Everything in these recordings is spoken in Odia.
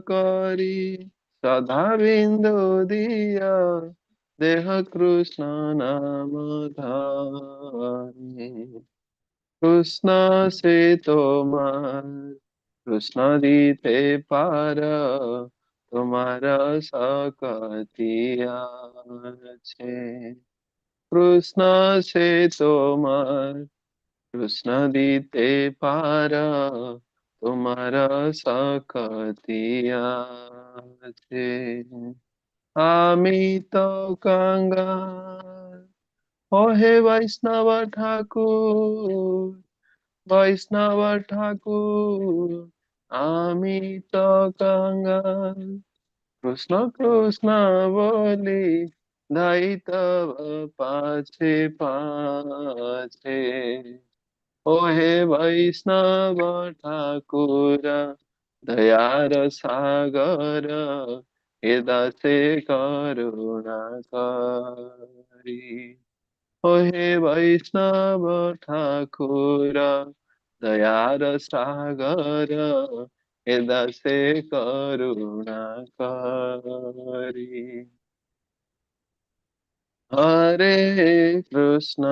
করি সদা বিন্দু দিয়া দেহ কৃষ্ণ নাম ধারি। কৃষ্ণ সে তোমার কৃষ্ণ দিতে পার, তোমার শক্তি আছে। কৃষ্ণ সে তোমার কৃষ্ণ দিতে পার, তোমার শক্তি আছে। আমি তো কাঙ্গাল, ও হে বৈষ্ণব ঠাকুর, বৈষ্ণব ঠাকুর, আমি তো কাঙ্গাল। কৃষ্ণ কৃষ্ণ বলি ধাই তব পাছে পাছে। ও হে বৈষ্ণব ঠাকুর, দয়ার সাগর, এ দাসে করুণা করি। ও হে বৈষ্ণব ঠাকুর, দয়ার সাগর, এ দাসে করুণা করি। হরে কৃষ্ণ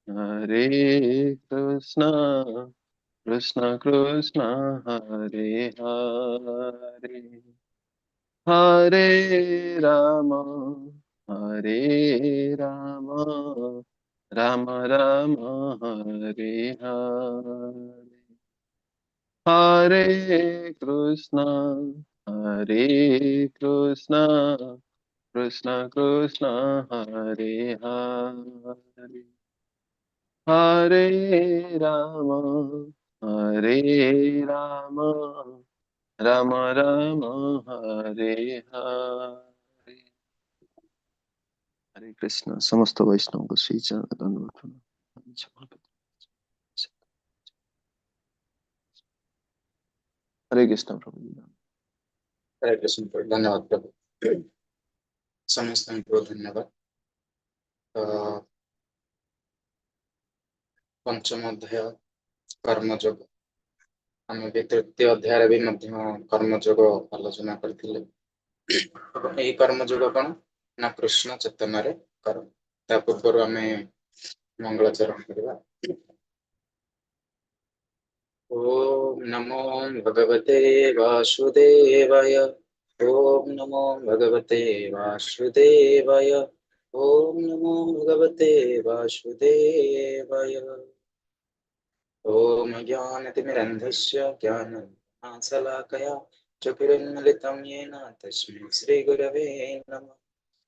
হরে কৃষ্ণ কৃষ্ণ কৃষ্ণ হরে হরে, হরে রাম হরে রাম, রাম রাম হরে হরে। হরে কৃষ্ণ হরে কৃষ্ণ কৃষ্ণ কৃষ্ণ হরে হরে, হরে রাম হরে রাম, রাম রাম হরে হরে। हरे कृष्ण। समस्त वैष्णव को श्री चरण दंडवत प्रणाम। हरे कृष्ण प्रभु जी। हरे कृष्ण प्रभु। धन्यवाद प्रभु। समस्त को धन्यवाद। पंचम अध्याय कर्मयोग। आम भी तृतीय अध्याय भी कर्मयोग आलोचना करते। कर्मयोग कौन ना कृष्ण चेतन कर्म। ता पूर्व आम मंगलाचरण करवा। ओम नमो भगवते वासुदेवाय। ओम नमो भगवते वासुदेवाय। ओम नमो भगवते वासुदेवाय। ओम ज्ञानतिमिरन्धस्य ज्ञाननाशलाकया चक्षुरुन्मीलितं येन तस्मै श्रीगुरवे नमः।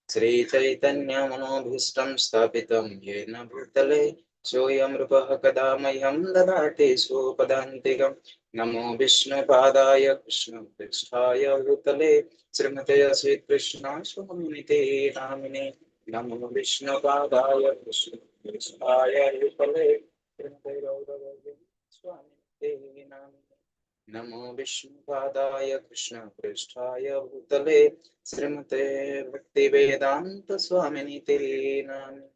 श्रीचैतन्यमनोभीष्टं स्थापितं येन भूतले सोऽयं रूपः कदा मह्यं ददाति स्वपदान्तिकं। नमो विष्णुपादाय कृष्णपृष्ठाय भूतले श्रीमते श्रीकृष्ण स्वामिनिते नामिने। नमो विष्णुपादाय कृष्णपृष्ठाय भूतले श्रीमते गौरवदे स्वामिनिते नामिने। नमो विष्णुपादाय कृष्णपृष्ठाय भूतले श्रीमते भक्तिवेदांत स्वामिनिते नामिने।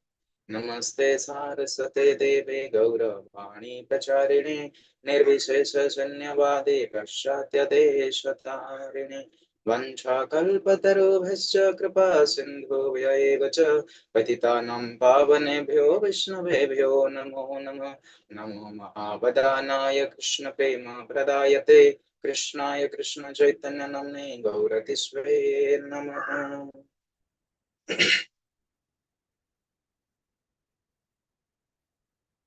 नमस्ते सारस्वते देवे गौरवाणी प्रचारिणे निर्विशेष शून्यवादे पाश्चात्य देशतारिणे। वंशाकल्पतरुभ्यश्च कृपा सिन्धुभ्य एव च पतितानां पावनेभ्यो विष्णुवेभ्यो नमो नमः। नमो महावदानाय कृष्णप्रेम प्रदायते कृष्णाय कृष्ण चैतन्य नाम्ने गौरतिस्वे नमः।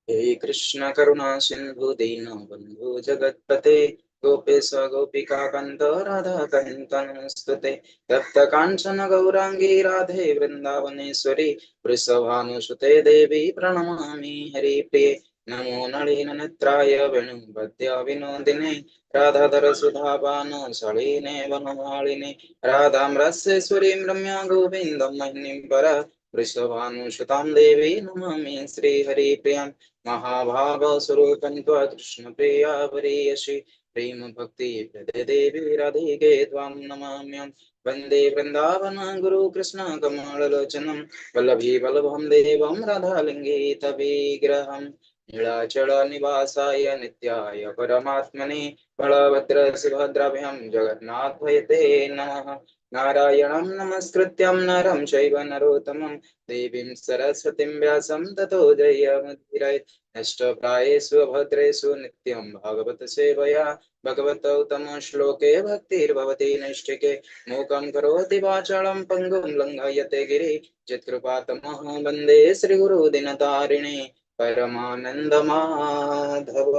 हे कृष्ण करुणा सिंधु दीन बंधु जगत्पते गोपेश गोपिका कांत राधा कांत नमस्तुते। तप्त कांचन गौरांगी राधे वृंदावनेश्वरी वृषभानुसुते देवी प्रणमामि हरिप्रिये। नमो नलिन नेत्राय वेणुभद्य विनोदिने राधाधर सुधापान शालिने वनमालिने। राधां रसेश्वरीं रम्या गोविन्दं महिनीं परा वृषभानुसुतां देवी नमामि श्रीहरिप्रियां। महाभाव स्वरूपं कृष्ण प्रिया वरीयसी प्रेम भक्ति प्रदे देवी राधिके त्वां नमाम्यहं। वन्दे वृन्दावन गुरु कृष्ण कमललोचनं वल्लभी वल्लभं देवं राधालिङ्गित विग्रहम्। नीलाचल निवासाय नित्याय परमात्मने बलभद्र सुभद्राभ्यां जगन्नाथयते नमः। नारायणं नमस्कृत्यं नरं चैव नरोत्तमं देवीं सरस्वतीं व्यासं ततो जयमुदीरयेत्। नष्टप्रायेषु भद्रेषु नित्यं भागवत सेवया भगवतौ तमश्लोके भक्तिर्भवति नैष्ठिके। मूकं करोति वाचालं पङ्गुं लङ्घयते गिरि यत्कृपातमः वन्दे श्रीगुरु दिनतारिणे परमानंद माधव।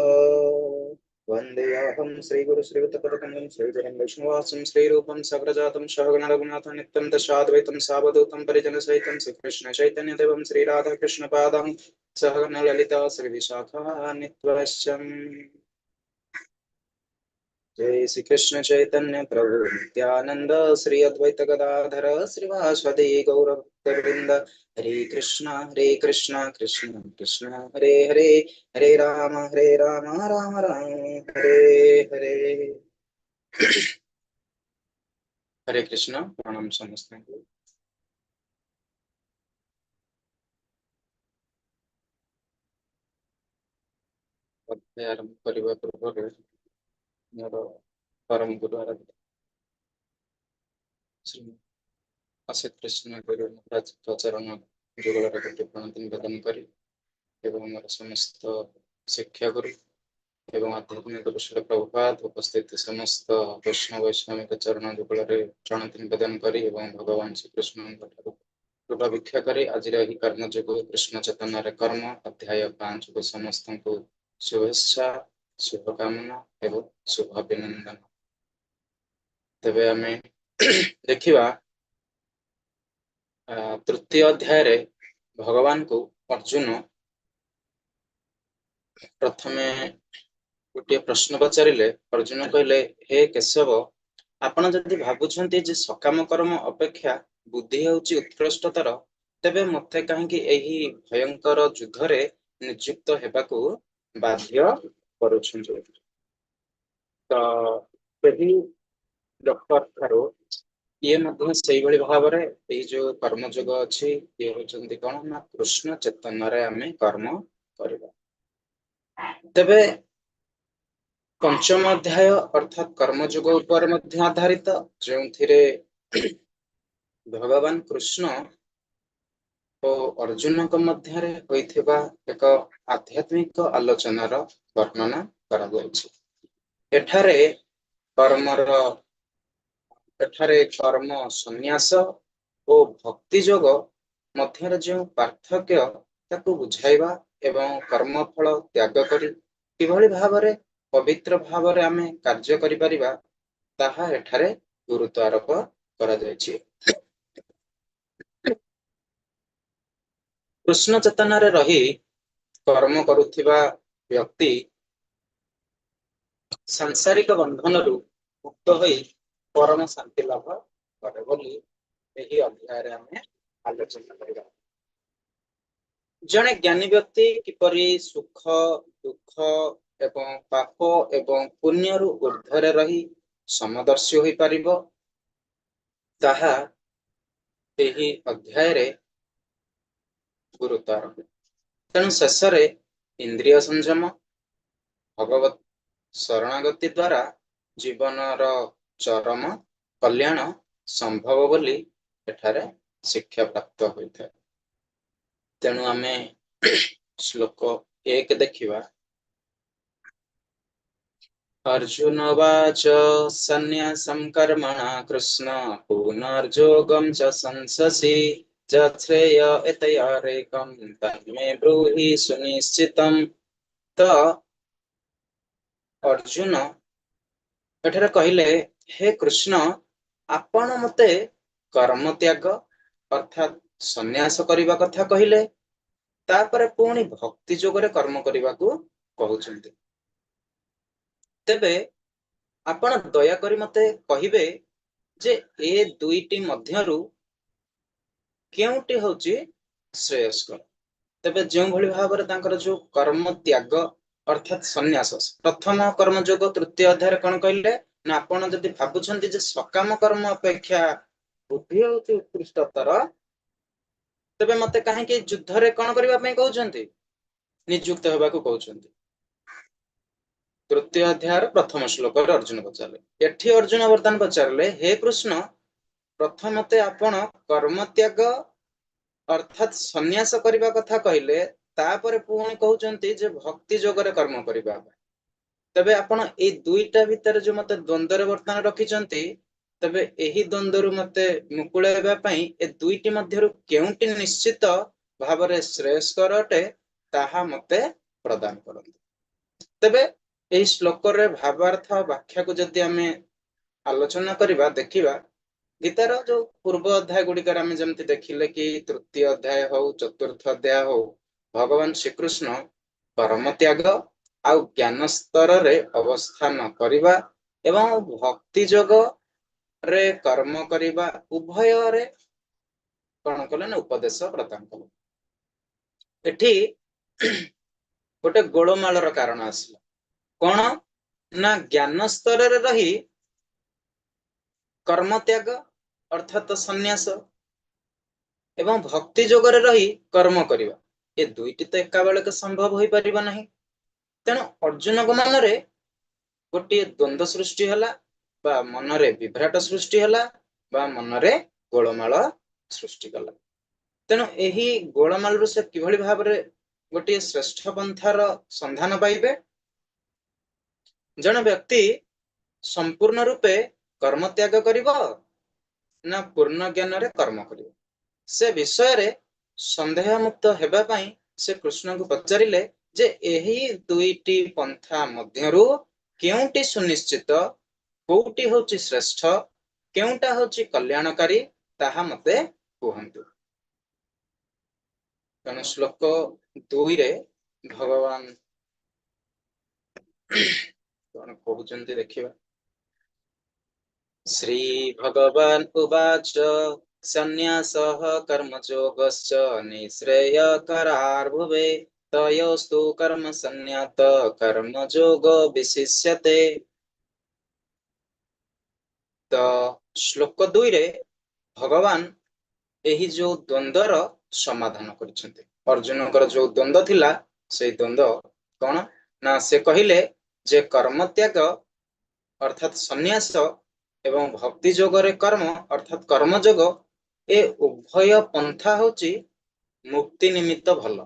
वन्देऽहं श्रीगुरु श्रीयुतपदकमलं श्रीधरं वैष्णवासं श्रीरूपं सग्रजातं सहगण रघुनाथं नित्यं दशाद्वैतं सावधूतं परिजनसहितं श्रीकृष्ण चैतन्यदेवं श्रीराधाकृष्णपादां सहगण ललिता श्रीविशाखान्वितश्च। जय श्री कृष्ण चैतन्य प्रभु नित्यानंद श्री अद्वैत गदाधर श्रीवासवती गौर भक्तवृंद। हरे कृष्णा कृष्ण कृष्ण हरे हरे, हरे राम राम राम हरे हरे। हरे कृष्ण। प्रणाम समस्त को। अध्याय आरंभ करने पूर्व मोर परम गुरु आराध्य श्री असित कृष्ण गुरु चरण जुगल प्रणति निवेदन करी एवं मोर समस्त शिक्षा गुरु एवं आध्यात्मिक विषय प्रभुपाद उपस्थित समस्त वैष्णव वैष्णविक चरण जुगल प्रणति निवेदन करी एवं भगवान श्री कृष्ण कृपा भिक्षा करी आज कर्म जोग कृष्ण चैतन्य कर्म अध्याय 5 को समस्त को शुभेच्छा शुभकामना एवं शुभ अभिनंदन। तेबे आमे देखिबा तृतीय अध्याय रे भगवान को अर्जुन प्रथमे गोटे प्रश्न पचारे। अर्जुन कहले हे केशव आपण जदि भाबुछन्ति जे सकाम कर्म अपेक्षा बुद्धि होउची उत्कृष्टतर तेबे मते काहेकि एही भयंकर युद्ध रे नियुक्त हेबाकू बाध्य करूछन्ति। तो एही डॉक्टर थारो ये मध्य से भाव में जो कर्मयोग अच्छी ये होती कौन ना कृष्ण चैतन्य आम कर्म करवा। तेबे पंचम अध्याय अर्थात कर्मयोग उपर आधारित जो भगवान कृष्ण और अर्जुन मध्य होइथिबा एक आध्यात्मिक आलोचनार वर्णना करा जायछि। एठारे कर्मर एठारे कर्म संन्यास और भक्ति जोग मध्य जो पार्थक्य ताकू बुझाइबा एवं कर्मफल त्याग करी किभଳି भावरे पवित्र भावरे आमे कार्य करि परिबा ताहा एठारे गुरुत्व आरोप करा जायछि। कृष्ण चेतन रे रही कर्म करुथिबा व्यक्ति सांसारिक बंधन रु मुक्त होई परम शांति लाभ करे बोली एही अध्याय रे आमे आलोचना करिबा। जने ज्ञानी व्यक्ति किपरि सुख दुख एवं पाप एवं पुण्य रु ऊर्ध्वरे रही समदर्शी होई परिबो ताहा एही अध्याय रे गुरुत्व आरोप। तेणु शेष इंद्रिय संयम भगवत शरणागति द्वारा जीवनर चरम कल्याण संभव बोली एठारे शिक्षा प्राप्त होता है। तेणु आमे श्लोक 1 देखिबा। अर्जुन वाच सन्न्यासं कर्मणा कृष्ण पुनर्योगं च संससि श्रेय एतयारेकं तन्मे ब्रूहि सुनिश्चितम्। तो अर्जुन एठारे कहले हे कृष्ण आपण मते कर्म त्याग अर्थात सन्यास करने कथा कहले तापर पुणी भक्ति जोगरे कर्म करने को कहउछन्ति। तेबे आपण दया करी मते कहिबे जे ए दुईटी मध्यरु केउटी होची श्रेयस्कर। तेबे जो भली भाबरे तांकर जो कर्म त्याग अर्थात सन्यास प्रथम कर्मयोग तृतीय अध्याय कौन कहले ना आपण जदि भाबुछन्ति जे सकाम कर्म अपेक्षा बुद्धि होची उत्कृष्टतर तेबे मते काहे कि युद्ध रे कोन करबा पई कहउछन्ति ନିଯୁକ୍ତ ହେବାକୁ କହୁଛନ୍ତି। ତୃତୀୟ ଅଧ୍ୟାୟର ପ୍ରଥମ ଶ୍ଲୋକରେ ଅର୍ଜୁନ ପଚାରିଲେ। ଏଠି ଅର୍ଜୁନ ବର୍ତ୍ତମାନ ପଚାରିଲେ, ହେ କୃଷ୍ଣ, ପ୍ରଥମତେ ଆପଣ କର୍ମତ୍ୟାଗ ଅର୍ଥାତ୍ ସନ୍ନ୍ୟାସ କରିବା କଥା କହିଲେ, ତାପରେ ପୁଣି କହୁଛନ୍ତି ଯେ ଭକ୍ତି ଯୋଗରେ କର୍ମ କରିବା ପାଇଁ। ତେବେ ଆପଣ ଏଇ ଦୁଇଟା ଭିତରେ ଯୋଉ ମତେ ଦ୍ୱନ୍ଦ୍ୱରେ ବର୍ତ୍ତମାନ ରଖିଛନ୍ତି, ତେବେ ଏହି ଦ୍ୱନ୍ଦ୍ୱରୁ ମତେ ମୁକୁଳାଇବା ପାଇଁ ଏ ଦୁଇଟି ମଧ୍ୟରୁ କେଉଁଟି ନିଶ୍ଚିତ ଭାବରେ ଶ୍ରେୟସ୍କର ଅଟେ ତାହା ମତେ ପ୍ରଦାନ କରନ୍ତୁ। ତେବେ ଏହି ଶ୍ଲୋକରେ ଭାବାର୍ଥ ବ୍ୟାଖ୍ୟାକୁ ଯଦି ଆମେ ଆଲୋଚନା କରିବା, ଦେଖିବା ଗୀତାର ଯୋଉ ପୂର୍ବ ଅଧ୍ୟାୟ ଗୁଡିକରେ ଆମେ ଯେମିତି ଦେଖିଲେ କି ତୃତୀୟ ଅଧ୍ୟାୟ ହଉ ଚତୁର୍ଥ ଅଧ୍ୟାୟ ହଉ, ଭଗବାନ ଶ୍ରୀକୃଷ୍ଣ କର୍ମ ତ୍ୟାଗ ଆଉ ଜ୍ଞାନ ସ୍ତରରେ ଅବସ୍ଥାନ କରିବା ଏବଂ ଭକ୍ତି ଯୋଗରେ କର୍ମ କରିବା ଉଭୟରେ କଣ କଲେ ନା ଉପଦେଶ ପ୍ରଦାନ କଲେ। ଏଠି ଗୋଟେ ଗୋଳମାଳର କାରଣ ଆସିଲା। କଣ ନା ଜ୍ଞାନ ସ୍ତରରେ ରହି କର୍ମ ତ୍ୟାଗ ଅର୍ଥାତ ସନ୍ନ୍ୟାସ ଏବଂ ଭକ୍ତି ଯୋଗରେ ରହି କର୍ମ କରିବା, ଏ ଦୁଇଟି ତ ଏକା ବେଳକେ ସମ୍ଭବ ହୋଇପାରିବ ନାହିଁ। ତେଣୁ ଅର୍ଜୁନଙ୍କ ମନରେ ଗୋଟିଏ ଦ୍ୱନ୍ଦ୍ୱ ସୃଷ୍ଟି ହେଲା, ବା ମନରେ ବିଭ୍ରାଟ ସୃଷ୍ଟି ହେଲା, ବା ମନରେ ଗୋଳମାଳ ସୃଷ୍ଟି କଲା। ତେଣୁ ଏହି ଗୋଳମାଳରୁ ସେ କିଭଳି ଭାବରେ ଗୋଟିଏ ଶ୍ରେଷ୍ଠ ପନ୍ଥାର ସନ୍ଧାନ ପାଇବେ? ଜଣେ ବ୍ୟକ୍ତି ସମ୍ପୂର୍ଣ୍ଣ ରୂପେ କର୍ମ ତ୍ୟାଗ କରିବ ନା ପୂର୍ଣ୍ଣ ଜ୍ଞାନରେ କର୍ମ କରିବ, ସେ ବିଷୟରେ ସନ୍ଦେହ ମୁକ୍ତ ହେବା ପାଇଁ ସେ କୃଷ୍ଣଙ୍କୁ ପଚାରିଲେ ଯେ ଏହି ଦୁଇଟି ପନ୍ଥା ମଧ୍ୟରୁ କେଉଁଟି ସୁନିଶ୍ଚିତ, କୋଉଟି ହଉଛି ଶ୍ରେଷ୍ଠ, କେଉଁଟା ହଉଛି କଲ୍ୟାଣକାରୀ, ତାହା ମତେ କୁହନ୍ତୁ। ତେଣୁ ଶ୍ଲୋକ 2ରେ ଭଗବାନ କଣ କହୁଛନ୍ତି ଦେଖିବା। ଶ୍ରୀ ଭଗବାନ ଉବାଚ ସନ୍ନ୍ୟାସଃ କର୍ମଯୋଗଶ୍ଚ ନିଃଶ୍ରେୟକରାର୍ଭୁବେ ତୟୋସ୍ତୁ କର୍ମ ସନ୍ନ୍ୟାତ କର୍ମଯୋଗ ବିଶିଷ୍ୟତେ। ତ ଶ୍ଲୋକ 2ରେ ଭଗବାନ ଏହି ଯୋଉ ଦ୍ୱନ୍ଦ୍ୱର ସମାଧାନ କରିଛନ୍ତି। ଅର୍ଜୁନଙ୍କର ଯୋଉ ଦ୍ୱନ୍ଦ୍ୱ ଥିଲା, ସେଇ ଦ୍ୱନ୍ଦ୍ୱ କଣ ନା ସେ କହିଲେ ଯେ କର୍ମତ୍ୟାଗ ଅର୍ଥାତ ସନ୍ନ୍ୟାସ ଏବଂ ଭକ୍ତି ଯୋଗରେ କର୍ମ ଅର୍ଥାତ କର୍ମଯୋଗ, ଏ ଉଭୟ ପନ୍ଥା ହଉଛି ମୁକ୍ତି ନିମିତ୍ତ ଭଲ।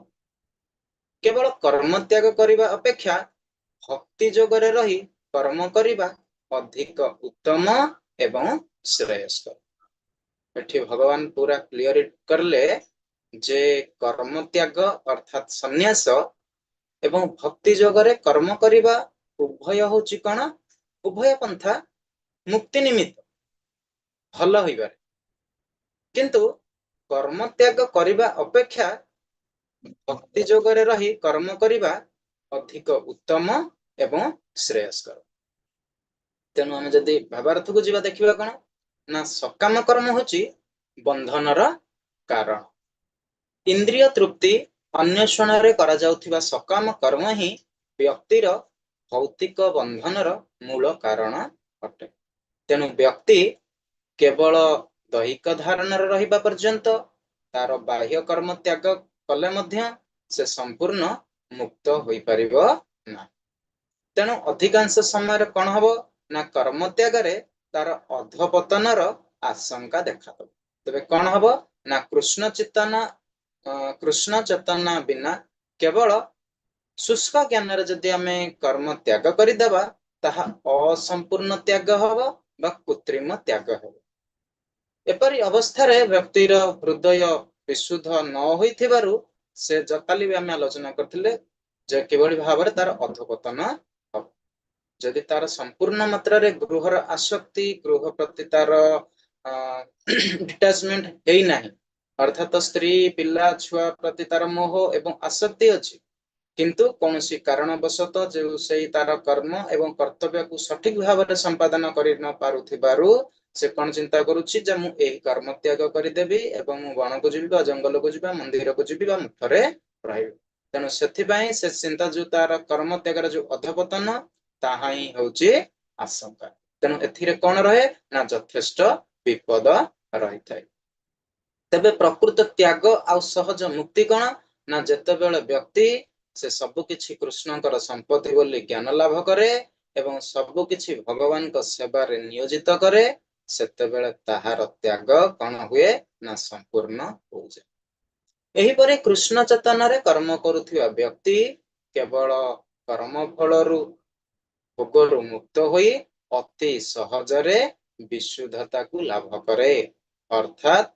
କେବଳ କର୍ମ ତ୍ୟାଗ କରିବା ଅପେକ୍ଷା ଭକ୍ତି ଯୋଗରେ ରହି କର୍ମ କରିବା ଅଧିକ ଉତ୍ତମ ଏବଂ ଶ୍ରେୟସ୍କର। ଏଠି ଭଗବାନ ପୁରା କ୍ଲିୟର କରିଲେ ଯେ କର୍ମ ତ୍ୟାଗ ଅର୍ଥାତ ସନ୍ନ୍ୟାସ ଏବଂ ଭକ୍ତି ଯୋଗରେ କର୍ମ କରିବା ଉଭୟ ହଉଛି କଣ, ଉଭୟ ପନ୍ଥା ମୁକ୍ତି ନିମିତ୍ତ ଭଲ ହୋଇପାରେ, କିନ୍ତୁ କର୍ମ ତ୍ୟାଗ କରିବା ଅପେକ୍ଷା ଭକ୍ତି ଯୋଗରେ ରହି କର୍ମ କରିବା ଅଧିକ ଉତ୍ତମ ଏବଂ ଶ୍ରେୟସ୍କର। ତେଣୁ ଆମେ ଯଦି ଭାବାର୍ଥକୁ ଯିବା, ଦେଖିବା କଣ ନା ସକାମ କର୍ମ ହଉଛି ବନ୍ଧନର କାରଣ। ଇନ୍ଦ୍ରିୟ ତୃପ୍ତି ଅନ୍ୱେଷଣରେ କରାଯାଉଥିବା ସକାମ କର୍ମ ହିଁ ବ୍ୟକ୍ତିର ଭୌତିକ ବନ୍ଧନର ମୂଳ କାରଣ ଅଟେ। ତେଣୁ ବ୍ୟକ୍ତି କେବଳ ଦୈହିକ ଧାରଣାରେ ରହିବା ପର୍ଯ୍ୟନ୍ତ ତାର ବାହ୍ୟ କର୍ମ ତ୍ୟାଗ କଲେ ମଧ୍ୟ ସେ ସମ୍ପୂର୍ଣ୍ଣ ମୁକ୍ତ ହୋଇପାରିବ ନାହିଁ। ତେଣୁ ଅଧିକାଂଶ ସମୟରେ କଣ ହବ ନା କର୍ମ ତ୍ୟାଗରେ ତାର ଅଧପତନର ଆଶଙ୍କା ଦେଖାଦେବ। ତେବେ କଣ ହବ ନା କୃଷ୍ଣ ଚେତନା ବିନା କେବଳ ଶୁଷ୍କ ଜ୍ଞାନରେ ଯଦି ଆମେ କର୍ମ ତ୍ୟାଗ କରିଦେବା, ତାହା ଅସମ୍ପୂର୍ଣ୍ଣ ତ୍ୟାଗ ହବ ବା କୃତ୍ରିମ ତ୍ୟାଗ ହବ। ଏପରି ଅବସ୍ଥାରେ ବ୍ୟକ୍ତିର ହୃଦୟ ବିଶୁଦ୍ଧ ନ ହୋଇଥିବାରୁ ସେ କାଲି ବି ଆମେ ଆଲୋଚନା କରିଥିଲେ ଯେ କିଭଳି ଭାବରେ ତାର ଅଧପତନ ହବ। ଯଦି ତାର ସମ୍ପୂର୍ଣ୍ଣ ମାତ୍ରାରେ ଗୃହର ଆସକ୍ତି, ଗୃହ ପ୍ରତି ତାର ଡିଟାଚମେଣ୍ଟ ହେଇନାହିଁ, ଅର୍ଥାତ ସ୍ତ୍ରୀ ପିଲା ଛୁଆ ପ୍ରତି ତାର ମୋହ ଏବଂ ଆସକ୍ତି ଅଛି, କିନ୍ତୁ କୌଣସି କାରଣବଶତଃ ଯେଉଁ ସେଇ ତାର କର୍ମ ଏବଂ କର୍ତ୍ତବ୍ୟକୁ ସଠିକ ଭାବରେ ସମ୍ପାଦନ କରି ନ ପାରୁଥିବାରୁ ସେ କଣ ଚିନ୍ତା କରୁଛି ଯେ ମୁଁ ଏହି କର୍ମ ତ୍ୟାଗ କରିଦେବି ଏବଂ ମୁଁ ବଣକୁ ଯିବି ବା ଜଙ୍ଗଲକୁ ଯିବି, ମନ୍ଦିରକୁ ଯିବି ବା ମଠରେ ରହିବି। ତେଣୁ ସେଥିପାଇଁ ସେ ଚିନ୍ତା ଯୋଉ ତାର କର୍ମ ତ୍ୟାଗର ଯୋଉ ଅଧପତନ, ତାହା ହିଁ ହଉଛି ଆଶଙ୍କା। ତେଣୁ ଏଥିରେ କଣ ରହେ ନା ଯଥେଷ୍ଟ ବିପଦ ରହିଥାଏ। ତେବେ ପ୍ରକୃତ ତ୍ୟାଗ ଆଉ ସହଜ ମୁକ୍ତି କଣ ନା ଯେତେବେଳେ ବ୍ୟକ୍ତି से सबु किछि कृष्णଙ୍କର संपत्ति बोली ज्ञान लाभ करे एवं सबु किछि भगवान को सेवा रे नियोजित करे सेतेबेले ताहार त्याग कण हुए ना संपूर्ण हो जाए। एही परे कृष्ण चेतन रे कर्म करुथिबा व्यक्ति केवल कर्म फलरु भोगरु मुक्त होई अति सहजरे विशुद्धता को लाभ करे। अर्थात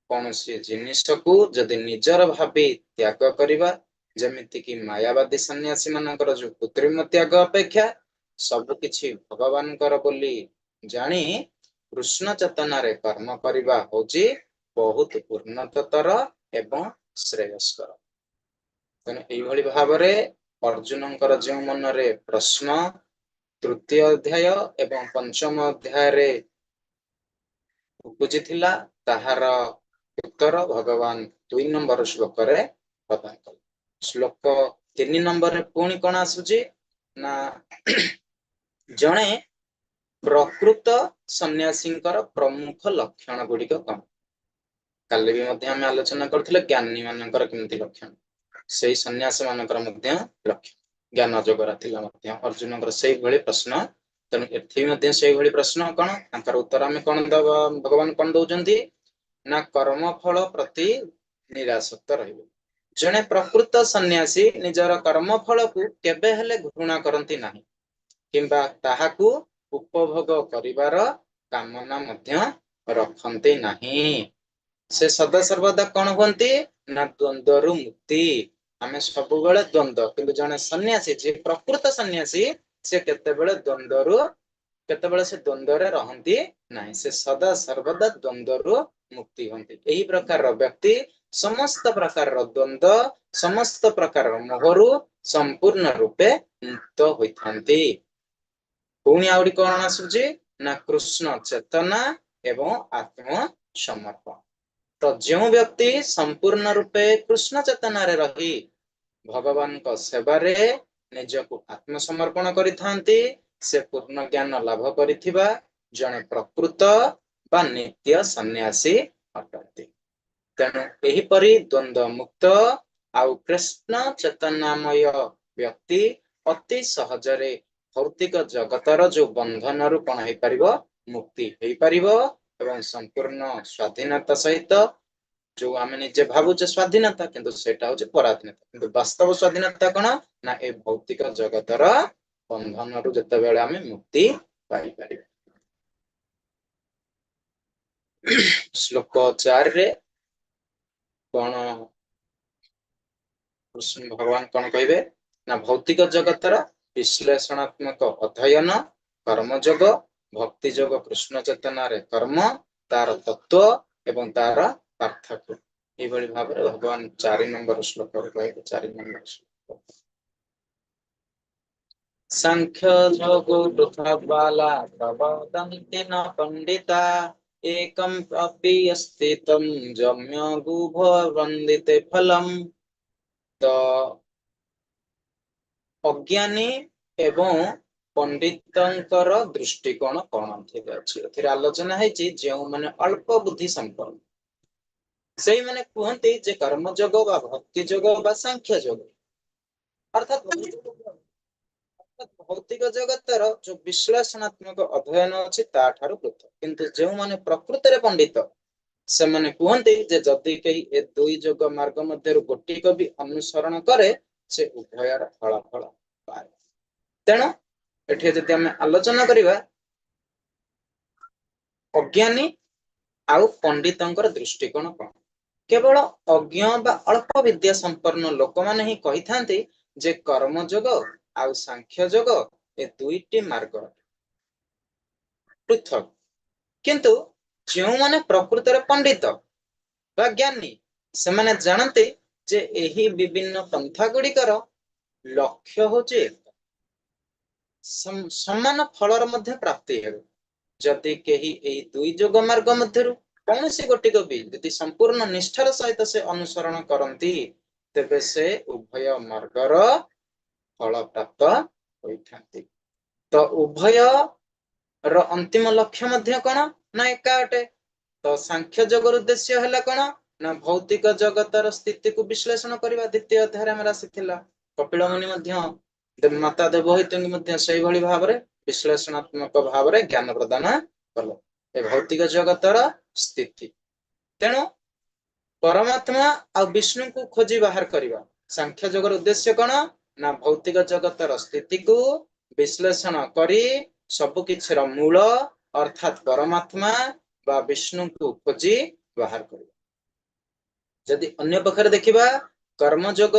कौनसी जिनिस को जदि निजर भावी त्याग करिबा जेमिति कि मायावादी सन्यासी मानकर जो कृत्रिम त्याग अपेक्षा सब किछि भगवानकर बोली जानी कृष्ण चेतना रे कर्म करिबा होची बहुत पूर्णतर एवं श्रेयस्कर। तेणु एइभଳି भावरे अर्जुनଙ୍କର जो मनरे प्रश्न तृतीय अध्याय एवं पंचम अध्याय रे उपजिथिला ताहार उत्तर भगवान 2 नंबर श्लोक रे प्रदान कले। श्लोक 3 नंबर रे पुणी कोन आसुची ना जणे प्रकृत सन्यासींकर प्रमुख लक्षण गुड़िक कौन काली भी मध्य आम आलोचना करथिले ज्ञानी मानकर केमति लक्षण सेही सन्यास मानकर मध्य लक्षण ज्ञान जोगरा थिला मध्य अर्जुनकर सेही भଳି प्रश्न। तेणु एथि मध्य सेही भଳି प्रश्न कोन तांकर उत्तर आमे कोन भगवान कोन दउचंती ना कर्म फल प्रति निरासक्त रहिबे। जणे प्रकृत सन्यासी निजर कर्म फल को केबे हेले घृणा करंती नाही किंबा ताहाकू उपभोग करिवार कामना मध्य रखंती नाही। से सदा सर्वदा कौन हुंती ना द्वंद्वरु मुक्ति आमे सब बेले द्वंद्व किंतु जने सन्यासी जे प्रकृत सन्यासी से केतेबेले द्वंद्वरु केतेबेले से द्वंद्वरे रहंती नाही से सदा सर्वदा द्वंद्वरु मुक्ति होंती। एही प्रकार व्यक्ति समस्त प्रकार द्वंद्व समस्त प्रकार मोहरु संपूर्ण रूपे मुक्त होइथांती। पुणी आउडी कोन आसुची ना कृष्ण चेतना एवं आत्म समर्पण। तो जो व्यक्ति संपूर्ण रूपे कृष्ण चेतना रे रही भगवान को सेवा रे निजको आत्मसमर्पण करिथांती से पूर्ण ज्ञान लाभ करिथिबा जने प्रकृत बा नित्य सन्यासी अटंती। तेणु एही परि द्वंद्व मुक्त आउ कृष्ण चेतनामय व्यक्ति अति सहजरे भौतिक जगतर जो बंधन रु कोन हे परिबो मुक्ति हे परिबो एवं संपूर्ण स्वाधीनता सहित जो आमे निजे भावुचे स्वाधीनता किंतु सेटा होचे पराधीनता किंतु वास्तव स्वाधीनता कोन ना ए भौतिक जगतर बंधन रु जते बेले आमे मुक्ति पाई परिबे। श्लोक 4 रे कोन कृष्ण भगवान कोन कहबे ना भौतिक जगतर विश्लेषणात्मक अध्ययन कर्मयोग भक्ति योग कृष्ण चेतना रे कर्म तार तत्व एवं तार पार्थक्य एभଳି भाବରେ भगवान 4 नंबर श्लोक रे कहबे। 4 नंबर श्लोक सांख्य योगो वृथा बाला प्रवदन्ति न पंडिता एकम अपि अस्ति तं जम्य गुभ वन्दिते फलम। तो अज्ञानी एवं पंडितंकर दृष्टिकोण कोन थिक अछि एथिर आलोचना हेछि जे माने अल्प बुद्धि संपन्न सेही माने कहंती जे कर्म योग बा भक्ति योग बा सांख्य योग अर्थात भौतिक जगतर जो विश्लेषणात्मक अध्ययन अछि ताठारु पृथक किंतु जे माने प्रकृति रे पंडित से माने कहंती जे जदि केही ए दुई योग मार्ग मध्यरु गोटी को भी अनुसरण करे से उभयर फलाफल पाए। तेणु एठी जदि हम आलोचना करिबा अज्ञानी आउ पंडितंकर दृष्टिकोण कोन केवल अज्ञ बा अल्प विद्या संपन्न लोक माने ही कहि थांती जे कर्म योग आउ सांख्य योग ए दुईटी मार्ग पृथक किंतु जो माने प्रकृति रे पंडित बा ज्ञानी से माने जानते जे एही विभिन्न पंथा गुड़िकर लक्ष्य होचे समान फलर मध्य प्राप्ति हेबे। जदि केही एही दुई योग मार्ग मध्यरु कौनसी गोटिक भी यदि संपूर्ण निष्ठार सहित से अनुसरण करंती तेबे से उभय मार्गर फल प्राप्त होइथांती। तो उभय रो अंतिम लक्ष्य मध्य कोन ना एका अटे। तो सांख्य जगर उद्देश्य हैला कोन ना भौतिक जगतर स्थिति को विश्लेषण करबा द्वितीय अध्याय में रासिथिला कपिल मुनि माता देवहितंगी से भाव में विश्लेषणात्मक भाव में ज्ञान प्रदान कले ए भौतिक जगतर स्थिति। तेणु परमात्मा आ विष्णु को खोजी बाहर करवा सांख्य जगर उद्देश्य कौन ना भौतिक जगतर स्थिति को विश्लेषण करी सबकिछिर मूल अर्थात परमात्मा बा विष्णु को खोजी बाहर करवा। जदि अन्य पक्षरे देखिबा कर्मयोग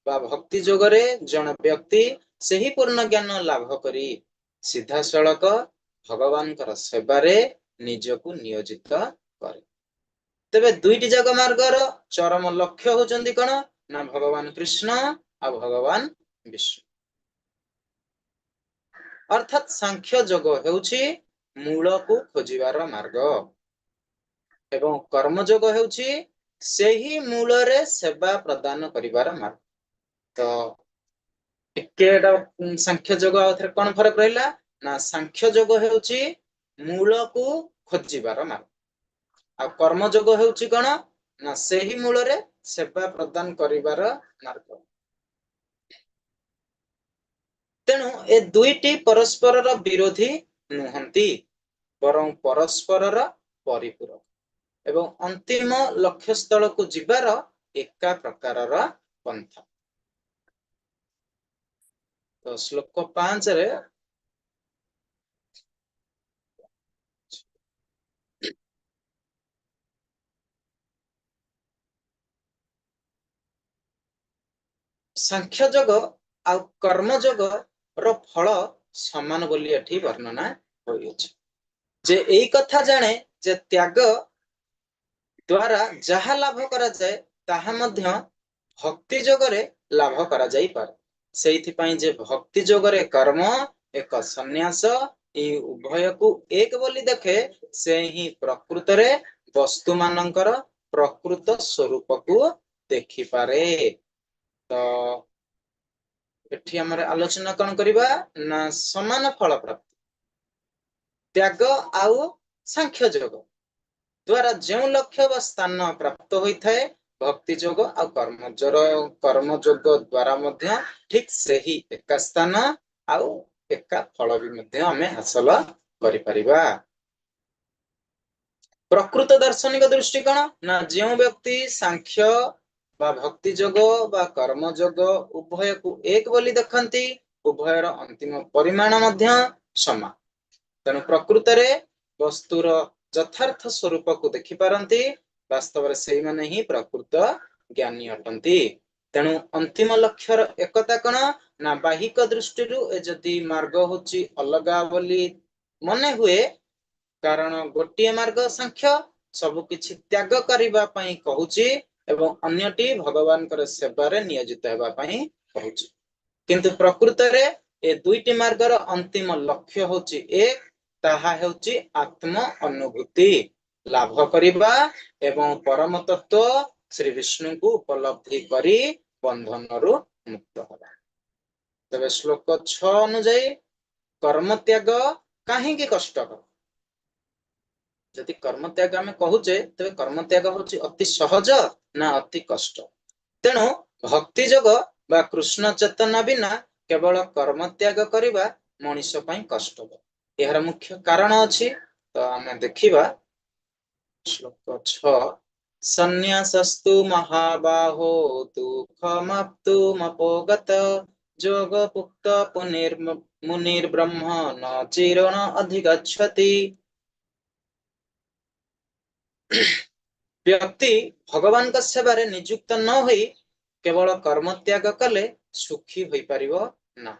बा भक्ति जोगरे जन व्यक्ति सही पूर्ण ज्ञान लाभ करी सीधा सड़क भगवान सेवारे निजको नियोजित करे। तेबे दुईटी जग मार्गर चरम लक्ष्य होचंदी कौन ना भगवान कृष्ण आ भगवान विष्णु। अर्थात सांख्य जोग हेउछि मूल को खोजिबार मार्ग एवं कर्मयोग हेउछि सेही मूल रे सेवा प्रदान करिबार मार्ग। तो एकेटा सांख्य जोग आउथरे कोन फरक रहिला ना सांख्य जोग हेउछि मूल को खोजिबार मार्ग आ कर्मयोग हेउछि कोन ना सेही मूल रे सेवा प्रदान करिबार मार्ग। तेणु ए दुईटी परस्पर विरोधी नुहंती बरं परस्पर परिपूरक एवं अंतिम लक्ष्य स्थल को जीवार एका प्रकारर पंथा। तो श्लोक 5 रे सांख्य जोग आ कर्म जोग रो फल समान बोली एठी वर्णना होइछ। जे एई कथा जाने जे त्याग द्वारा जहा लाभ करा जाए ताहा मध्य भक्ति जोगरे लाभ करा जाई पारे। सेइथि पई जे भक्ति जोगरे कर्म एक संन्यास ए उभय को एक बोली देखे से ही प्रकृत रे वस्तु मानकर प्रकृत स्वरूप को देखि पारे। तो एठी हमर आलोचना कौन करिबा ना समान फल प्राप्ति त्याग आउ सांख्य जोग द्वारा जो लक्ष्य व स्थान प्राप्त होइथाय भक्ति जोग आ कर्म जोग द्वारा मध्य ठीक सही एका स्थान आउ एका फल भी मध्य हमें हासिल करि परिबा। प्रकृत दार्शनिक दृष्टिकोण ना जो व्यक्ति सांख्य बा भक्ति जोग बा कर्म जोग उभय को एक बोली देखंती उभयर अंतिम परिमाण मध्य समान। तेणु प्रकृत रे वस्तुर यथार्थ स्वरूप को देखि पारंती वास्तव रे सेही माने ही प्रकृत ज्ञानी अटंती। तेणु अंतिम लक्ष्यर एकता कण ना बाहिक दृष्टि ए जदि मार्ग होची अलगा बोली मने हुए कारण गोटिए मार्ग सांख्य सब किछि त्याग करिबा पई कहूची एवं अन्यटी भगवान कर सेवारे नियोजित हेबा पई कहूची। किंतु प्रकृत रे ए दुईटी मार्गर अंतिम लक्ष्य होची एक ताहा हेउची आत्म अनुभूति लाभ करिबा एवं परम तत्व श्री विष्णु को उपलब्धि करी बंधन रु मुक्त होबा। तबे श्लोक 6 अनुଯାयी कर्म त्याग काहे की कष्टकर। जदि कर्म त्याग आमे कहूचे तबे कर्म त्याग होची अति सहज ना अति कष्ट। तेणु भक्ति जोग बा कृष्ण चेतना बिना केवल कर्म त्याग करिबा मनुष्य पई कष्ट। यार मुख्य कारण अछि तो आमे देखिबा श्लोक 6 संन्यासस्तु महाबाहो दुःखमाप्तुमपोगत योगपुक्त मुनिर्ब्रह्म न चिरेण अधिगच्छति। व्यक्ति भगवान का सेवारे नियुक्त न होई केवल कर्म त्याग कले सुखी होई परिबो ना।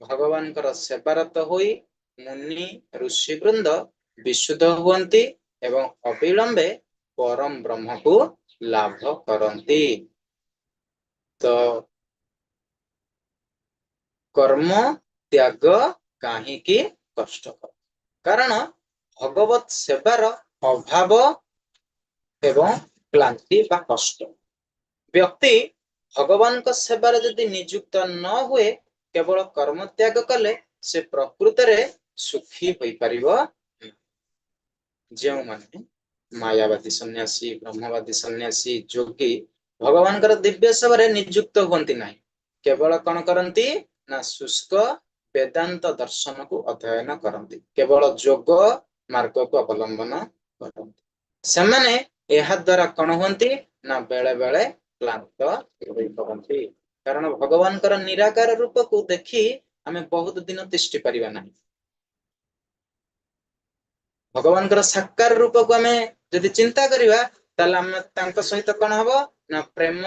भगवान कर सेवारत होई मुनि ऋषि वृंद विशुद्ध हुअन्ति एवं अविलंबे परम ब्रह्म को लाभ करन्ति। तो कर्म त्याग काहे की कष्टकर कारण भगवत सेवार अभाव एवं क्लांति बा कष्ट। व्यक्ति भगवान का सेवार यदि नियुक्त न हुए केवल कर्म त्याग कले से प्रकृत रे सुखी होई परिबो। जो माने मायावादी सन्यासी ब्रह्मवादी सन्यासी जोगी भगवान कर दिव्य सेवारे नियुक्त होंति नाही केवल कौन करती ना शुष्क वेदांत दर्शन को अध्ययन करती, केवल जोग मार्ग को अवलंबन करती। सेमाने यह द्वारा कौन होती ना बेले बेले क्लांत होई पड़ती, कारण भगवान निराकार रूप को देखी आमे बहुत दिन तिष्टि परिबा नहीं। भगवान साकार रूप को आमे यदि चिंता करिबा ताले आमे तांको सहित कौन हबो ना प्रेम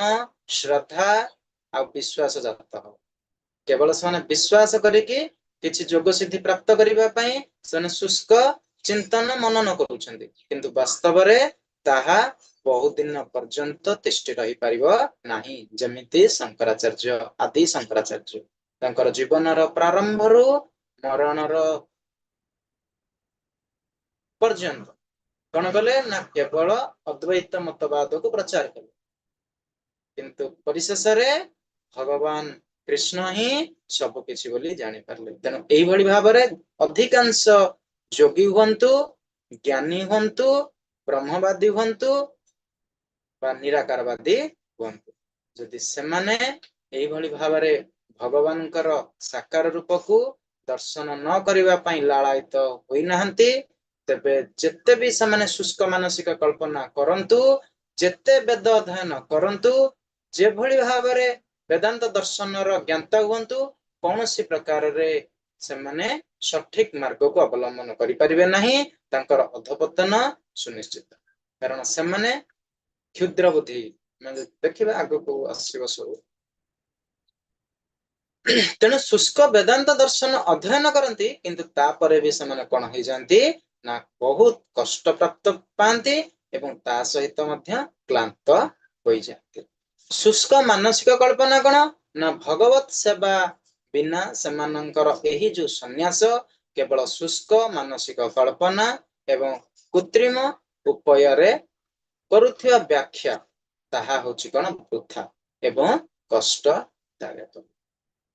श्रद्धा आ विश्वास जात हो। केवल से विश्वास करिकी किछि जोग सिद्धि प्राप्त करिबा पई से शुष्क चिंतन मनन करूछन्ति, किंतु वास्तव रे ताहा बहुत दिन पर्यंत तिष्टि रही पारिबो नाही। जमिति शंकराचार्य आदि शंकराचार्य तांकर जीवनर प्रारंभरु मरणर पर्यंत कौन कले ना केवल अद्वैत मतवाद को प्रचार कले, किंतु परिशेष रे भगवान कृष्ण ही सब किछि बोली जानि पारले। तेनु एई भली भाबरे अधिकांश योगी हुंतु, ज्ञानी हुंतु, ब्रह्मवादी हुंतु बा निराकारवादी हुंतु, जदि सेमाने एई भली भाबरे भगवानकर साकार रूप को दर्शन न करिवा पई लालायित होई नाहंती, तेबे जेते भी समाने शुष्क मानसिक कल्पना करंतु, जेते वेद अध्ययन करंतु, जे भली भाबरे वेदांत दर्शन ज्ञाता हुंतु, कौन सी प्रकार रे सेमाने सठिक मार्ग को अवलंबन करि परिबे नाही, तांकर अधपतन सुनिश्चित। कारण सेमाने क्षुद्र बुद्धि माने देखिबा आगो को आसीबो सब। तेणु शुष्क वेदांत दर्शन अध्ययन करती, किंतु तापरे भी सेमाने कौन हो जानती ना बहुत कष्ट प्राप्त पाती एवं ता सहित मध्य क्लांत हो जाती। शुष्क मानसिक कल्पना कौन ना भगवत सेवा बिना सेमानंकर एही जो सन्यास केवल शुष्क मानसिक कल्पना एवं कृत्रिम उपाय रे करुथिया व्याख्या ताहा होछि कोन वृथा एवं कष्टदायक।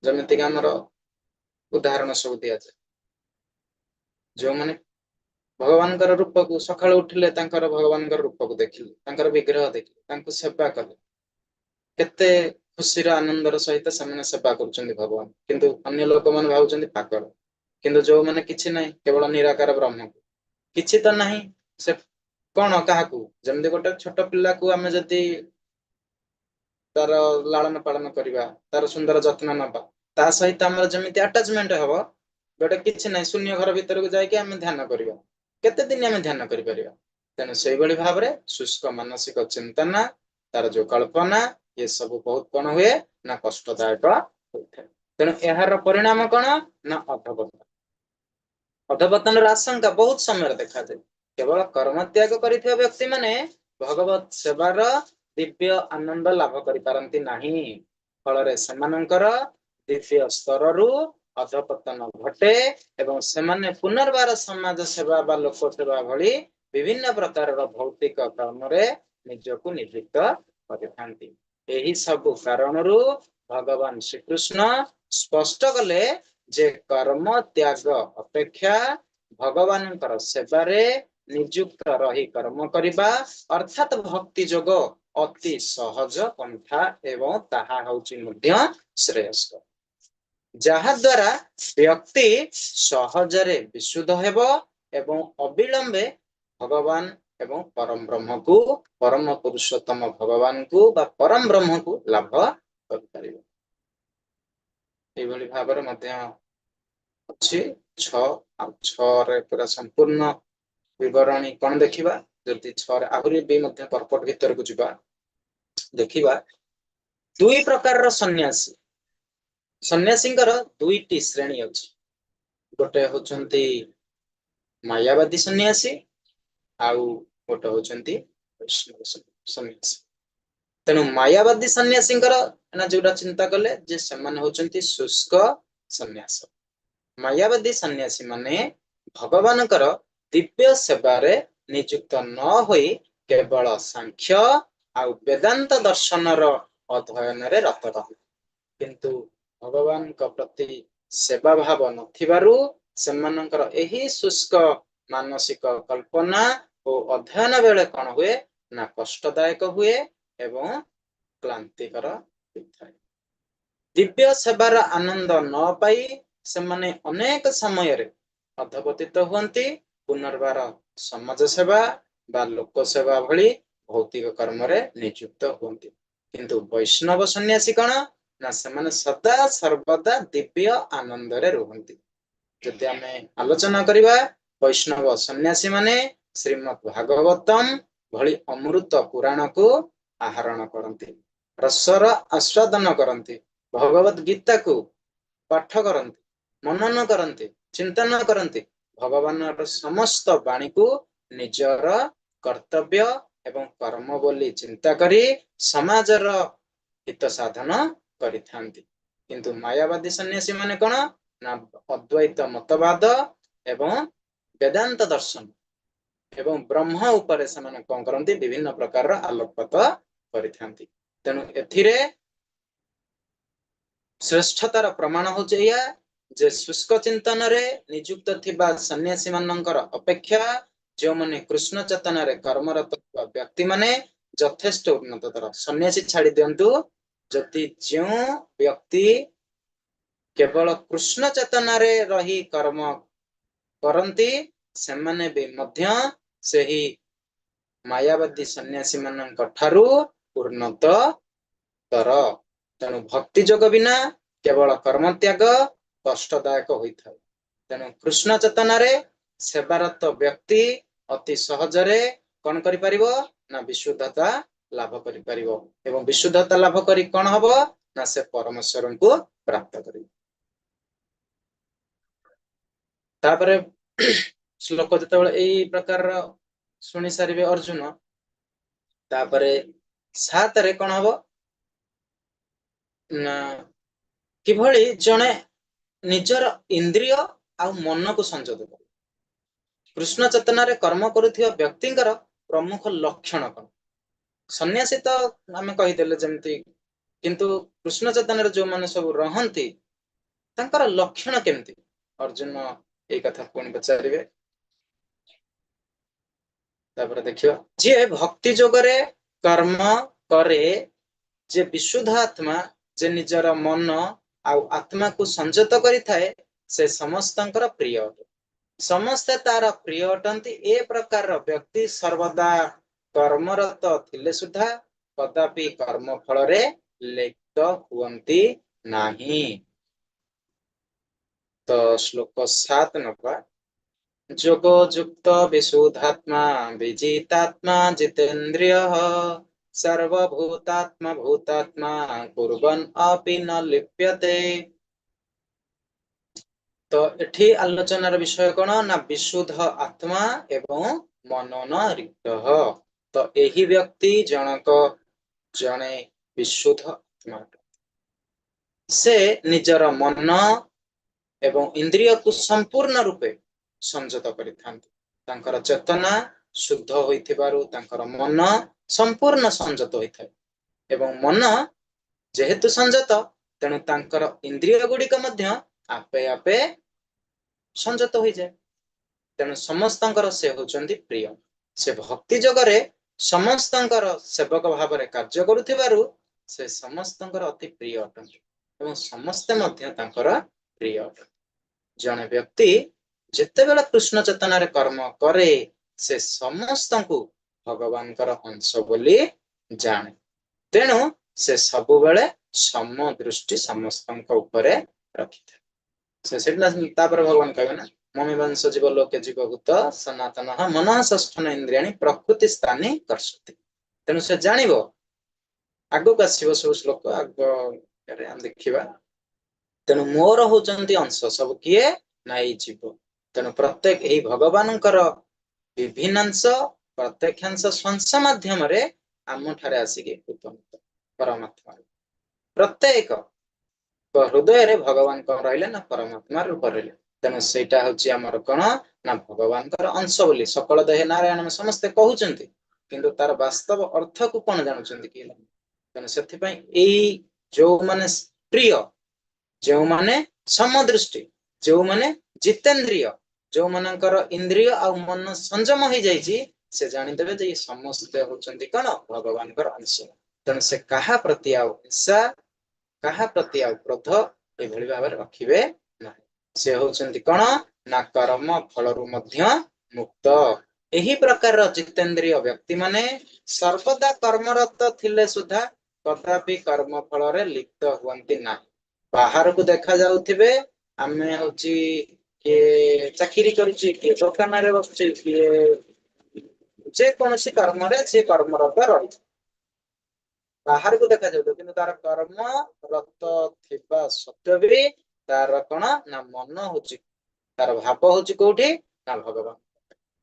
जमिति हमर उदाहरण सब दिया जाय, जो माने भगवान रूप को सकाळ उठिले तांकर भगवान रूप को देखिले, तांकर विग्रह देखिले, तांको सेवा कले, केते खुशीर आनंदर सहित से सेवा करुछन्ति भगवान। किंतु अन्य लोक मन भावुछन्ति पागल, किंतु जो माने किछि नै केवल निराकार ब्रह्म को किछि त नाही से कोन काहाकू जमदे गोटे छोट पिल्ला को आमे जति तार लालन पालन करिबा, तार सुंदर जत्न नबा, ता सहित हमर जमिति अटैचमेंट हबो, गोटे किछि नै शून्य घर भीतर को जाय के आमे ध्यान करिबा, केते दिन आमे ध्यान करि परिबा। तेनु सेहि बळी भाबरे शुष्क मानसिक चिंतना तार जो कल्पना ये सब बहुत कौन हुए ना कष्टदायक होता है। तेणु यार परिणाम कौन ना अधपतन। अधपतन आशंका बहुत समय देखा जाए। केवल कर्म त्याग करिथिबा व्यक्ति माने भगवत सेवार दिव्य आनंद लाभ करि पारंती नाही, फलरे सेमानंकर दिव्य स्तररु अधपतन घटे एवं सेमाने पुनर्बार समाज सेवा बा लोक सेवा भली विभिन्न प्रकार भौतिक कर्म रे निजको निवृत्त करिथांती। एही सब कारणरू भगवान श्री कृष्ण स्पष्ट कले जे कर्म त्याग अपेक्षा भगवानकर सेवारे नियुक्त रही कर्म करिबा अर्थात भक्ति जोग अति सहज पंथा एवं ताहा होची मध्य श्रेयस्कर, जहा द्वारा व्यक्ति सहजरे विशुद्ध हेबो एवं अविलंबे भगवान एवं परम ब्रह्म को परम पुरुषोत्तम भगवान को बा परम ब्रह्म को लाभ कर परिबो। एई भली भाबरे मध्य अछि 6 रे पूरा संपूर्ण विवरणी कोन देखिबा, जति 6 रे आहुरी बे मध्य पर्पट भीतर को जिबा देखिबा। दुई प्रकार रो सन्यासी, सन्यासींकर दुईटी श्रेणी अछि, गोटे होचंती मायावादी सन्यासी आउ गोटे होचंती वैष्णव सन्यासी। तेणु मायावादी सन्यासींकर ना जोटा चिंता कले जे समान होचंती शुष्क सन्यास। मायावादी सन्यासी माने भगवानकर दिव्य सेवारे नियुक्त न होई केवल सांख्य आउ वेदांत दर्शनर अध्ययन रे रत रह, किंतु भगवान का प्रति सेवा भाव नथिबारु सेमानंकर एही शुष्क मानसिक कल्पना और अध्ययन बेले कौन हुए ना कष्टदायक हुए एवं क्लांतिकर होता है। दिव्य सेवार आनंद न पाई सेमाने अनेक समय रे अधपतित हुअन्ति पुनर्बार समाज सेवा बा लोक सेवा भली भौतिक कर्म रे नियुक्त हुअन्ति किंतु वैष्णव सन्यासी कण ना सेमाने सदा सर्वदा दिव्य आनंद रे रुहन्ति जदि आमे आलोचना करिबा वैष्णव सन्यासी माने श्रीमद् भागवतम भली अमृत पुराण को आहरण करन्ति रसर आस्वादन करन्ति भगवत गीता को पाठ करन्ति मनन करन्ति चिंतन करन्ति भगवान समस्त वाणी को निजर कर्तव्य एवं कर्म बोली चिंता करी समाजर हित साधन करिथांती किंतु मायावादी सन्यासी माने कोन ना अद्वैत मतवाद एवं वेदांत दर्शन एवं ब्रह्म उपरे से कौन करती विभिन्न प्रकार आलोकपात करिथांती तेणु एथिरे श्रेष्ठतार प्रमाण होचे या जे शुष्क चिंतन रे नियुक्त थिबा सन्यासी मानकर अपेक्षा जो माने कृष्ण चेतन रे कर्मरत व्यक्ति माने यथेष्ट उन्नततर सन्यासी छाड़ी दियंतु जति जो व्यक्ति केवल कृष्ण चेतन रे रही कर्म करंती सेमाने भी मध्य सेही मायावादी सन्यासी मानक ठारू उन्नत तर तेणु भक्ति जोग बिना केवल कर्म त्याग कष्टदायक होता है तेणु कृष्ण चेतन रे सेवारत व्यक्ति अति सहजरे कौन करि परिबो ना विशुद्धता लाभ करि परिबो एवं विशुद्धता लाभ करी कौन हबो ना से परमेश्वर को प्राप्त करिबो तापरे श्लोक जतबेले एई प्रकार सुनि सारिबे अर्जुन तापरे 7 रे कौन हबो ना किभଳି जणे निजर इंद्रिय आ मन को संयत कर कृष्ण चेतना रे कर्म करुथिबा व्यक्तिंकर प्रमुख लक्षण कौन सन्यासी तो आमे कहिदेले जेमति किंतु कृष्ण चेतना रे जो माने सब रहंती तांकर लक्षण केमति अर्जुन ए कथा कोन पचारिबे तापर देखियो जे भक्ति जोगरे कर्म करे जे विशुद्ध आत्मा जे निजर मन आउ आत्मा को संयत करि थाए से समस्तंकर प्रिय समस्ते तार प्रिय अटंती ए प्रकार व्यक्ति सर्वदा कर्मरत थिले सुधा कदापि कर्म फल रे लिप्त हुअन्ति नाही तो श्लोक 7 नपा जोगो युक्त विशुद्धात्मा विजितात्मा जितेन्द्रियः सर्वभूतात्मा भूतात्मा कुर्वन् अपि न लिप्यते तो एठी आलोचनार विषय कोन ना विशुद्ध आत्मा एवं मनन रिक्त तो एही व्यक्ति जनक जने विशुद्ध आत्मा से निजर मन एवं इंद्रिय को संपूर्ण रूपे संयत करिथांती तांकर चेतना शुद्ध होइथिबारु तांकर मन संपूर्ण संयत होइथाय एवं मन जेहेतु संयत तेणु तांकर इंद्रिय गुड़िक मध्य आपे आपे संयत हो जाए तेणु समस्तंकर से होचंती प्रिय से भक्ति जगरे समस्तंकर सेवक भाव में कार्य करुथिबारु से समस्तंकर अति प्रिय अटंती एवं समस्ते मध्य तांकर प्रिय अटंती जने व्यक्ति जेतेबेला कृष्ण चेतना रे कर्म करे से समस्तंकु भगवान कर अंश बोली जाने तेणु से सबु बेले सम दृष्टि समस्तंक ऊपरे रखिथे से सेटना तापर भगवान कहबे ना ममी वंश जीव लोके जीवभूत सनातन मन षष्ठन इंद्रियाणि प्रकृति स्थानी कर्षति तेणु से जानिबो आगो आसीबो सब श्लोक आगो रे हम देखिबा तेणु मोर होचंती अंश सब किए नाई जीव तेणु प्रत्येक एही भगवानकर विभिन्नांश प्रत्यक्षांश स्वंश माध्यम रे आम ठारे आसिके उपनीत परमात्मा प्रत्येक हृदय रे भगवान कौन रहिले ना परमात्मा रूप रहिले तेणु सेटा होची हमर कोन ना भगवान कर अंश बोली सकल देह नारायण में समस्त कहउचंती किंतु तार वास्तव अर्थ को कोन जानुचंती कि तेणु सेथि पई एही जो माने प्रिय जो माने समदृष्टि जो माने जितेंद्रिय जो मानकर इंद्रिय आ मन संयम हो जाइछि से जानि देबे जे समस्त होचंती कोन भगवान कर अंश तेणु से कहा प्रति आ हिंसा କାହା ପ୍ରତି ଆଉ କ୍ରୋଧ ଏଭଳି ଭାବରେ ରଖିବେ ନାହିଁ। ସେ ହଉଛନ୍ତି କଣ ନା କର୍ମ ଫଳରୁ ମଧ୍ୟ ମୁକ୍ତ। ଏହି ପ୍ରକାରର ଜିତେନ୍ଦ୍ରିୟ ବ୍ୟକ୍ତି ମାନେ ସର୍ବଦା କର୍ମରତ ଥିଲେ ସୁଦ୍ଧା କଦାପି କର୍ମ ଫଳରେ ଲିପ୍ତ ହୁଅନ୍ତି ନାହିଁ। ବାହାରକୁ ଦେଖା ଯାଉଥିବେ ଆମେ ହଉଛି କିଏ ଚାକିରି କରୁଛି, କିଏ ଦୋକାନରେ ବସୁଛି, କିଏ ଯେକୌଣସି କର୍ମରେ ସେ କର୍ମରତ ରହିଛି, ବାହାରକୁ ଦେଖାଯାଉଥିବ, କିନ୍ତୁ ତାର କର୍ମରତ ଥିବା ସତ୍ତ୍ୱେ ବି ତାର କଣ ନା ମନ ହଉଛି, ତାର ଭାବ ହଉଛି କୋଉଠି ନା ଭଗବାନ।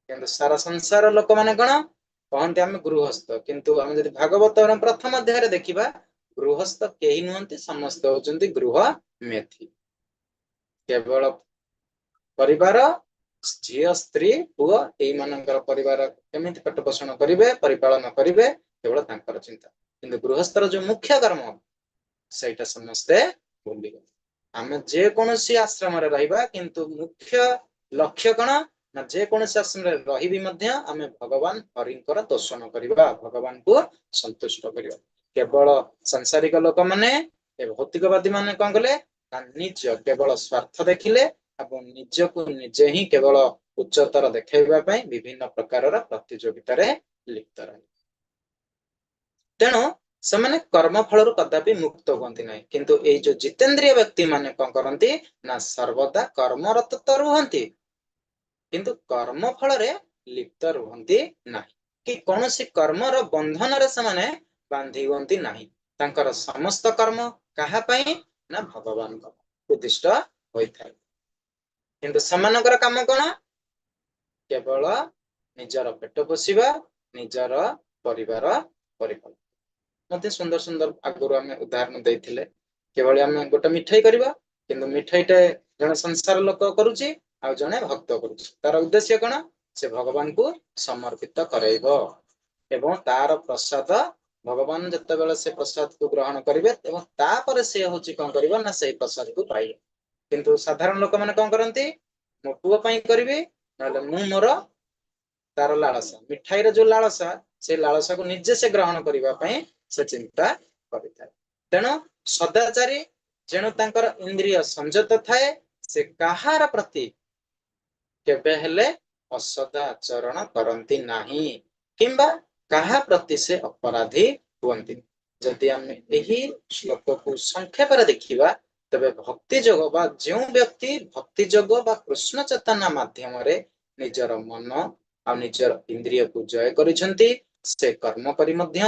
କିନ୍ତୁ ସାରା ସଂସାର ଲୋକମାନେ କଣ କହନ୍ତି ଆମେ ଗୃହସ୍ଥ, କିନ୍ତୁ ଆମେ ଯଦି ଭାଗବତର ପ୍ରଥମ ଅଧ୍ୟାୟରେ ଦେଖିବା ଗୃହସ୍ଥ କେହି ନୁହନ୍ତି, ସମସ୍ତେ ହଉଛନ୍ତି ଗୃହ ମେଥି। କେବଳ ପରିବାର, ଝିଅ ସ୍ତ୍ରୀ ପୁଅ ଏଇମାନଙ୍କର ପରିବାର କେମିତି ପେଟ ପୋଷଣ କରିବେ, ପରିପାଳନ କରିବେ, କେବଳ ତାଙ୍କର ଚିନ୍ତା। କିନ୍ତୁ ଗୃହସ୍ଥର ଯୋଉ ମୁଖ୍ୟ କର୍ମ ସେଇଟା ସମସ୍ତେ ଭୁଲିଗଲେ। ଆମେ ଯେକୌଣସି ଆଶ୍ରମରେ ରହିବା, କିନ୍ତୁ ମୁଖ୍ୟ ଲକ୍ଷ୍ୟ କଣ ନା ଯେକୌଣସି ଆଶ୍ରମରେ ରହିବି ମଧ୍ୟ ଆମେ ଭଗବାନ ହରିଙ୍କର ଦର୍ଶନ କରିବା, ଭଗବାନଙ୍କୁ ସନ୍ତୁଷ୍ଟ କରିବା। କେବଳ ସାଂସାରିକ ଲୋକମାନେ ଭୌତିକବାଦୀ ମାନେ କଣ କଲେ ନା ନିଜ କେବଳ ସ୍ୱାର୍ଥ ଦେଖିଲେ ଏବଂ ନିଜକୁ ନିଜେ ହିଁ କେବଳ ଉଚ୍ଚତର ଦେଖାଇବା ପାଇଁ ବିଭିନ୍ନ ପ୍ରକାରର ପ୍ରତିଯୋଗିତାରେ ଲିପ୍ତ ରହିଲେ। ତେଣୁ ସେମାନେ କର୍ମ ଫଳରୁ କଦାପି ମୁକ୍ତ ହୁଅନ୍ତି ନାହିଁ। କିନ୍ତୁ ଏଇ ଯୋଉ ଜିତେନ୍ଦ୍ରିୟ ବ୍ୟକ୍ତି ମାନେ କଣ କରନ୍ତି ନା ସର୍ବଦା କର୍ମରତ ତ ରୁହନ୍ତି, କିନ୍ତୁ କର୍ମ ଫଳରେ ଲିପ୍ତ ରୁହନ୍ତି ନାହିଁ, କି କୌଣସି କର୍ମର ବନ୍ଧନରେ ସେମାନେ ବାନ୍ଧି ହୁଅନ୍ତି ନାହିଁ। ତାଙ୍କର ସମସ୍ତ କର୍ମ କାହା ପାଇଁ ନା ଭଗବାନଙ୍କ ଉଦ୍ଦିଷ୍ଟ ହୋଇଥାଏ। କିନ୍ତୁ ସେମାନଙ୍କର କାମ କଣ କେବଳ ନିଜର ପେଟ ପୋଷିବା, ନିଜର ପରିବାର ପରିପାଳନ। ମତେ ସୁନ୍ଦର ସୁନ୍ଦର ଆଗରୁ ଆମେ ଉଦାହରଣ ଦେଇଥିଲେ କିଭଳି ଆମେ ଗୋଟେ ମିଠେଇ କରିବା, କିନ୍ତୁ ମିଠେଇଟେ ଜଣେ ସଂସାର ଲୋକ କରୁଛି ଆଉ ଜଣେ ଭକ୍ତ କରୁଛି। ତାର ଉଦ୍ଦେଶ୍ୟ କଣ ସେ ଭଗବାନଙ୍କୁ ସମର୍ପିତ କରାଇବ ଏବଂ ତାର ପ୍ରସାଦ ଭଗବାନ ଯେତେବେଳେ ସେ ପ୍ରସାଦକୁ ଗ୍ରହଣ କରିବେ ଏବଂ ତାପରେ ସେ ହଉଛି କଣ କରିବ ନା ସେଇ ପ୍ରସାଦକୁ ପାଇବ। କିନ୍ତୁ ସାଧାରଣ ଲୋକମାନେ କଣ କରନ୍ତି, ମୋ ପୁଅ ପାଇଁ କରିବି, ନହେଲେ ମୁଁ ମୋର ତାର ଲାଳସା, ମିଠାଇର ଯୋଉ ଲାଳସା ସେ ଲାଳସାକୁ ନିଜେ ସେ ଗ୍ରହଣ କରିବା ପାଇଁ ସେ ଚିନ୍ତା କରିଥାଏ। ତେଣୁ ସଦାଚାରୀ ଯେଣୁ ତାଙ୍କର ଇନ୍ଦ୍ରିୟ ସଂଯତ ଥାଏ, ସେ କାହାର ପ୍ରତି କେବେ ହେଲେ ଅସଦାଚରଣ କରନ୍ତି ନାହିଁ କିମ୍ବା କାହା ପ୍ରତି ସେ ଅପରାଧୀ ହୁଅନ୍ତି। ଯଦି ଆମେ ଏହି ଶ୍ଲୋକକୁ ସଂକ୍ଷେପରେ ଦେଖିବା ତେବେ ଭକ୍ତି ଯୋଗ ବା ଯେଉଁ ବ୍ୟକ୍ତି ଭକ୍ତି ଯୋଗ ବା କୃଷ୍ଣ ଚେତନା ମାଧ୍ୟମରେ ନିଜର ମନ ଆଉ ନିଜର ଇନ୍ଦ୍ରିୟକୁ ଜୟ କରିଛନ୍ତି, ସେ କର୍ମ କରି ମଧ୍ୟ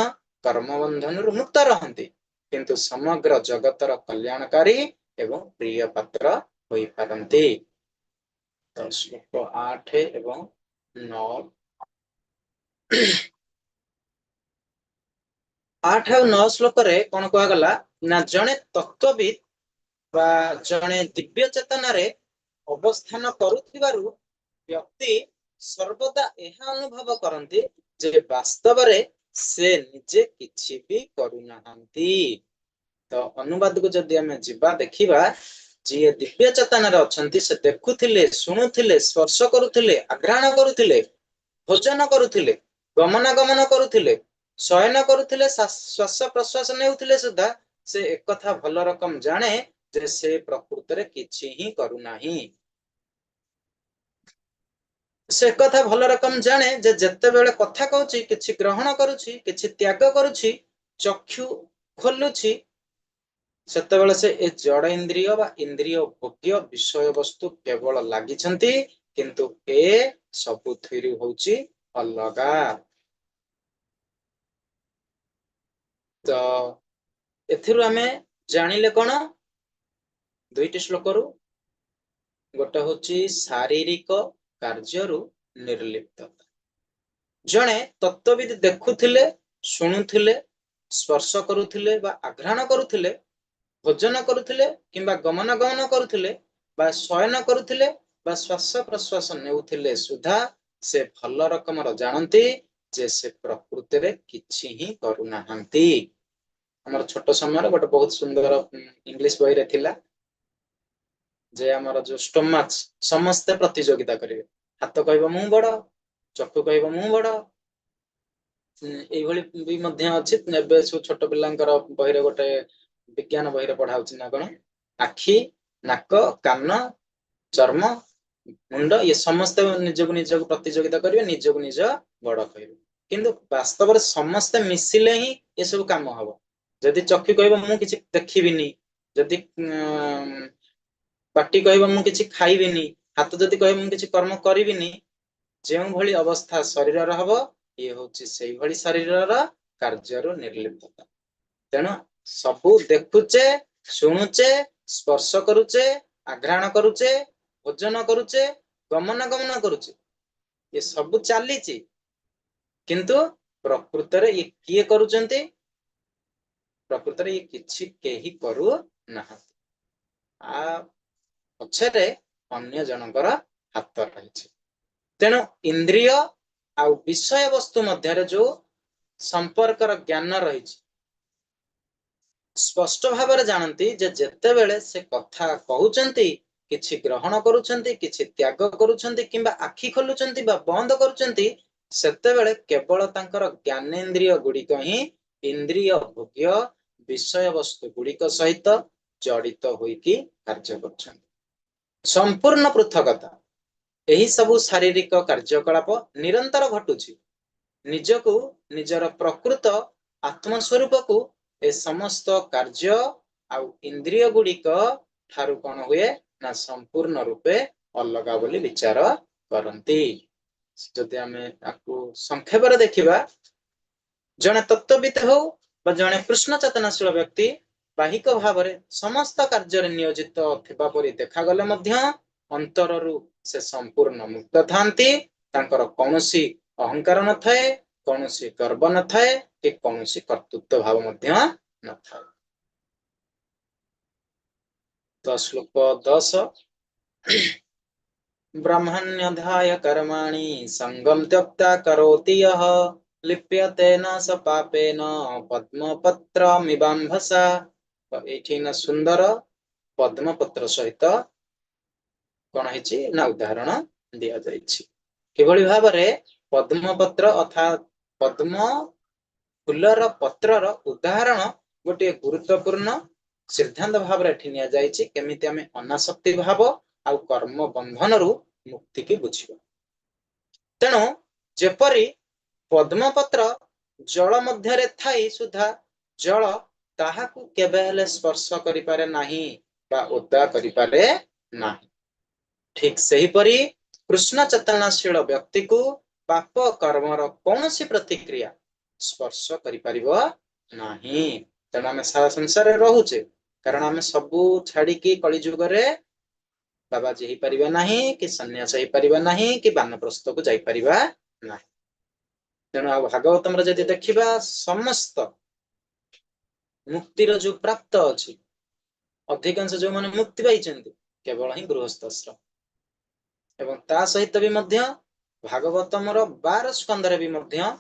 କର୍ମ ବନ୍ଧନରୁ ମୁକ୍ତ ରହନ୍ତି, କିନ୍ତୁ ସମଗ୍ର ଜଗତର କଲ୍ୟାଣକାରୀ ଏବଂ ପ୍ରିୟ ପାତ୍ର ହୋଇପାରନ୍ତି। ତ ଶ୍ଲୋକ 8 ଏବଂ 9 8 ଆଉ 9 ଶ୍ଲୋକରେ କଣ କୁହାଗଲା ନା ଜଣେ ତତ୍ତ୍ୱବିତ୍ ବା ଜଣେ ଦିବ୍ୟ ଚେତନାରେ ଅବସ୍ଥାନ କରୁଥିବାରୁ ବ୍ୟକ୍ତି ସର୍ବଦା ଏହା ଅନୁଭବ କରନ୍ତି ଯେ ବାସ୍ତବରେ ସେ ନିଜେ କିଛି ବି କରୁନାହାନ୍ତି। ତ ଅନୁବାଦକୁ ଯଦି ଆମେ ଯିବା ଦେଖିବା, ଯିଏ ଦିବ୍ୟ ଚେତନାରେ ଅଛନ୍ତି ସେ ଦେଖୁଥିଲେ, ଶୁଣୁଥିଲେ, ସ୍ପର୍ଶ କରୁଥିଲେ, ଆଘ୍ରାଣ କରୁଥିଲେ, ଭୋଜନ କରୁଥିଲେ, ଗମନାଗମନ କରୁଥିଲେ, ଶୟନ କରୁଥିଲେ, ଶ୍ୱାସ ପ୍ରଶ୍ୱାସ ନେଉଥିଲେ ସୁଦ୍ଧା ସେ ଏକଥା ଭଲ ରକମ ଜାଣେ ଯେ ସେ ପ୍ରକୃତରେ କିଛି ହିଁ କରୁନାହିଁ। ସେ କଥା ଭଲ ରକମ ଜାଣେ ଯେ ଯେତେବେଳେ କଥା କହୁଛି, କିଛି ଗ୍ରହଣ କରୁଛି, କିଛି ତ୍ୟାଗ କରୁଛି, ଚକ୍ଷୁ ଖୋଲୁଛି, ସେତେବେଳେ ସେ ଏ ଜଡ ଇନ୍ଦ୍ରିୟ ବା ଇନ୍ଦ୍ରିୟ ଭୋଗ୍ୟ ବିଷୟ ବସ୍ତୁ କେବଳ ଲାଗିଛନ୍ତି, କିନ୍ତୁ ଏ ସବୁଥିରୁ ହଉଛି ଅଲଗା। ତ ଏଥିରୁ ଆମେ ଜାଣିଲେ କଣ ଦୁଇଟି ଶ୍ଲୋକରୁ, ଗୋଟେ ହଉଛି ଶାରୀରିକ କାର୍ଯ୍ୟରୁ ନିର୍ଲିପ୍ତତା। ଜଣେ ତତ୍ତ୍ୱବିତ୍ ଦେଖୁଥିଲେ, ଶୁଣୁଥିଲେ, ସ୍ପର୍ଶ କରୁଥିଲେ ବା ଆଘ୍ରାଣ କରୁଥିଲେ, ଭୋଜନ କରୁଥିଲେ କିମ୍ବା ଗମନାଗମନ କରୁଥିଲେ ବା ଶୟନ କରୁଥିଲେ ବା ଶ୍ୱାସ ପ୍ରଶ୍ୱାସ ନେଉଥିଲେ ସୁଦ୍ଧା ସେ ଭଲ ରକମର ଜାଣନ୍ତି ଯେ ସେ ପ୍ରକୃତିରେ କିଛି ହିଁ କରୁନାହାନ୍ତି। ଆମର ଛୋଟ ସମୟରେ ଗୋଟେ ବହୁତ ସୁନ୍ଦର ଇଂଲିଶ ବହିରେ ଥିଲା ଯେ ଆମର ଯୋଉ ଷ୍ଟୋମାଚ ସମସ୍ତେ ପ୍ରତିଯୋଗିତା କରିବେ, ହାତ କହିବ ମୁଁ ବଡ, ଚକ୍ଷୁ କହିବ ମୁଁ ବଡ, ଏଇଭଳି ବି ମଧ୍ୟ ଅଛି। ଏବେ ସବୁ ଛୋଟ ପିଲାଙ୍କର ବହିରେ ଗୋଟେ विज्ञान बही रे पढ़ा होछि ना कोन आखि नाक कान चर्म मुंड ये समस्त निजक निजक प्रतियोगिता करिवे निजक निज बड़ कहबे किंतु वास्तव रे समस्त मिसिले ही ये सब काम हबो जदि चक्षु कहबो मु किछि देखिबिनी जदि पाटी कहबो मु किछि खाइबिनी हाथ जदि कहबो मु किछि कर्म करिबिनी ଯେଉଁ ଭଳି ଅବସ୍ଥା ଶରୀରର ହବ ଇଏ ହଉଛି ସେଇଭଳି ଶରୀରର କାର୍ଯ୍ୟରୁ ନିର୍ଲିପ୍ତତା ତେଣୁ ସବୁ ଦେଖୁଛେ ଶୁଣୁଛେ ସ୍ପର୍ଶ କରୁଛେ ଆଘ୍ରାଣ କରୁଛେ ଭୋଜନ କରୁଛେ ଗମନାଗମନ କରୁଛେ ଏ ସବୁ ଚାଲିଛି କିନ୍ତୁ ପ୍ରକୃତରେ ଇଏ କିଏ କରୁଛନ୍ତି ପ୍ରକୃତରେ ଇଏ କିଛି କେହି କରୁ ନାହାନ୍ତି ଆ ପଛରେ ଅନ୍ୟ ଜଣଙ୍କର ହାତ ରହିଛି ତେଣୁ ଇନ୍ଦ୍ରିୟ ଆଉ ବିଷୟ ବସ୍ତୁ ମଧ୍ୟରେ ଯୋଉ ସମ୍ପର୍କର ଜ୍ଞାନ ରହିଛି ସ୍ପଷ୍ଟ ଭାବରେ ଜାଣନ୍ତି ଯେ ଯେତେବେଳେ ସେ କଥା କହୁଛନ୍ତି କିଛି ଗ୍ରହଣ କରୁଛନ୍ତି କିଛି ତ୍ୟାଗ କରୁଛନ୍ତି କିମ୍ବା ଆଖି ଖୋଲୁଛନ୍ତି ବା ବନ୍ଦ କରୁଛନ୍ତି ସେତେବେଳେ କେବଳ ତାଙ୍କର ଜ୍ଞାନେନ୍ଦ୍ରିୟ ଗୁଡିକ ହିଁ ଇନ୍ଦ୍ରିୟ ଭୋଗ୍ୟ ବିଷୟ ବସ୍ତୁ ଗୁଡିକ ସହିତ ଜଡିତ ହୋଇକି କାର୍ଯ୍ୟ କରୁଛନ୍ତି ସମ୍ପୂର୍ଣ୍ଣ ପୃଥକତା ଏହି ସବୁ ଶାରୀରିକ କାର୍ଯ୍ୟକଳାପ ନିରନ୍ତର ଘଟୁଛି ନିଜକୁ ନିଜର ପ୍ରକୃତ ଆତ୍ମ ସ୍ୱରୂପକୁ ଏ ସମସ୍ତ କାର୍ଯ୍ୟ ଆଉ ଇନ୍ଦ୍ରିୟ ଗୁଡିକ ଠାରୁ କଣ ହୁଏ ନା ସମ୍ପୂର୍ଣ୍ଣ ରୂପେ ଅଲଗା ବୋଲି ବିଚାର କରନ୍ତି ଯଦି ଆମେ ତାକୁ ସଂକ୍ଷେପରେ ଦେଖିବା ଜଣେ ତତ୍ତ୍ୱବିତ୍ ହଉ ବା ଜଣେ କୃଷ୍ଣ ଚେତନାଶୀଳ ବ୍ୟକ୍ତି ବାହିକ ଭାବରେ ସମସ୍ତ କାର୍ଯ୍ୟରେ ନିୟୋଜିତ ଥିବା ପରି ଦେଖାଗଲେ ମଧ୍ୟ ଅନ୍ତରରୁ ସେ ସମ୍ପୂର୍ଣ୍ଣ ମୁକ୍ତ ଥାନ୍ତି ତାଙ୍କର କୌଣସି ଅହଙ୍କାର ନଥାଏ କୌଣସି ଗର୍ବ ନଥାଏ କି କୌଣସି କର୍ତ୍ତୃତ୍ୱ ଭାବ ମଧ୍ୟ ନଥାଏ ତ ଶ୍ଲୋକ 10 ब्रह्मण्यधाय कर्माणि संगम त्यक्ता करोति यः लिप्यते न स पापेन पद्मपत्रमिवाम्भसा एठी न सुंदर पद्मपत्र सहित कौन है ना उदाहरण दिया जाइछि किभଳି भाବରେ पद्मपत्र अर्थात पद्म फूलर पत्रर उदाहरण गोटे गुरुत्वपूर्ण सिद्धांत भाव एठी निया जाइछि केमिति आमे अनासक्ति भाव आउ कर्म बंधन रु मुक्ति की बुझिबा तेणु जेपरि पद्मपत्र जल मध्यरे थाई सुधा जल ताहाकु केबे हेले स्पर्श करि पारे नाही बा उद्दा करि पारे नाही ठीक सही परी कृष्ण चेतनाशील व्यक्ति को पाप कर्मर कौनसी प्रतिक्रिया स्पर्श करि परिबो नाही तेणु आमे सारा संसार रहुचे कारण आमे सबु छाड़ी की कली जुग रे बाबाजी ही परिबा नाही कि सन्यास ही परिबा नाही कि वानप्रस्थ को जाई परिबा नाही तेणु आ भागवतम रे जदि देखिबा समस्त मुक्तिर जो प्राप्त अछि अधिकांश जो माने मुक्ति पाइछन्ति केवल ही गृहस्थाश्रम एवं ता सहित भी मध्य भागवतम 12 स्कंद रे भी मध्य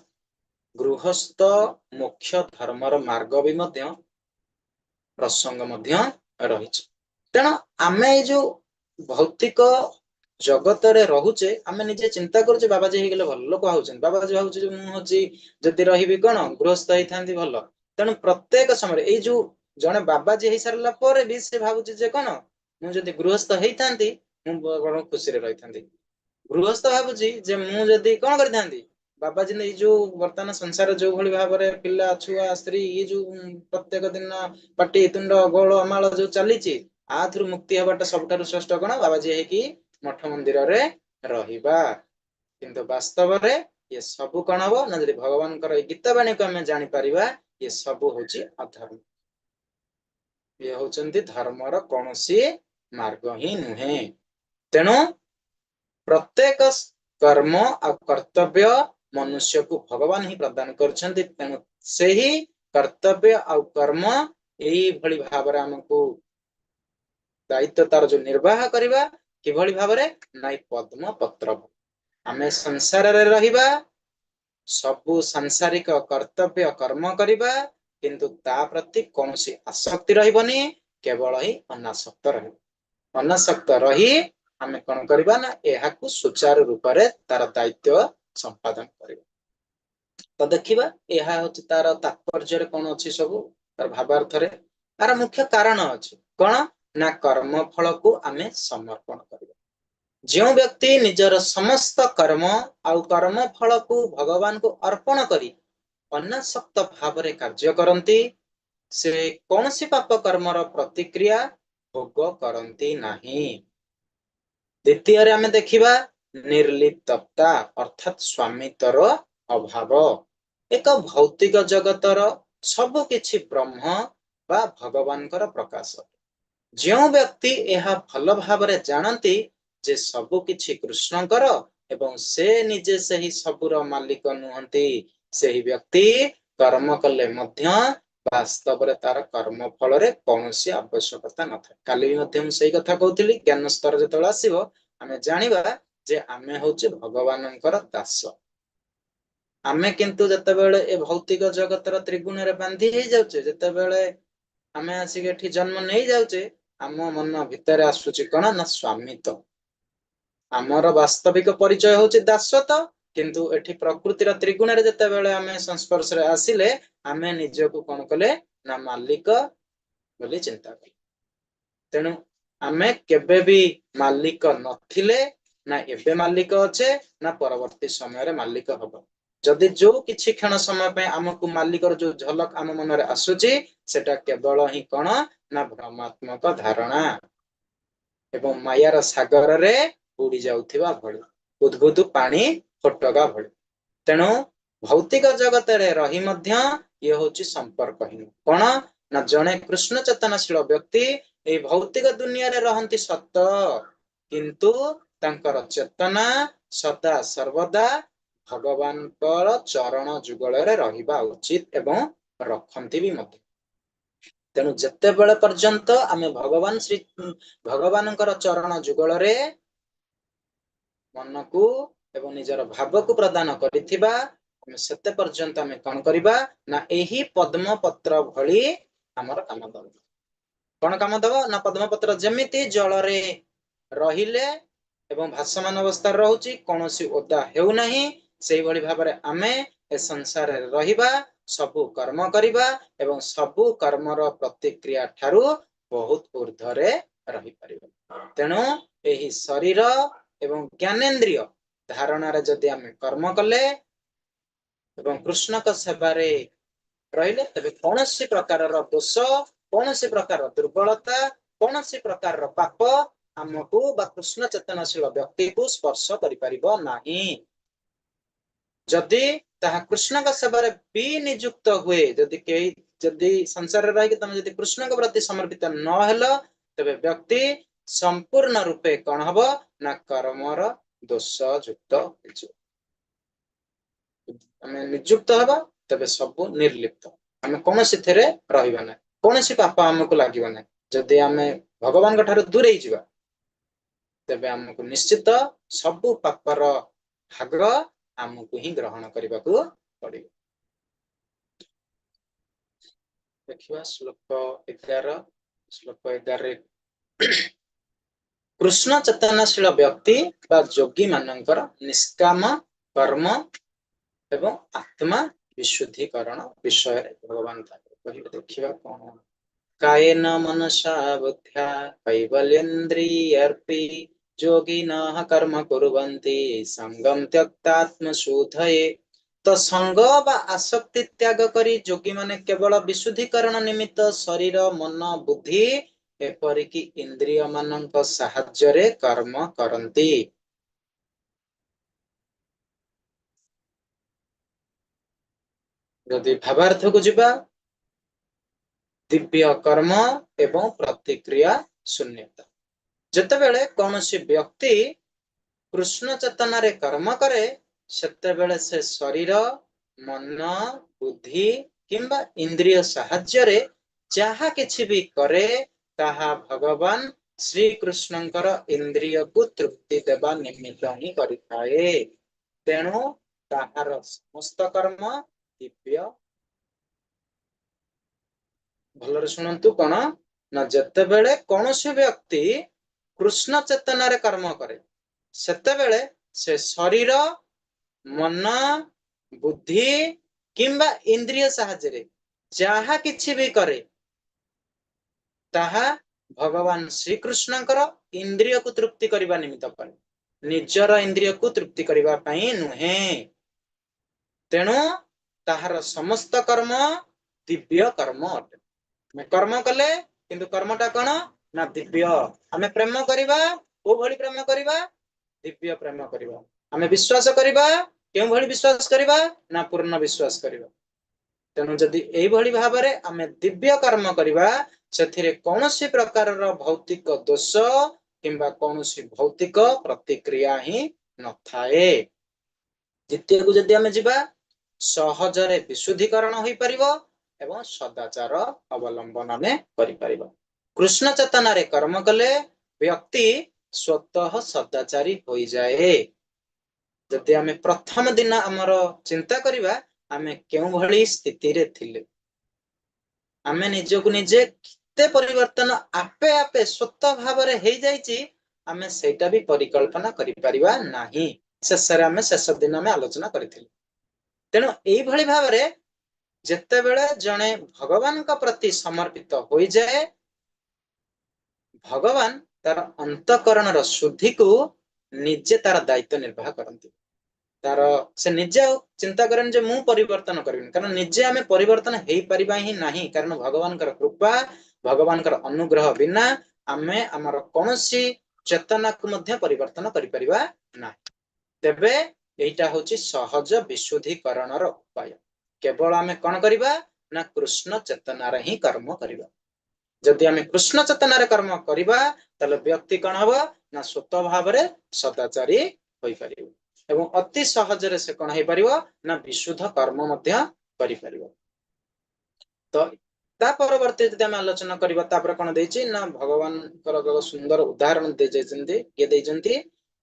गृहस्थ मुख्य धर्मर मार्ग भी मध्य प्रसंग मध्य रही तेणु आमे जो भौतिक जगत रे रहुचे आमे निजे चिंता करूचे बाबाजी हे गेले भल लोक होउछन बाबाजी भाउचे जे मु होची जति रहिबी कोन गृहस्थ हेई थांती भल तेणु प्रत्येक समय ए जो जने बाबाजी हेई सारला पर भी से भाउचे जे कोन मु जति गृहस्थ हेई थांती मु बड़ खुशी रे रही थांती गृहस्थ भाबुची जे मु जति कोन करि थांती बाबाजी ने जो वर्तमान संसार जो भली भाबरे पिल्ला छुआ स्त्री ये जो प्रत्येक दिन पाटी तुंड गोल अमाल जो चलीची आथुर मुक्ति हबाटा सबटारु श्रेष्ठ कोन बाबाजी हे की मठ मंदिर रे रहिबा किंतु वास्तव रे ये सब कोन हबो ना जदि भगवान कर गीता बाणी को हमें जानि परिबा ये सब होची अधर्म ये होचंती धर्मर कोनोसी मार्ग ही नुहे तेणु प्रत्येक कर्म आ कर्तव्य मनुष्य को भगवान ही प्रदान करछन्ति तेणु सेही कर्तव्य आ कर्म एही भली भाबरे हमकु दायित्व तार जो निर्वाह करिबा किभली भाबरे नाई पद्म पत्र आमे संसार रे रहिबा सबु सांसारिक कर्तव्य कर्म करिबा किंतु ता प्रति कोनोसी आसक्ति रहिबनी केवल ही अनासक्त रहिबा अनासक्त रही आमे कोन करिबा ना एहाकु सुचारू रूप रे तार दायित्व संपादन करिबा तो देखिबा एहा होची तार तात्पर्य रे कोन अछि सब तार भावार्थ रे यार मुख्य कारण अछि कौन ना कर्म फल को आमे समर्पण करिबा जो व्यक्ति निजर समस्त कर्म आउ कर्म फल को भगवान को अर्पण करी अनासक्त भाव रे कार्य करती से कौन सी पाप कर्मर प्रतिक्रिया भोग करती नहीं। द्वितीय आम देखा निर्लिप्तता अर्थात स्वामित्वर अभाव एक भौतिक जगतर सबु किछि ब्रह्म बा भगवान प्रकाश जो व्यक्ति यह भल भाव जानती जे सबु किछि कृष्णकर एवं से निजे सही सबुर मालिक नुहंती सही व्यक्ति कर्म कले मध्य वास्तव रे तार कर्म फल रे कौनसी आवश्यकता न था। काली भी मध्य सही कथा कहूली ज्ञान स्तर जो आसो आमे जानिबा जे आमे होचे भगवानंकर दास। आमे किंतु जतेबेले ए भौतिक जगतर त्रिगुण रे बांधी हे जाउचे जतेबेले आमे आसिक एठी जन्म नहीं जाउचे आम मन भितर आसुची कौन ना स्वामित्व। आमर वास्तविक परिचय होची दासत्व किंतु एठी प्रकृतिर त्रिगुण रे जतेबेले आमे संस्पर्श रे आसिले आमे निजको कोन कले ना मालिक बोली चिंता कले। तेणु आमे केबे भी मालिक नथिले ना एबे मालिक अच्छे ना परवर्ती समय रे मालिक हबो। जदि जो किछि क्षण समय पे आमको मालिकर जो झलक आम मन रे आसुची सेटा केवल ही कोन ना भ्रमात्मक धारणा एवं मायार सागर रे बुड़ी जाउथिबा भଳି उद्भुत पानी फटका भଳି। तेणु भौतिक जगत रे रही मध्य ये होची संपर्कहीन कोन ना जने कृष्ण चेतनाशील व्यक्ति ए भौतिक दुनिया रे रहंती सत किंतु तांकर चेतना सदा सर्वदा भगवान चरण जुगल रे रहिबा उचित एवं रखंती भी मध्य। तेणु जेते बेले पर्यंत आमे भगवान श्री भगवान चरण जुगल रे मन को एवं निजर भाव को प्रदान करिथिबा सेते पर्यंत आमे कोन करिबा ना एही पद्म पत्र भଳି हमर काम दब। कोन काम दब ना पद्म पत्र जेमिति जल रे रहिले एवं भासमान अवस्था रहउची कोनोसी ओदा हेउ नाही सेही भଳି भाबरे आमे ए संसार रे रहिबा सबु कर्म करिबा एवं सबु कर्मर प्रतिक्रिया ठारू बहुत ऊर्ध्वरे रही परिबा। तेणु एही शरीर एवं ज्ञानेन्द्रिय धारणा रे जदि आमे कर्म कले एवं कृष्ण का सेवा रे रहिले तबे कोनोसी प्रकार रो दोष कोनोसी प्रकार रो दुर्बलता कोनोसी प्रकार रो पाप हमको बा कृष्ण चेतनाशील व्यक्ति को स्पर्श करि परिबो नाही। जदि ताहा कृष्ण का सेवा रे भी नियुक्त हुए जदि संसार रे रहि तमे जदि कृष्ण के प्रति समर्पित न हेलो तबे व्यक्ति संपूर्ण रूपे कौन हबो ना कर्मर दोष युक्त आमे नियुक्त हबा तबे सब निर्लिप्त आमे कोनोसी थेरे रहिबा ना कोनोसी पाप हमको लागिबा ना। जदि आमे भगवान ठाରୁ दूरेई जिबा तबे हमको निश्चित सब पापर भाग हमको ही ग्रहण करने को पड़े। देखिए श्लोक 11 कृष्ण चेतनाशील व्यक्ति बा योगी मानकर निष्काम कर्म एवं आत्मा विशुद्धिकरण विषय भगवान देखिए कौन कायेन मनसा बुद्ध्या कैवल्येन्द्रियर्पि योगिनः कर्म कुर्वन्ति संगम त्यक्तात्मशोधये। तो संग बा आसक्ति त्याग करी योगी माने केवल विशुद्धिकरण निमित्त शरीर मन बुद्धि एपरिकी इंद्रिय मानक साहाय्य रे कर्म करंती। यदि भावार्थ को जिबा दिव्य कर्म एवं प्रतिक्रिया शून्यता जेतेबेले कौनसी व्यक्ति कृष्ण चेतना रे कर्म करे सेतेबेले से शरीर मन बुद्धि किंबा इंद्रिय साहाय्य रे जहा किछि भी करे ताहा भगवान श्री कृष्णंकर इंद्रिय को तृप्ति देवा निमित्त ही करिथाए। तेणु ताहार समस्त कर्म दिव्य। भलरे शुणंतु कौन ना जेतेबेले कौनसी व्यक्ति कृष्ण चेतना रे कर्म करे सेतेबेले से शरीर मन बुद्धि किंबा इंद्रिय साहाय्य रे जहा किछि भी करे ତାହା ଭଗବାନ ଶ୍ରୀକୃଷ୍ଣଙ୍କର ଇନ୍ଦ୍ରିୟକୁ ତୃପ୍ତି କରିବା ନିମିତ୍ତ ପାଇଁ, ନିଜର ଇନ୍ଦ୍ରିୟକୁ ତୃପ୍ତି କରିବା ପାଇଁ ନୁହେଁ। ତେଣୁ ତାହାର ସମସ୍ତ କର୍ମ ଦିବ୍ୟ କର୍ମ ଅଟେ। ଆମେ କର୍ମ କଲେ କିନ୍ତୁ କର୍ମଟା କଣ ନା ଦିବ୍ୟ। ଆମେ ପ୍ରେମ କରିବା, କୋଉ ଭଳି ପ୍ରେମ କରିବା? ଦିବ୍ୟ ପ୍ରେମ କରିବା। ଆମେ ବିଶ୍ୱାସ କରିବା, କେଉଁ ଭଳି ବିଶ୍ୱାସ କରିବା? ନା ପୂର୍ଣ୍ଣ ବିଶ୍ୱାସ କରିବା। ତେଣୁ ଯଦି ଏଇଭଳି ଭାବରେ ଆମେ ଦିବ୍ୟ କର୍ମ କରିବା, ସେଥିରେ କୌଣସି ପ୍ରକାରର ଭୌତିକ ଦୋଷ କିମ୍ବା କୌଣସି ଭୌତିକ ପ୍ରତିକ୍ରିୟା ହିଁ ନଥାଏ। ଦ୍ୱିତୀୟକୁ ଯଦି ଆମେ ଯିବା, ସହଜରେ ବିଶୁଦ୍ଧିକରଣ ହୋଇପାରିବ ଏବଂ ସଦାଚାର ଅବଲମ୍ବନ ଆମେ କରିପାରିବା। କୃଷ୍ଣ ଚେତନାରେ କର୍ମ କଲେ ବ୍ୟକ୍ତି ସ୍ୱତଃ ସଦାଚାରୀ ହୋଇଯାଏ। ଯଦି ଆମେ ପ୍ରଥମ ଦିନ ଆମର ଚିନ୍ତା କରିବା, ଆମେ କେଉଁ ଭଳି ସ୍ଥିତିରେ ଥିଲେ, ଆମେ ନିଜକୁ ନିଜେ କେତେ ପରିବର୍ତ୍ତନ ଆପେ ଆପେ ସ୍ୱତଃ ଭାବରେ ହେଇଯାଇଛି, ଆମେ ସେଇଟା ବି ପରିକଳ୍ପନା କରିପାରିବା ନାହିଁ। ଶେଷରେ ଆମେ ଶେଷ ଦିନ ଆମେ ଆଲୋଚନା କରିଥିଲୁ। ତେଣୁ ଏଇଭଳି ଭାବରେ ଯେତେବେଳେ ଜଣେ ଭଗବାନଙ୍କ ପ୍ରତି ସମର୍ପିତ ହୋଇଯାଏ, ଭଗବାନ ତାର ଅନ୍ତଃକରଣର ଶୁଦ୍ଧିକୁ ନିଜେ ତାର ଦାୟିତ୍ୱ ନିର୍ବାହ କରନ୍ତି। ତାର ସେ ନିଜେ ଆଉ ଚିନ୍ତା କରେନି ଯେ ମୁଁ ପରିବର୍ତ୍ତନ କରିବିନି, କାରଣ ନିଜେ ଆମେ ପରିବର୍ତ୍ତନ ହେଇପାରିବା ହିଁ ନାହିଁ। କାରଣ ଭଗବାନଙ୍କର କୃପା, ଭଗବାନଙ୍କର ଅନୁଗ୍ରହ ବିନା ଆମେ ଆମର କୌଣସି ଚେତନାକୁ ମଧ୍ୟ ପରିବର୍ତ୍ତନ କରିପାରିବା ନାହିଁ। ତେବେ ଏଇଟା ହଉଛି ସହଜ ବିଶୁଦ୍ଧିକରଣର ଉପାୟ। କେବଳ ଆମେ କଣ କରିବା ନା କୃଷ୍ଣ ଚେତନାରେ ହିଁ କର୍ମ କରିବା। ଯଦି ଆମେ କୃଷ୍ଣ ଚେତନାରେ କର୍ମ କରିବା, ତାହେଲେ ବ୍ୟକ୍ତି କଣ ହବ ନା ସ୍ୱତଃ ଭାବରେ ସଦାଚାରୀ ହୋଇପାରିବ ଏବଂ ଅତି ସହଜରେ ସେ କଣ ହେଇପାରିବ ନା ବିଶୁଦ୍ଧ କର୍ମ ମଧ୍ୟ କରିପାରିବ। ତ ତା ପରବର୍ତ୍ତୀ ଯଦି ଆମେ ଆଲୋଚନା କରିବା, ତାପରେ କଣ ଦେଇଛି ନା ଭଗବାନଙ୍କର ଏକ ସୁନ୍ଦର ଉଦାହରଣ ଦେଇଯାଇଛନ୍ତି। କିଏ ଦେଇଛନ୍ତି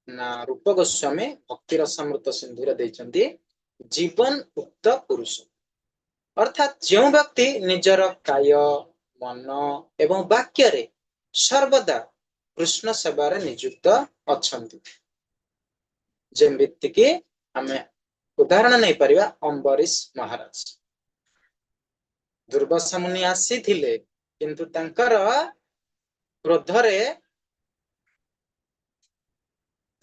ନା ରୂପ ଗୋସ୍ୱାମୀ ଭକ୍ତି ରସାମୃତ ସିନ୍ଧୁରେ ଦେଇଛନ୍ତି, ଜୀବନ ଉକ୍ତ ପୁରୁଷ। ଅର୍ଥାତ୍ ଯେଉଁ ବ୍ୟକ୍ତି ନିଜର କାୟ, ମନ ଏବଂ ବାକ୍ୟରେ ସର୍ବଦା କୃଷ୍ଣ ସେବାରେ ନିଯୁକ୍ତ ଅଛନ୍ତି। ଯେମିତିକି ଆମେ ଉଦାହରଣ ନେଇପାରିବା ଅମ୍ବରୀଶ ମହାରାଜ। ଦୁର୍ବାସା ମୁନି ଆସିଥିଲେ, କିନ୍ତୁ ତାଙ୍କର କ୍ରୋଧରେ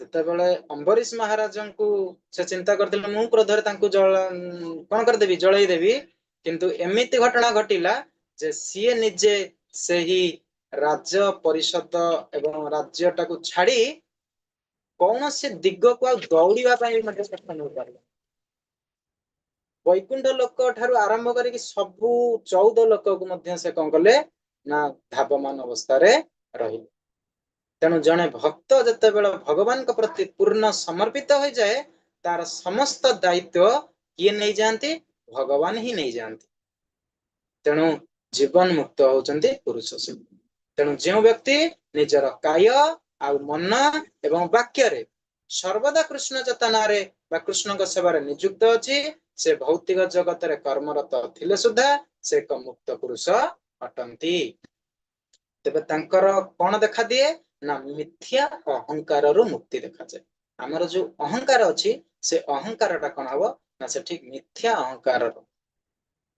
ଯେତେବେଳେ ଅମ୍ବରୀଶ ମହାରାଜଙ୍କୁ ସେ ଚିନ୍ତା କରିଥିଲେ ମୁଁ କ୍ରୋଧରେ ତାଙ୍କୁ କଣ କରିଦେବି, ଜଳେଇ ଦେବି, କିନ୍ତୁ ଏମିତି ଘଟଣା ଘଟିଲା ଯେ ସିଏ ନିଜେ ସେହି ରାଜ ପରିଷଦ ଏବଂ ରାଜ୍ୟଟାକୁ ଛାଡି କୌଣସି ଦିଗକୁ ଆଉ ଦୌଡିବା ପାଇଁ ମଧ୍ୟ ସକ୍ଷମ ହୋଇପାରିଲା। ବୈକୁଣ୍ଠ ଲୋକ ଠାରୁ ଆରମ୍ଭ କରିକି ସବୁ 14 ଲୋକକୁ ମଧ୍ୟ ସେ କଣ କଲେ ନା ଧାବମାନ ଅବସ୍ଥାରେ ରହିଲେ। ତେଣୁ ଜଣେ ଭକ୍ତ ଯେତେବେଳେ ଭଗବାନଙ୍କ ପ୍ରତି ପୂର୍ଣ୍ଣ ସମର୍ପିତ ହୋଇଯାଏ, ତାର ସମସ୍ତ ଦାୟିତ୍ୱ କିଏ ନେଇଯାଆନ୍ତି? ଭଗବାନ ହିଁ ନେଇଯାଆନ୍ତି। ତେଣୁ ଜୀବନ ମୁକ୍ତ ହଉଛନ୍ତି ପୁରୁଷ ଶିବ। ତେଣୁ ଯେଉଁ ବ୍ୟକ୍ତି ନିଜର କାୟ ଆଉ ମନ ଏବଂ ବାକ୍ୟରେ ସର୍ବଦା କୃଷ୍ଣ ଚେତନାରେ ବା କୃଷ୍ଣଙ୍କ ସେବାରେ ନିଯୁକ୍ତ ଅଛି, ସେ ଭୌତିକ ଜଗତରେ କର୍ମରତ ଥିଲେ ସୁଦ୍ଧା ସେ ଏକ ମୁକ୍ତ ପୁରୁଷ ଅଟନ୍ତି। ତେବେ ତାଙ୍କର କଣ ଦେଖାଦିଏ ନା ମିଥ୍ୟା ଅହଙ୍କାରରୁ ମୁକ୍ତି ଦେଖାଯାଏ। ଆମର ଯୋଉ ଅହଙ୍କାର ଅଛି, ସେ ଅହଙ୍କାରଟା କଣ ହବ ନା ସେଠି ମିଥ୍ୟା ଅହଙ୍କାରର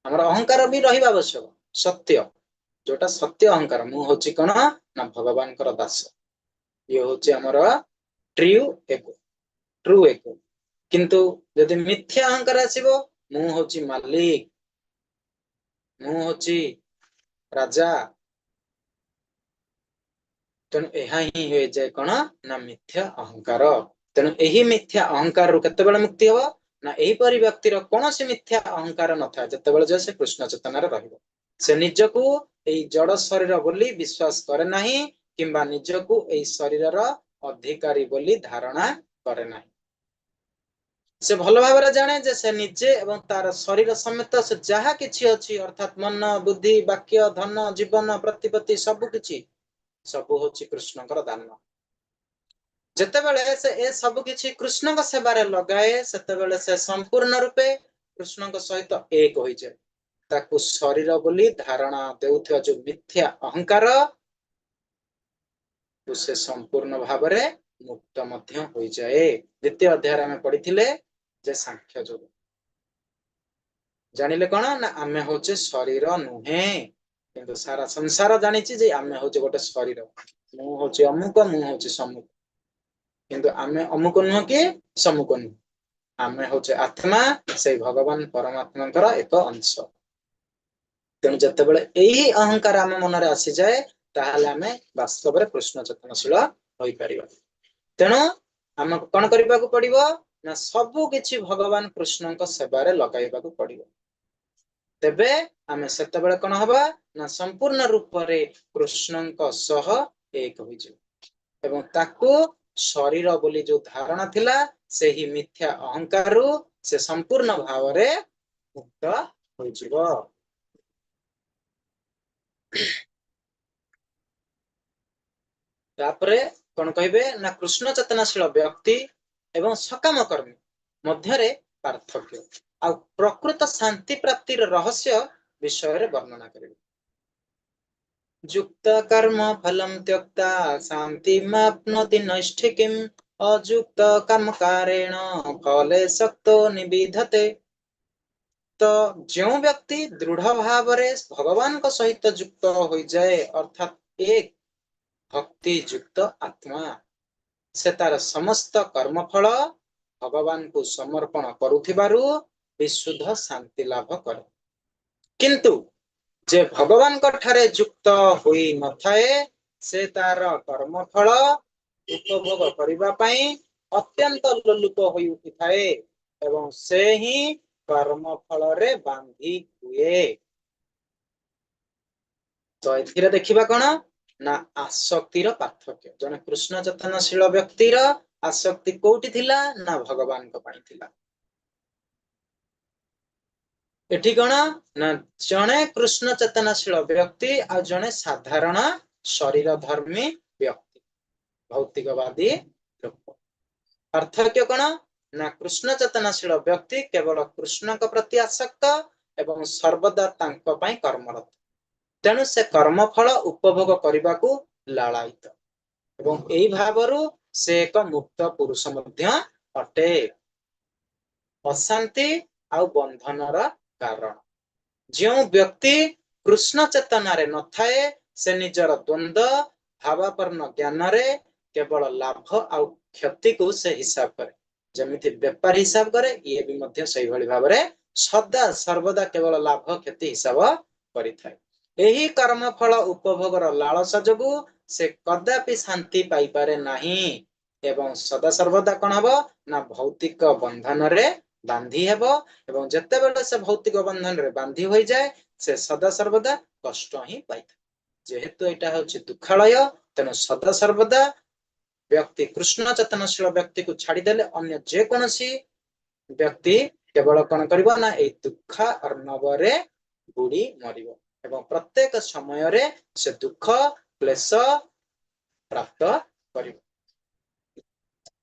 ଆମର ଅହଙ୍କାର ବି ରହିବା ଆବଶ୍ୟକ। ସତ୍ୟ, ଯୋଉଟା ସତ୍ୟ ଅହଙ୍କାର, ମୁଁ ହଉଛି କଣ ନା ଭଗବାନଙ୍କର ଦାସ, ଇଏ ହଉଛି ଆମର ଟ୍ରୁ ଏଗୋ। କିନ୍ତୁ ଯଦି ମିଥ୍ୟା ଅହଙ୍କାର ଆସିବ, ମୁଁ ହଉଛି ମାଲିକ, ମୁଁ ହଉଛି ରାଜା, ତେଣୁ ଏହା ହିଁ ହୋଇଯାଏ କଣ ନା ମିଥ୍ୟା ଅହଙ୍କାର। ତେଣୁ ଏହି ମିଥ୍ୟା ଅହଙ୍କାରରୁ କେତେବେଳେ ମୁକ୍ତି ହବ ନା ଏହିପରି ବ୍ୟକ୍ତିର କୌଣସି ମିଥ୍ୟା ଅହଙ୍କାର ନଥାଏ ଯେତେବେଳେ ଯେ ସେ କୃଷ୍ଣ ଚେତନାରେ ରହିବ। ସେ ନିଜକୁ ଏଇ ଜଡ ଶରୀର ବୋଲି ବିଶ୍ୱାସ କରେ ନାହିଁ କିମ୍ବା ନିଜକୁ ଏଇ ଶରୀରର ଅଧିକାରୀ ବୋଲି ଧାରଣା କରେ ନାହିଁ। ସେ ଭଲ ଭାବରେ ଜାଣେ ଯେ ସେ ନିଜେ ଏବଂ ତାର ଶରୀର ସମେତ ସେ ଯାହା କିଛି ଅଛି, ଅର୍ଥାତ୍ ମନ, ବୁଦ୍ଧି, ବାକ୍ୟ, ଧନ, ଜୀବନ, ପ୍ରତିପତ୍ତି ସବୁ କିଛି ସବୁ ହଉଛି କୃଷ୍ଣଙ୍କର ଦାନ। ଯେତେବେଳେ ସେ ଏ ସବୁ କିଛି କୃଷ୍ଣଙ୍କ ସେବାରେ ଲଗାଏ, ସେତେବେଳେ ସେ ସମ୍ପୂର୍ଣ୍ଣ ରୂପେ କୃଷ୍ଣଙ୍କ ସହିତ ଏକ ହୋଇଯାଏ। ତାକୁ ଶରୀର ବୋଲି ଧାରଣା ଦେଉଥିବା ଯୋଉ ମିଥ୍ୟା ଅହଙ୍କାର, ସେ ସମ୍ପୂର୍ଣ୍ଣ ଭାବରେ ମୁକ୍ତ ମଧ୍ୟ ହୋଇଯାଏ। ଦ୍ୱିତୀୟ ଅଧ୍ୟାୟରେ ଆମେ ପଢିଥିଲେ ଯେ ସାଂଖ୍ୟ ଯୋଗ। ଜାଣିଲେ କଣ ନା ଆମେ ହଉଛେ ଶରୀର ନୁହେଁ, କିନ୍ତୁ ସାରା ସଂସାର ଜାଣିଛି ଯେ ଆମେ ହଉଛି ଗୋଟେ ଶରୀର, ମୁଁ ହଉଛି ଅମୁକ, ମୁଁ ହଉଛି ସମୁକ, କିନ୍ତୁ ଆମେ ଅମୁକ ନୁହଁ କି ସମୁକ ନୁହଁ, ଆମେ ହଉଛି ଆତ୍ମା, ସେଇ ଭଗବାନ ପରମାତ୍ମାଙ୍କର ଏକ ଅଂଶ। ତେଣୁ ଯେତେବେଳେ ଏହି ଅହଙ୍କାର ଆମ ମନରେ ଆସିଯାଏ ତାହେଲେ ଆମେ ବାସ୍ତବରେ କୃଷ୍ଣ ଚେତନଶୀଳ ହୋଇପାରିବା। ତେଣୁ ଆମକୁ କଣ କରିବାକୁ ପଡିବ ନା ସବୁ କିଛି ଭଗବାନ କୃଷ୍ଣଙ୍କ ସେବାରେ ଲଗାଇବାକୁ ପଡିବ। ତେବେ ଆମେ ସେତେବେଳେ କଣ ହବା ନା ସମ୍ପୂର୍ଣ୍ଣ ରୂପରେ କୃଷ୍ଣଙ୍କ ସହ ଏକ ହୋଇଯିବ ଏବଂ ତାକୁ ଶରୀର ବୋଲି ଯୋଉ ଧାରଣା ଥିଲା ସେହି ମିଥ୍ୟା ଅହଙ୍କାରରୁ ସେ ସମ୍ପୂର୍ଣ୍ଣ ଭାବରେ ମୁକ୍ତ ହୋଇଯିବ। ତାପରେ କଣ କହିବେ ନା କୃଷ୍ଣ ଚେତନାଶୀଳ ବ୍ୟକ୍ତି ଏବଂ ସକାମ କର୍ମୀ ମଧ୍ୟରେ ପାର୍ଥକ୍ୟ ଆଉ ପ୍ରକୃତ ଶାନ୍ତି ପ୍ରାପ୍ତିର ରହସ୍ୟ ବିଷୟରେ ବର୍ଣ୍ଣନା କରିବେ। ଯୁକ୍ତ କର୍ମ ଫଲಂ ତ୍ୟକ୍ତା ଶାନ୍ତିମାପ୍ନୋତି ନୈଷ୍ଠିକିମ୍ ଅଯୁକ୍ତ କାମକାରେଣ ଫଲେ ଶକ୍तो ନିବିଧତେ। ତ ଯେଉଁ ବ୍ୟକ୍ତି ଦୃଢ ଭାବରେ ଭଗବାନଙ୍କ ସହିତ ଯୁକ୍ତ ହୋଇଯାଏ ଅର୍ଥାତ ଏକ ଭକ୍ତି ଯୁକ୍ତ ଆତ୍ମା, ସେ ତାର ସମସ୍ତ କର୍ମଫଳ ଭଗବାନଙ୍କୁ ସମର୍ପଣ କରୁଥିବାରୁ ବିଶୁଦ୍ଧ ଶାନ୍ତି ଲାଭ କରେ। କିନ୍ତୁ ଯେ ଭଗବାନଙ୍କ ଠାରେ ଯୁକ୍ତ ହୋଇ ନଥାଏ ସେ ତାର କର୍ମଫଳ ଉପଭୋଗ କରିବା ପାଇଁ ଅତ୍ୟନ୍ତ ଲୋଲୁପ ହୋଇ ଉଠିଥାଏ ଏବଂ ସେ ହିଁ କର୍ମ ଫଳରେ ବାନ୍ଧି ହୁଏ। ତ ଏଥିରେ ଦେଖିବା କଣ ନା ଆସକ୍ତିର ପାର୍ଥକ୍ୟ। ଜଣେ କୃଷ୍ଣ ଚେତନଶୀଳ ବ୍ୟକ୍ତିର ଆସକ୍ତି କୋଉଠି ଥିଲା ନା ଭଗବାନଙ୍କ ପାଇଁ ଥିଲା। ଏଠି କଣ ନା ଜଣେ କୃଷ୍ଣ ଚେତନଶୀଳ ବ୍ୟକ୍ତି ଆଉ ଜଣେ ସାଧାରଣ ଶରୀର ଧର୍ମୀ ବ୍ୟକ୍ତି, ଭୌତିକବାଦୀ ଲୋକ। ପାର୍ଥକ୍ୟ କଣ ନା କୃଷ୍ଣ ଚେତନଶୀଳ ବ୍ୟକ୍ତି କେବଳ କୃଷ୍ଣଙ୍କ ପ୍ରତି ଆସକ୍ତ ଏବଂ ସର୍ବଦା ତାଙ୍କ ପାଇଁ କର୍ମରତ। ତେଣୁ ସେ କର୍ମଫଳ ଉପଭୋଗ କରିବାକୁ ଲାଳାୟିତ ଏବଂ ଏହି ଭାବରୁ ସେ ଏକ ମୁକ୍ତ ପୁରୁଷ ମଧ୍ୟ ଅଟେ। ଅଶାନ୍ତି ଆଉ ବନ୍ଧନର କାରଣ। ଯେଉଁ ବ୍ୟକ୍ତି କୃଷ୍ଣ ଚେତନାରେ ନଥାଏ ସେ ନିଜର ଦ୍ୱନ୍ଦ୍ୱ ଭାବାପନ୍ନ ଜ୍ଞାନରେ କେବଳ ଲାଭ ଆଉ କ୍ଷତିକୁ ସେ ହିସାବ କରେ, ଯେମିତି ବେପାର ହିସାବ କରେ, ଇଏ ବି ମଧ୍ୟ ସେଇଭଳି ଭାବରେ ସଦା ସର୍ବଦା କେବଳ ଲାଭ କ୍ଷତି ହିସାବ କରିଥାଏ। ଏହି କର୍ମଫଳ ଉପଭୋଗର ଲାଳସା ଯୋଗୁ ସେ କଦାପି ଶାନ୍ତି ପାଇପାରେ ନାହିଁ ଏବଂ ସଦାସର୍ବଦା କଣ ହବ ନା ଭୌତିକ ବନ୍ଧନରେ ବାନ୍ଧି ହେବ ଏବଂ ଯେତେବେଳେ ସେ ଭୌତିକ ବନ୍ଧନରେ ବାନ୍ଧି ହୋଇଯାଏ ସେ ସଦାସର୍ବଦା କଷ୍ଟ ହିଁ ପାଇଥାଏ। ଯେହେତୁ ଏଇଟା ହଉଛି ଦୁଃଖାଳୟ ତେଣୁ ସଦାସର୍ବଦା ବ୍ୟକ୍ତି କୃଷ୍ଣ ଚେତନଶୀଳ ବ୍ୟକ୍ତିକୁ ଛାଡିଦେଲେ ଅନ୍ୟ ଯେକୌଣସି ବ୍ୟକ୍ତି କେବଳ କଣ କରିବ ନା ଏଇ ଦୁଃଖ ଅର୍ଣ୍ଣବରେ ବୁଡି ମରିବ ଏବଂ ପ୍ରତ୍ୟେକ ସମୟରେ ସେ ଦୁଃଖ କ୍ଲେଶ ପ୍ରାପ୍ତ କରିବ।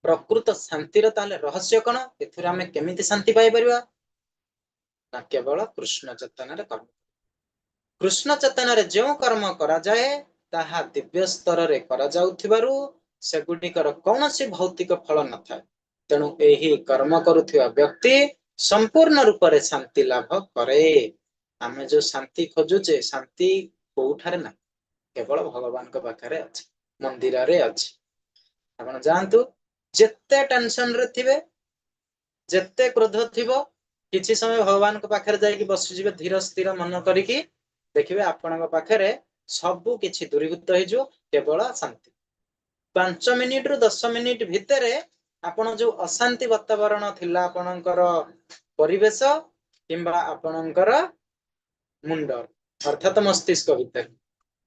ପ୍ରକୃତ ଶାନ୍ତିର ତାହେଲେ ରହସ୍ୟ କଣ? ଏଥିରେ ଆମେ କେମିତି ଶାନ୍ତି ପାଇପାରିବା ନା କେବଳ କୃଷ୍ଣ ଚେତନାରେ କର୍ମ। କୃଷ୍ଣ ଚେତନାରେ ଯେଉଁ କର୍ମ କରାଯାଏ ତାହା ଦିବ୍ୟ ସ୍ତରରେ କରାଯାଉଥିବାରୁ ସେଗୁଡ଼ିକର କୌଣସି ଭୌତିକ ଫଳ ନଥାଏ। ତେଣୁ ଏହି କର୍ମ କରୁଥିବା ବ୍ୟକ୍ତି ସମ୍ପୂର୍ଣ୍ଣ ରୂପରେ ଶାନ୍ତି ଲାଭ କରେ। ଆମେ ଯୋଉ ଶାନ୍ତି ଖୋଜୁଛେ ଶାନ୍ତି କୋଉଠାରେ ନାହିଁ, କେବଳ ଭଗବାନଙ୍କ ପାଖରେ ଅଛି, ମନ୍ଦିରରେ ଅଛି। ଆପଣ ଯାଆନ୍ତୁ, ଯେତେ ଟେନସନରେ ଥିବେ, ଯେତେ କ୍ରୋଧ ଥିବ, କିଛି ସମୟ ଭଗବାନଙ୍କ ପାଖରେ ଯାଇକି ବସିଯିବେ ଧୀର ସ୍ଥିର ମନ କରିକି, ଦେଖିବେ ଆପଣଙ୍କ ପାଖରେ ସବୁ କିଛି ଦୂରୀଭୂତ ହେଇଯିବ, କେବଳ ଶାନ୍ତି। 5 ମିନିଟରୁ 10 ମିନିଟ ଭିତରେ ଆପଣ ଯୋଉ ଅଶାନ୍ତି ବାତାବରଣ ଥିଲା ଆପଣଙ୍କର ପରିବେଶ କିମ୍ବା ଆପଣଙ୍କର ମୁଣ୍ଡ ଅର୍ଥାତ ମସ୍ତିଷ୍କ ଭିତରେ,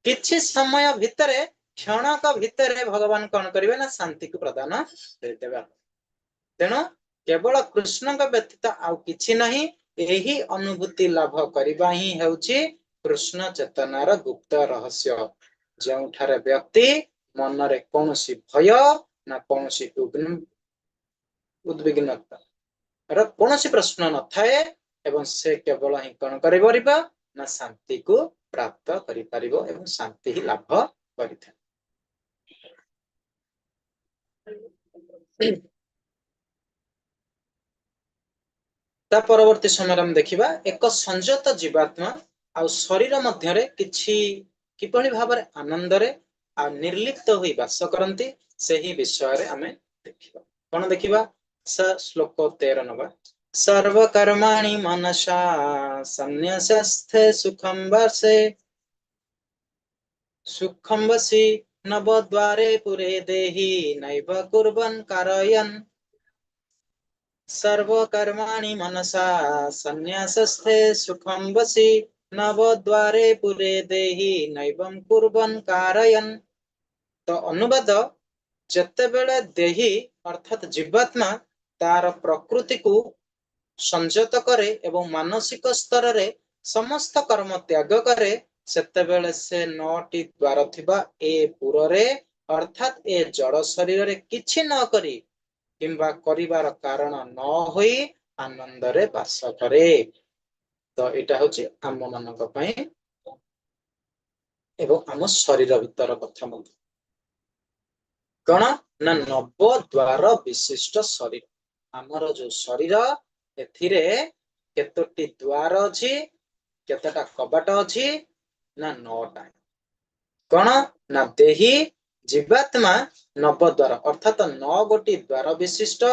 କିଛି ସମୟ ଭିତରେ କ୍ଷଣକ ଭିତରେ ଭଗବାନ କଣ କରିବେ ନା ଶାନ୍ତିକୁ ପ୍ରଦାନ କରିଦେବେ। ତେଣୁ କେବଳ କୃଷ୍ଣଙ୍କ ବ୍ୟତୀତ ଆଉ କିଛି ନାହିଁ। ଏହି ଅନୁଭୂତି ଲାଭ କରିବା ହିଁ ହେଉଛି କୃଷ୍ଣ ଚେତନାର ଗୁପ୍ତ ରହସ୍ୟ, ଯେଉଁଠାରେ ବ୍ୟକ୍ତି ମନରେ କୌଣସି ଭୟ ନା କୌଣସି ଉଦ୍ବିଗ୍ନତା ର କୌଣସି ପ୍ରଶ୍ନ ନଥାଏ ଏବଂ ସେ କେବଳ ହିଁ କଣ କରିପାରିବ ନା ଶାନ୍ତିକୁ ପ୍ରାପ୍ତ କରିପାରିବ ଏବଂ ଶାନ୍ତି ହିଁ ଲାଭ କରିଥାଏ। ତା ପରବର୍ତ୍ତୀ ସମୟରେ ଆମେ ଦେଖିବା ଏକ ସଂଯତ ଜୀବାତ୍ମା ଆଉ ଶରୀର ମଧ୍ୟରେ କିଛି କିଭଳି ଭାବରେ ଆନନ୍ଦରେ ଆଉ ନିର୍ଲିପ୍ତ ହୋଇ ବାସ କରନ୍ତି ସେହି ବିଷୟରେ ଆମେ ଦେଖିବା। କଣ ଦେଖିବା? ଶ୍ଲୋକ 13 ନବା। सर्व कर्माणि मनसा संन्यस्यस्ते सुखं वसि नवद्वारे पुरे देहि नैव कुर्वन् कारयन्। सर्व कर्माणि मनसा संन्यस्यस्ते सुखं वसि नवद्वारे पुरे देहि नैवं कुर्वन् कारयन्। तो अनुवाद, जेतेबेले देही अर्थात जीवात्मा तार प्रकृति को संयत करे एवं मानसिक स्तर रे समस्त कर्म त्याग करे सेतेबेले से 9टी द्वार थिबा ए पुररे अर्थात ए जड़ शरीर रे किछि न करी किंबा करिवार कारण न होई आनंद रे वास करे। तो एटा होची आम मानक पई एवं आम शरीर भीतर कथा मत कौन ना 9 द्वार विशिष्ट शरीर। आमर जो शरीर एथिरे केतोटी द्वार अछि, केतटा कबाट अछि ना 9टा। कौन ना देही जीवात्मा 9 द्वार अर्थात 9 गोटी द्वार विशिष्ट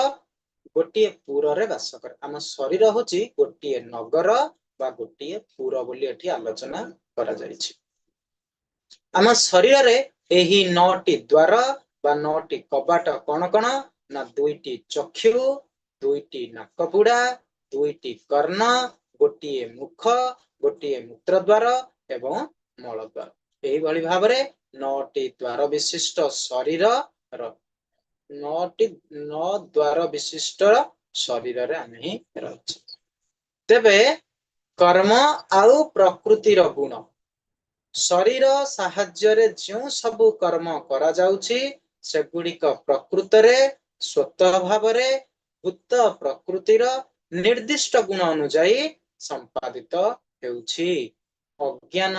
गोटिए पुर रे वास करे। आम शरीर होची गोटिए नगर बा गोटिए पुर बोली एठी आलोचना करा जायछि। आम शरीर रे एही 9टी द्वार बा 9टी कबाट कौन कौन ना 2टी चक्षु, 2टी नाकपुड़ा, 2टी कर्ण, गोटिए मुख, गोटिए मूत्रद्वार एवं मलद्वार। एही भली भाबरे 9टी द्वार विशिष्ट शरीर 9 द्वार विशिष्ट शरीर रे आमे ही रहछि। तेबे कर्म आउ प्रकृतिर गुण शरीर साहाଯ୍य रे जो सब कर्म करा जाउछि सेगुड़िक प्रकृत रे स्वतः भावरे भूत प्रकृतिर निर्दिष्ट गुण अनुଯାयी संपादित हेउछि। अज्ञान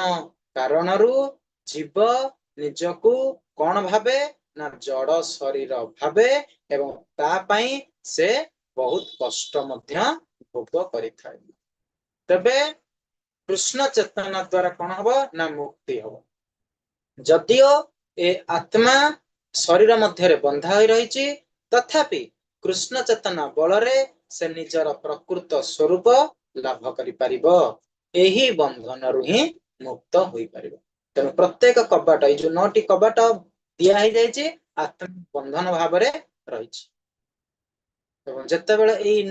कारणरू जीव निजकु कौन भावे ना जड़ शरीर भावे एवं ता पई से बहुत कष्ट मध्य भोग करिथाय। तबे कृष्ण चेतना द्वारा कौन हबो ना मुक्ति हबो। जदियो ए आत्मा शरीर मध्य बंधा होई रहिछि तथापि कृष्ण चेतना बलरे से निजर प्रकृत स्वरूप लाभ करि परिबो। एही बंधन रु ही मुक्त होई परिबो। तेणु प्रत्येक कबाट ए जो 9टी कबाट दिया ही जायछि आत्मा बंधन भाबरे रहिछि एवं जेतेबेले एई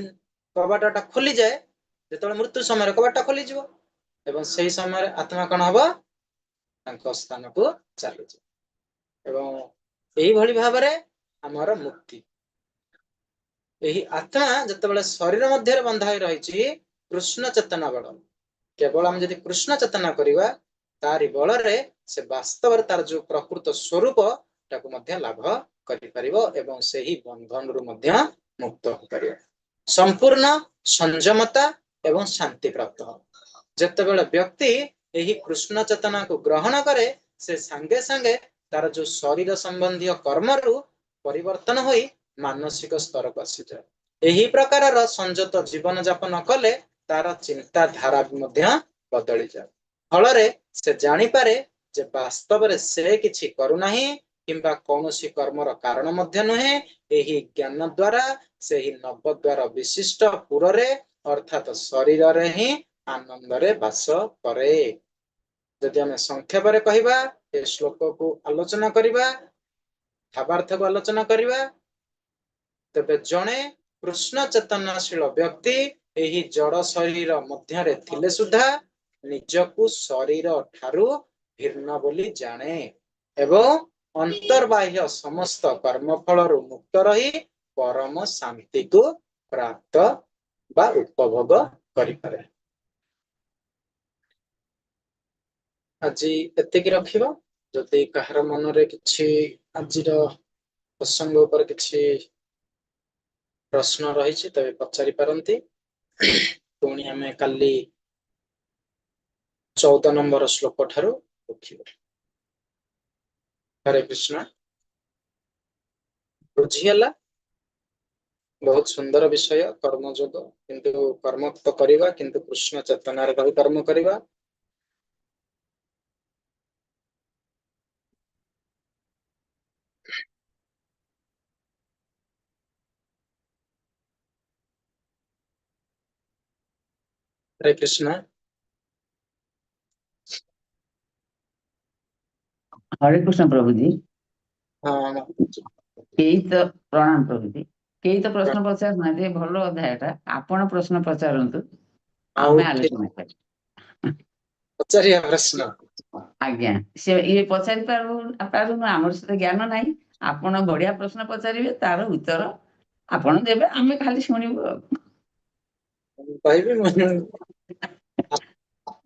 कबाटटा खोली जाए जेतेबेले मृत्यु समय कबाटटा खोली जिवो एवं सही समय आत्मा कौन हबो तांको स्थान को चली जाए एवं एही भली भाबरे हमर मुक्ति। एही आत्मा जेतेबेले शरीर मध्य बंधा होई रहिछि कृष्ण चेतना बल केवल हम यदि कृष्ण चेतना करिवा तारि बलरे से वास्तव रे तार जो प्रकृत स्वरूप ताको मध्य लाभ करि परिबो एवं सेही बंधन रु मध्य मुक्त हो परिबो। संपूर्ण संयमता एवं शांति प्राप्त हो। जेतेबेले व्यक्ति एही कृष्ण चेतना को ग्रहण करे से संगे संगे तार जो शरीर संबंधी कर्म रु परिवर्तन होई मानसिक स्तर को आसी जाए। एही प्रकार संयत जीवन यापन कले तार चिंता धारा मध्य बदली जाए। फलरे से जानी पारे जे वास्तव रे से किछि करूनाही किंबा कौनसी कर्मर कारण मध्य नुहे। एही ज्ञान द्वारा सेही 9 द्वार विशिष्ट पुररे अर्थात शरीर रे ही आनंद रे वास करे। यदि आम संक्षेप रे कहिबा ए श्लोक को आलोचना करिबा भावार्थ को आलोचना करिबा तबे जणे कृष्ण चेतनाशील व्यक्ति एही जड़ शरीर मध्य रे थिले सुधा निजकु शरीर ठारू भिन्न बोली जाने एवं अंतर्बाह्य समस्त कर्मफल रु मुक्त रही परम शांति को प्राप्त बा उपभोग करि पारे। আজি एतिकी रखिबा जदि कहार मन रे किछि आजिर प्रसंग उपर किछि प्रश्न रही तबे पचारि पारंती। पुणी आमे काली 14 नंबर श्लोक ठारू देखिबा। हरे कृष्ण। बुझियला बहुत सुंदर विषय कर्मयोग किंतु कर्म तो करिबा किंतु कृष्ण चेतना रे रही कर्म करिबा हरे कृष्ण। हरे कृष्ण प्रभु जी। हाँ केही तो प्रणाम प्रभु जी। केही तो प्रश्न पचार ना जे भलो अध्यायटा आपण प्रश्न पचारंतु आमे आलोचना करी। पचारिया प्रश्न आज्ञा से ये पचारि पारुनु हमर सहित ज्ञान नाही। आपण बढ़िया प्रश्न पचारिबे तार उत्तर आपण देबे आमे खाली सुनिबो। कहबी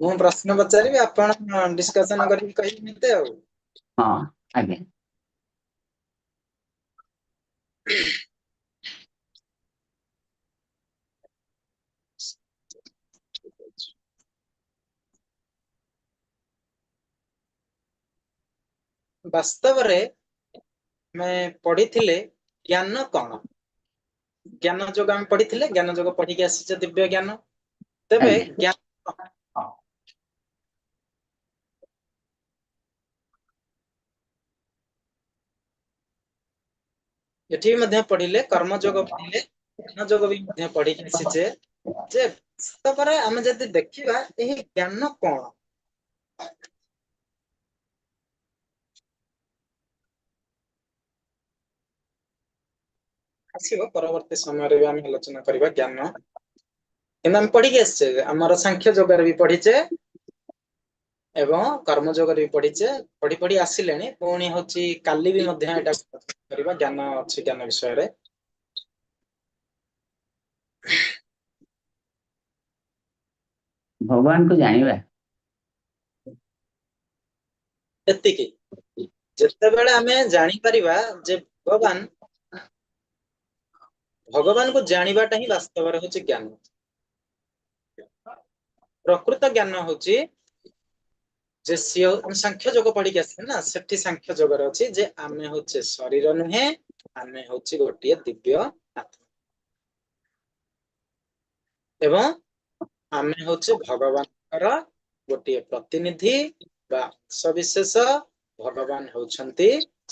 मु प्रश्न पचारिबी आपण डिस्कशन करके कहबी मते आ। हां आज्ञा। वास्तव रे मैं पढ़िथिले ज्ञान कौन ज्ञान जोग आम पढ़िथिले ज्ञान जोग पढ़ी के आसी दिव्य ज्ञान तेबे आज्ञा। ज्ञान एठी मध्य पढ़िले कर्म जोग पढ़िले ज्ञान जोग भी मध्य पढ़ी के आसीचे जे वास्तव रे हम जदि देखिबा एही ज्ञान कौन आसीबो परवर्ती समय रे हम आलोचना करबा ज्ञान किंतु हम पढ़ी के आछे हमर सांख्य जोग रे भी पढ़ीचे एवं कर्म जोग रे भी पढ़ीचे पढ़ी पढ़ी आसिलेनी पुणी होची काली भी मध्य एटा करबा ज्ञान अछि ज्ञान विषय रे भगवान को जानिबा एतिकी जेते बेले हमें जानि परिबा जे भगवान भगवान को जानिबाटा ही वास्तव रे होची ज्ञान प्रकृत ज्ञान होची जे सियो हम सांख्य जोग पढ़ी के आसे ना सेठी सांख्य जोग रे अछि जे आमे होचे शरीर नुहे आमे होची गोटिए दिव्य आत्मा एवं आमे होचे भगवानकर गोटिए प्रतिनिधि बा सविशेष भगवान होछंती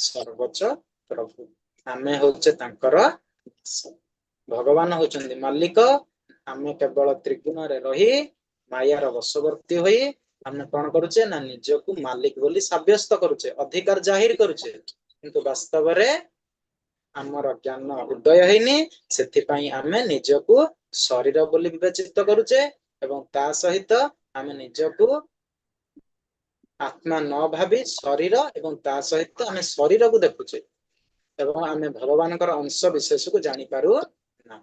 सर्वोच्च प्रभु आमे होचे तांकर भगवान होछंती मालिक आमे केवल त्रिगुण रे रही मायार वशवर्ती होई आमे कोन करूचे ना निजको मालिक बोली साब्यस्त करूचे अधिकार जाहिर करूचे किंतु वास्तव रे आमर ज्ञान उदय हैनी सेथि पई आमे निजको शरीर बोली विवेचित करूचे एवं ता सहित आमे निजको आत्मा न भाबी शरीर एवं ता सहित आमे शरीर को देखुचे एवं आमे भगवानकर अंश विशेष को जानि पारु ना।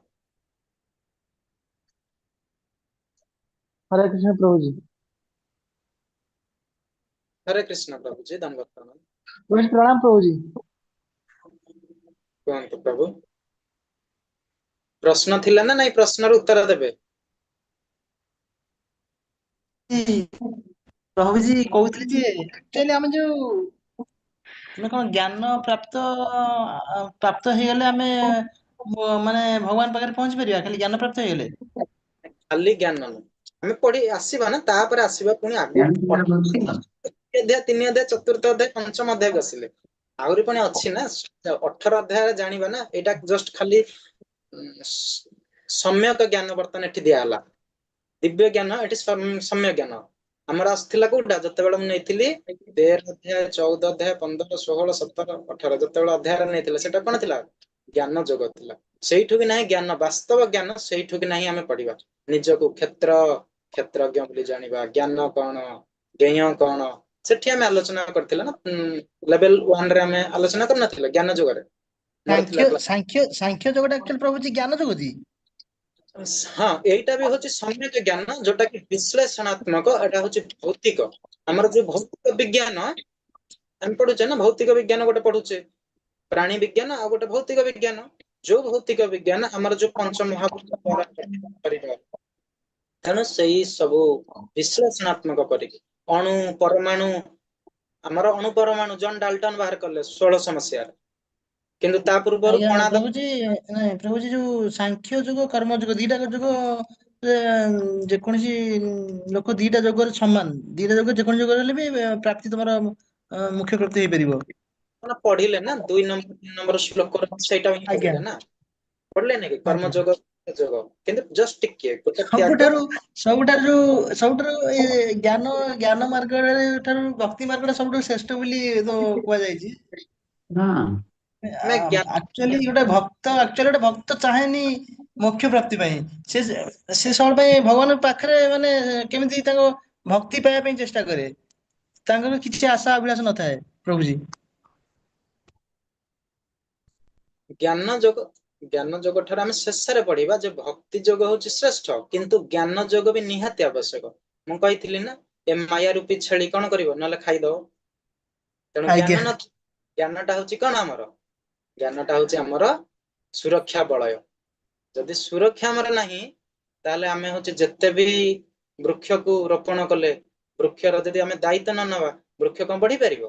हरे कृष्ण प्रभु जी। हरे कृष्ण प्रभु जी धन्यवाद प्रणाम। प्रणाम प्रभु जी। कहंतु प्रभु प्रश्न थिला ना नहीं प्रश्न रो उत्तर देबे प्रभु जी कहते जे एक्चुअली हम जो मैं कौन ज्ञान प्राप्त प्राप्त हो गले हमें माने भगवान पाखे पहुंच परिया खाली ज्ञान प्राप्त हो गले खाली ज्ञान न हमें पढ़ी आसीबा ना तापर आसीबा पुनी आगु अध्याय 3 अध्याय चतुर्थ अध्याय पंचम अध्याय बसिले आहुरी पुनी अछि ना 18 अध्याय जानिबा ना एटा जस्ट खाली सम्यक ज्ञान वर्तन एठी दिया हला दिव्य ज्ञान एठी सम्यक ज्ञान हमर आस्थिला कोडा जते बेला हम नेथिली 13 अध्याय 14 अध्याय 15 16 17 18 जते बेला अध्याय नेथिले सेटा कोन थिला ज्ञान जगत थिला सेइठु कि नाही ज्ञान वास्तव ज्ञान सेइठु कि नाही हमें पढ़िबा निजको क्षेत्र क्षेत्रज्ञ बोली जानिबा ज्ञान कोन ज्ञेय कोन सेठी हमें आलोचना करथिला ना लेवल 1 रे हमें आलोचना करना थिला ज्ञान जगरे सांख्य सांख्य सांख्य जगत एक्चुअली प्रभु जी ज्ञान जगत हाँ एटा भी होची सम्यक ज्ञान जोटा कि विश्लेषणात्मक एटा होची भौतिक हमर जो भौतिक विज्ञान हम पढुचे ना भौतिक विज्ञान गोटे पढुचे प्राणी विज्ञान आ गोटे भौतिक विज्ञान जो भौतिक विज्ञान हमर जो पंच महाभूत द्वारा परिवार तेणु सेही सबु विश्लेषणात्मक करी अणु परमाणु हमर अणु परमाणु जॉन डाल्टन बाहर करले 1600 मसिया किंतु ता पूर्व कणा प्रभु जी नहीं प्रभु जी जो सांख्य जुग कर्म जुग दीटा जुग जेकोसी लोक दीटा जगह समान दीटा जगह जेकोसी जगह हेले भी प्राप्ति तुम्हारा मुख्य प्राप्ति हे परिबो पढ़िले ना 2 नंबर 3 नंबर श्लोक सेटा ही आज्ञा पढ़िले ना पढ़ले नहीं कर्म आज्ञा जोग ଯୋଗ କିନ୍ତୁ ଜଷ୍ଟ ଟିକେ ଗୋଟେ ତ୍ୟାଗ ସବୁଠାରୁ ଜ୍ଞାନ ମାର୍ଗରେ ଠାରୁ ଭକ୍ତି ମାର୍ଗଟା ସବୁଠାରୁ ଶ୍ରେଷ୍ଠ ବୋଲି ତ କୁହାଯାଇଛି। ହଁ ଆମେ ଆକ୍ଚୁଆଲି ଗୋଟେ ଭକ୍ତ ଚାହେଁନି ମୋକ୍ଷ ପ୍ରାପ୍ତି ପାଇଁ, ସେ ସେ ସବୁବେଳେ ପାଇଁ ଭଗବାନଙ୍କ ପାଖରେ ମାନେ କେମିତି ତାଙ୍କ ଭକ୍ତି ପାଇବା ପାଇଁ ଚେଷ୍ଟା କରେ, ତାଙ୍କର କିଛି ଆଶା ଅଭିଳାଷ ନଥାଏ ପ୍ରଭୁଜୀ। ଜ୍ଞାନ ଯୋଗ ଠାରୁ ଆମେ ଶେଷରେ ପଢିବା ଯେ ଭକ୍ତି ଯୋଗ ହଉଛି ଶ୍ରେଷ୍ଠ, କିନ୍ତୁ ଜ୍ଞାନ ଯୋଗ ବି ନିହାତି ଆବଶ୍ୟକ। ମୁଁ କହିଥିଲି ନା ଏ ମାୟା ରୂପୀ ଛେଳି କଣ କରିବ, ନହେଲେ ଖାଇଦବ। ତେଣୁ ଆଜ୍ଞା ଜ୍ଞାନଟା ହଉଛି କଣ ଆମର, ଜ୍ଞାନଟା ହଉଛି ଆମର ସୁରକ୍ଷା ବଳୟ। ଯଦି ସୁରକ୍ଷା ଆମର ନାହିଁ ତାହେଲେ ଆମେ ହଉଛି ଯେତେ ବି ବୃକ୍ଷକୁ ରୋପଣ କଲେ, ବୃକ୍ଷର ଯଦି ଆମେ ଦାୟିତ୍ୱ ନ ନେବା ବୃକ୍ଷ କଣ ବଢି ପାରିବ?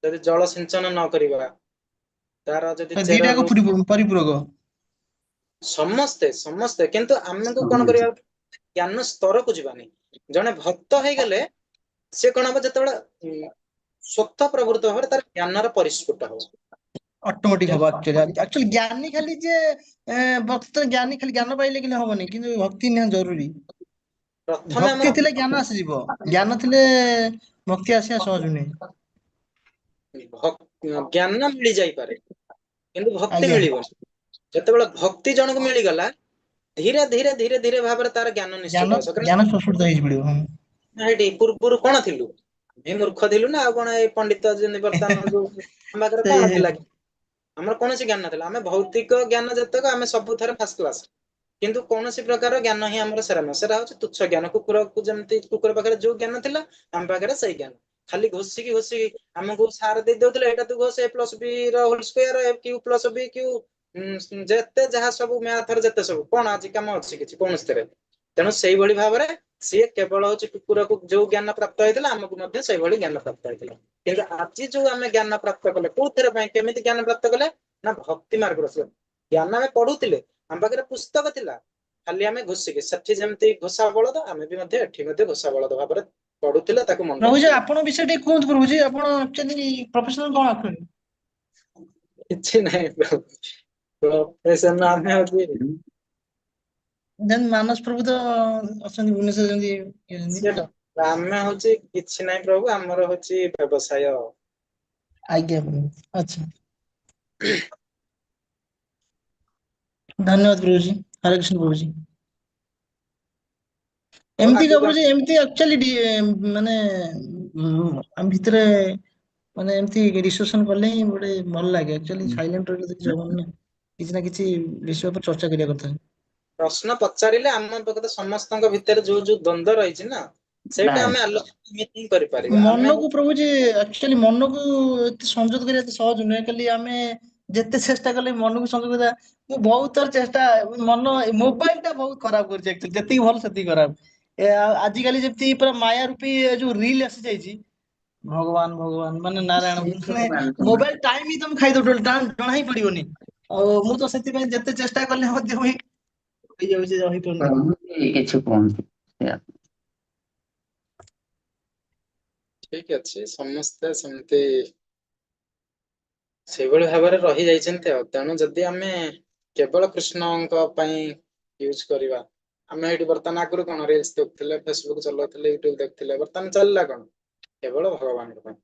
ଯଦି ଜଳ ସିଞ୍ଚନ ନ କରିବା, ତାର ଯଦି ଦିଟାକୁ ଚେରରୁ ପରିପୂରକ। ସମସ୍ତେ କିନ୍ତୁ ଆମକୁ କଣ କରିବା, ଜ୍ଞାନ ସ୍ତରକୁ ଯିବାନି। ଜଣେ ଭକ୍ତ ହେଇଗଲେ ସେ କଣ ହବ, ଯେତେବେଳେ ସ୍ୱତଃ ପ୍ରବୃତ୍ତ ଭାବରେ ତାର ଜ୍ଞାନର ପରିସ୍ଫୁଟ ହବ। ଅଟୋମେଟିକ ହବ। ଆକ୍ଚୁଆଲି ଜ୍ଞାନୀ ଖାଲି ଯେ ଭକ୍ତ ଜ୍ଞାନୀ ଖାଲି ଜ୍ଞାନ ପାଇଲେ କିନ୍ତୁ ହବନି, କିନ୍ତୁ ଭକ୍ତି ନିହାତି ଜରୁରୀ। ପ୍ରଥମେ ଭକ୍ତି ଆମର ଥିଲେ ଜ୍ଞାନ ଆସିଯିବ, ଜ୍ଞାନ ଥିଲେ ଭକ୍ତି ଆସିବା ସହଜ ନୁହେଁ। ଜ୍ଞାନ ମିଳି ଯାଇପାରେ କିନ୍ତୁ ଭକ୍ତି ଆଜ୍ଞା ମିଳିବନି। ଯେତେବେଳେ ଭକ୍ତି ଜଣକୁ ମିଳିଗଲା, ଧୀରେ ଧୀରେ ଧୀରେ ଧୀରେ ଭାବରେ ତାର ଜ୍ଞାନ ନିଶ୍ଚିତ ହବ। ଜ୍ଞାନ ପ୍ରସ୍ଫୁଟିତ ହେଇଛି ପଡିବ। ଏଇଠି ପୂର୍ବରୁ କଣ ଥିଲୁ, ଏ ମୂର୍ଖ ଥିଲୁ ନା ଆଉ କଣ ଏଇ ପଣ୍ଡିତ ଯେମିତି ବର୍ତ୍ତମାନ ଯୋଉ ଆମ ପାଖରେ ସେଇ କଣ ଥିଲା କି? ଆମର କୌଣସି ଜ୍ଞାନ ନଥିଲା। ଆମେ ଭୌତିକ ଜ୍ଞାନ ଯେତେକ ଆମେ ସବୁଥିରେ ଫାଷ୍ଟ କ୍ଲାସ, କିନ୍ତୁ କୌଣସି ପ୍ରକାର ଜ୍ଞାନ ହିଁ ଆମର ସେରା ନୁହଁ। ସେରା ହଉଛି ତୁଚ୍ଛ ଜ୍ଞାନ। କୁକୁରକୁ ଯେମିତି କୁକୁର ପାଖରେ ଯୋଉ ଜ୍ଞାନ ଥିଲା ଆମ ପାଖରେ ସେଇ ଜ୍ଞାନ। ଖାଲି ଘୋଷିକି ଆମକୁ ସାର ଦେଇ ଦଉଥିଲେ, ଏଇଟା ତୁ ଘୋଷ a + b ର ହୋଲ ସ୍କୋୟାର, q + b q, ଯେତେ ଯାହା ସବୁ ମ୍ୟାଥର ଯେତେ ସବୁ କଣ ଆଜି କାମ ଅଛି କିଛି କୌଣସିଥିରେ। ତେଣୁ ସେଇଭଳି ଭାବରେ ସିଏ କେବଳ ହଉଛି କୁକୁରକୁ ଯୋଉ ଜ୍ଞାନ ପ୍ରାପ୍ତ ହେଇଥିଲା, ଆମକୁ ମଧ୍ୟ ସେଇଭଳି ଜ୍ଞାନ ପ୍ରାପ୍ତ ହେଇଥିଲା। କିନ୍ତୁ ଆଜି ଯୋଉ ଆମେ ଜ୍ଞାନ ପ୍ରାପ୍ତ କଲେ, କୋଉଥିରେ ପାଇଁ କେମିତି ଜ୍ଞାନ ପ୍ରାପ୍ତ କଲେ ନା ଭକ୍ତି ମାର୍ଗର ଜ୍ଞାନ। ଆମେ ପଢୁଥିଲେ, ଆମ ପାଖରେ ପୁସ୍ତକ ଥିଲା, ଖାଲି ଆମେ ଘୋଷିକି ସେଠି ଯେମିତି ଘୋଷା ବଳଦ, ଆମେ ବି ମଧ୍ୟ ଏଠି ମଧ୍ୟ ଘୋଷା ବଳଦ ଭାବରେ ପଢୁଥିଲେ, ତାକୁ ମନେ ପ୍ରଭୁଜୀ ରଖୁଥିଲେ। ଆପଣଙ୍କ ବିଷୟ ଟିକେ କୁହନ୍ତୁ। ପ୍ରଭୁଜୀ ଆପଣ ଆକ୍ଚୁଆଲି ପ୍ରଫେସନାଲ କଣ ଅଛନ୍ତି? କିଛି ନାହିଁ ପ୍ରଫେସନ ଆମେ ହଉଛି ଯେମିତି ମାନସ ପ୍ରଭୁ ତ ଅଛନ୍ତି ଭୁବନେଶ୍ୱର ଯେମିତି। ଆମେ ହଉଛି କିଛି ନାହିଁ ପ୍ରଭୁ, ଆମର ହଉଛି ବ୍ୟବସାୟ। ଆଜ୍ଞା ପ୍ରଭୁ, ଆଚ୍ଛା। ଧନ୍ୟବାଦ ପ୍ରଭୁଜୀ। ହରେ କୃଷ୍ଣ ପ୍ରଭୁଜୀ। ହଉ ଏମିତି ଆଗକୁ ପ୍ରଭୁଜୀ, ଏମିତି ଆକ୍ଚୁଆଲି ମାନେ ଆମ ଭିତରେ ମାନେ ଏମିତି ଡିସକସନ କଲେ ହିଁ ଗୋଟେ ଭଲ ଲାଗେ। ଆକ୍ଚୁଆଲି ସାଇଲେଣ୍ଟ ରହିଲେ କିଛି ହବନି ନା, କିଛି ନା କିଛି ବିଷୟ ଉପରେ ଚର୍ଚ୍ଚା କରିବା କଥା। ପ୍ରଶ୍ନ ପଚାରିଲେ ଆମ ପାଖରେ ସମସ୍ତଙ୍କ ଭିତରେ ଯୋଉ ଯୋଉ ଦ୍ୱନ୍ଦ୍ୱ ରହିଛି ନା, ସେଇଟା ଆମେ ଆଲୋଚନା ହିଁ କରିପାରିବା। ଆମେ ମନକୁ ପ୍ରଭୁଜୀ ଆକ୍ଚୁଆଲି ମନକୁ ଏତେ ସଂଯୋଗ କରିବା ଏତେ ସହଜ ନୁହେଁ। ଖାଲି ଆମେ ଯେତେ ଚେଷ୍ଟା କଲେ ମନକୁ ସଂଯୋଗ କରିବା, ମୁଁ ବହୁତ ଥର ଚେଷ୍ଟା, ମୋବାଇଲ ଟା ବହୁତ ଖରାପ କରୁଛି ଆକ୍ଚୁଆଲି। ଯେତିକି ଭଲ ସେତିକି ଖରାପ। ଆଜିକାଲି ଯେମିତି ପୁରା ମାୟା ରୂପୀ ଯୋଉ ରିଲ ଆସିଯାଇଛି, ଭଗବାନ ଭଗବାନ ମାନେ ନାରାୟଣ, ମାନେ ମୋବାଇଲ ଟାଇମ ହିଁ ତମେ ଖାଇଦବ, ଜଣା ହିଁ ପଡିବନି। ଆଉ ମୁଁ ତ ସେଥିପାଇଁ ଯେତେ ଚେଷ୍ଟା କଲେ ମଧ୍ୟ ବି ହେଇଯାଉଛି, ରହିପାରୁନି। କିଛି କୁହନ୍ତୁ। ଠିକ ଅଛି, ସମସ୍ତେ ସେମିତି ସେଇଭଳି ଭାବରେ ରହି ଯାଇଛନ୍ତି ଆଉ। ତେଣୁ ଯଦି ଆମେ କେବଳ କୃଷ୍ଣଙ୍କ ପାଇଁ ୟୁଜ କରିବା, ଆମେ ଏଇଠି ବର୍ତ୍ତମାନ ଆଗରୁ କଣ ରିଲ୍ସ ଦେଖୁଥିଲେ, ଫେସବୁକ୍ ଚଲାଉଥିଲେ, ୟୁଟ୍ୟୁବ ଦେଖୁଥିଲେ, ବର୍ତ୍ତମାନ ଚାଲିଲା କଣ କେବଳ ଭଗବାନଙ୍କ ପାଇଁ।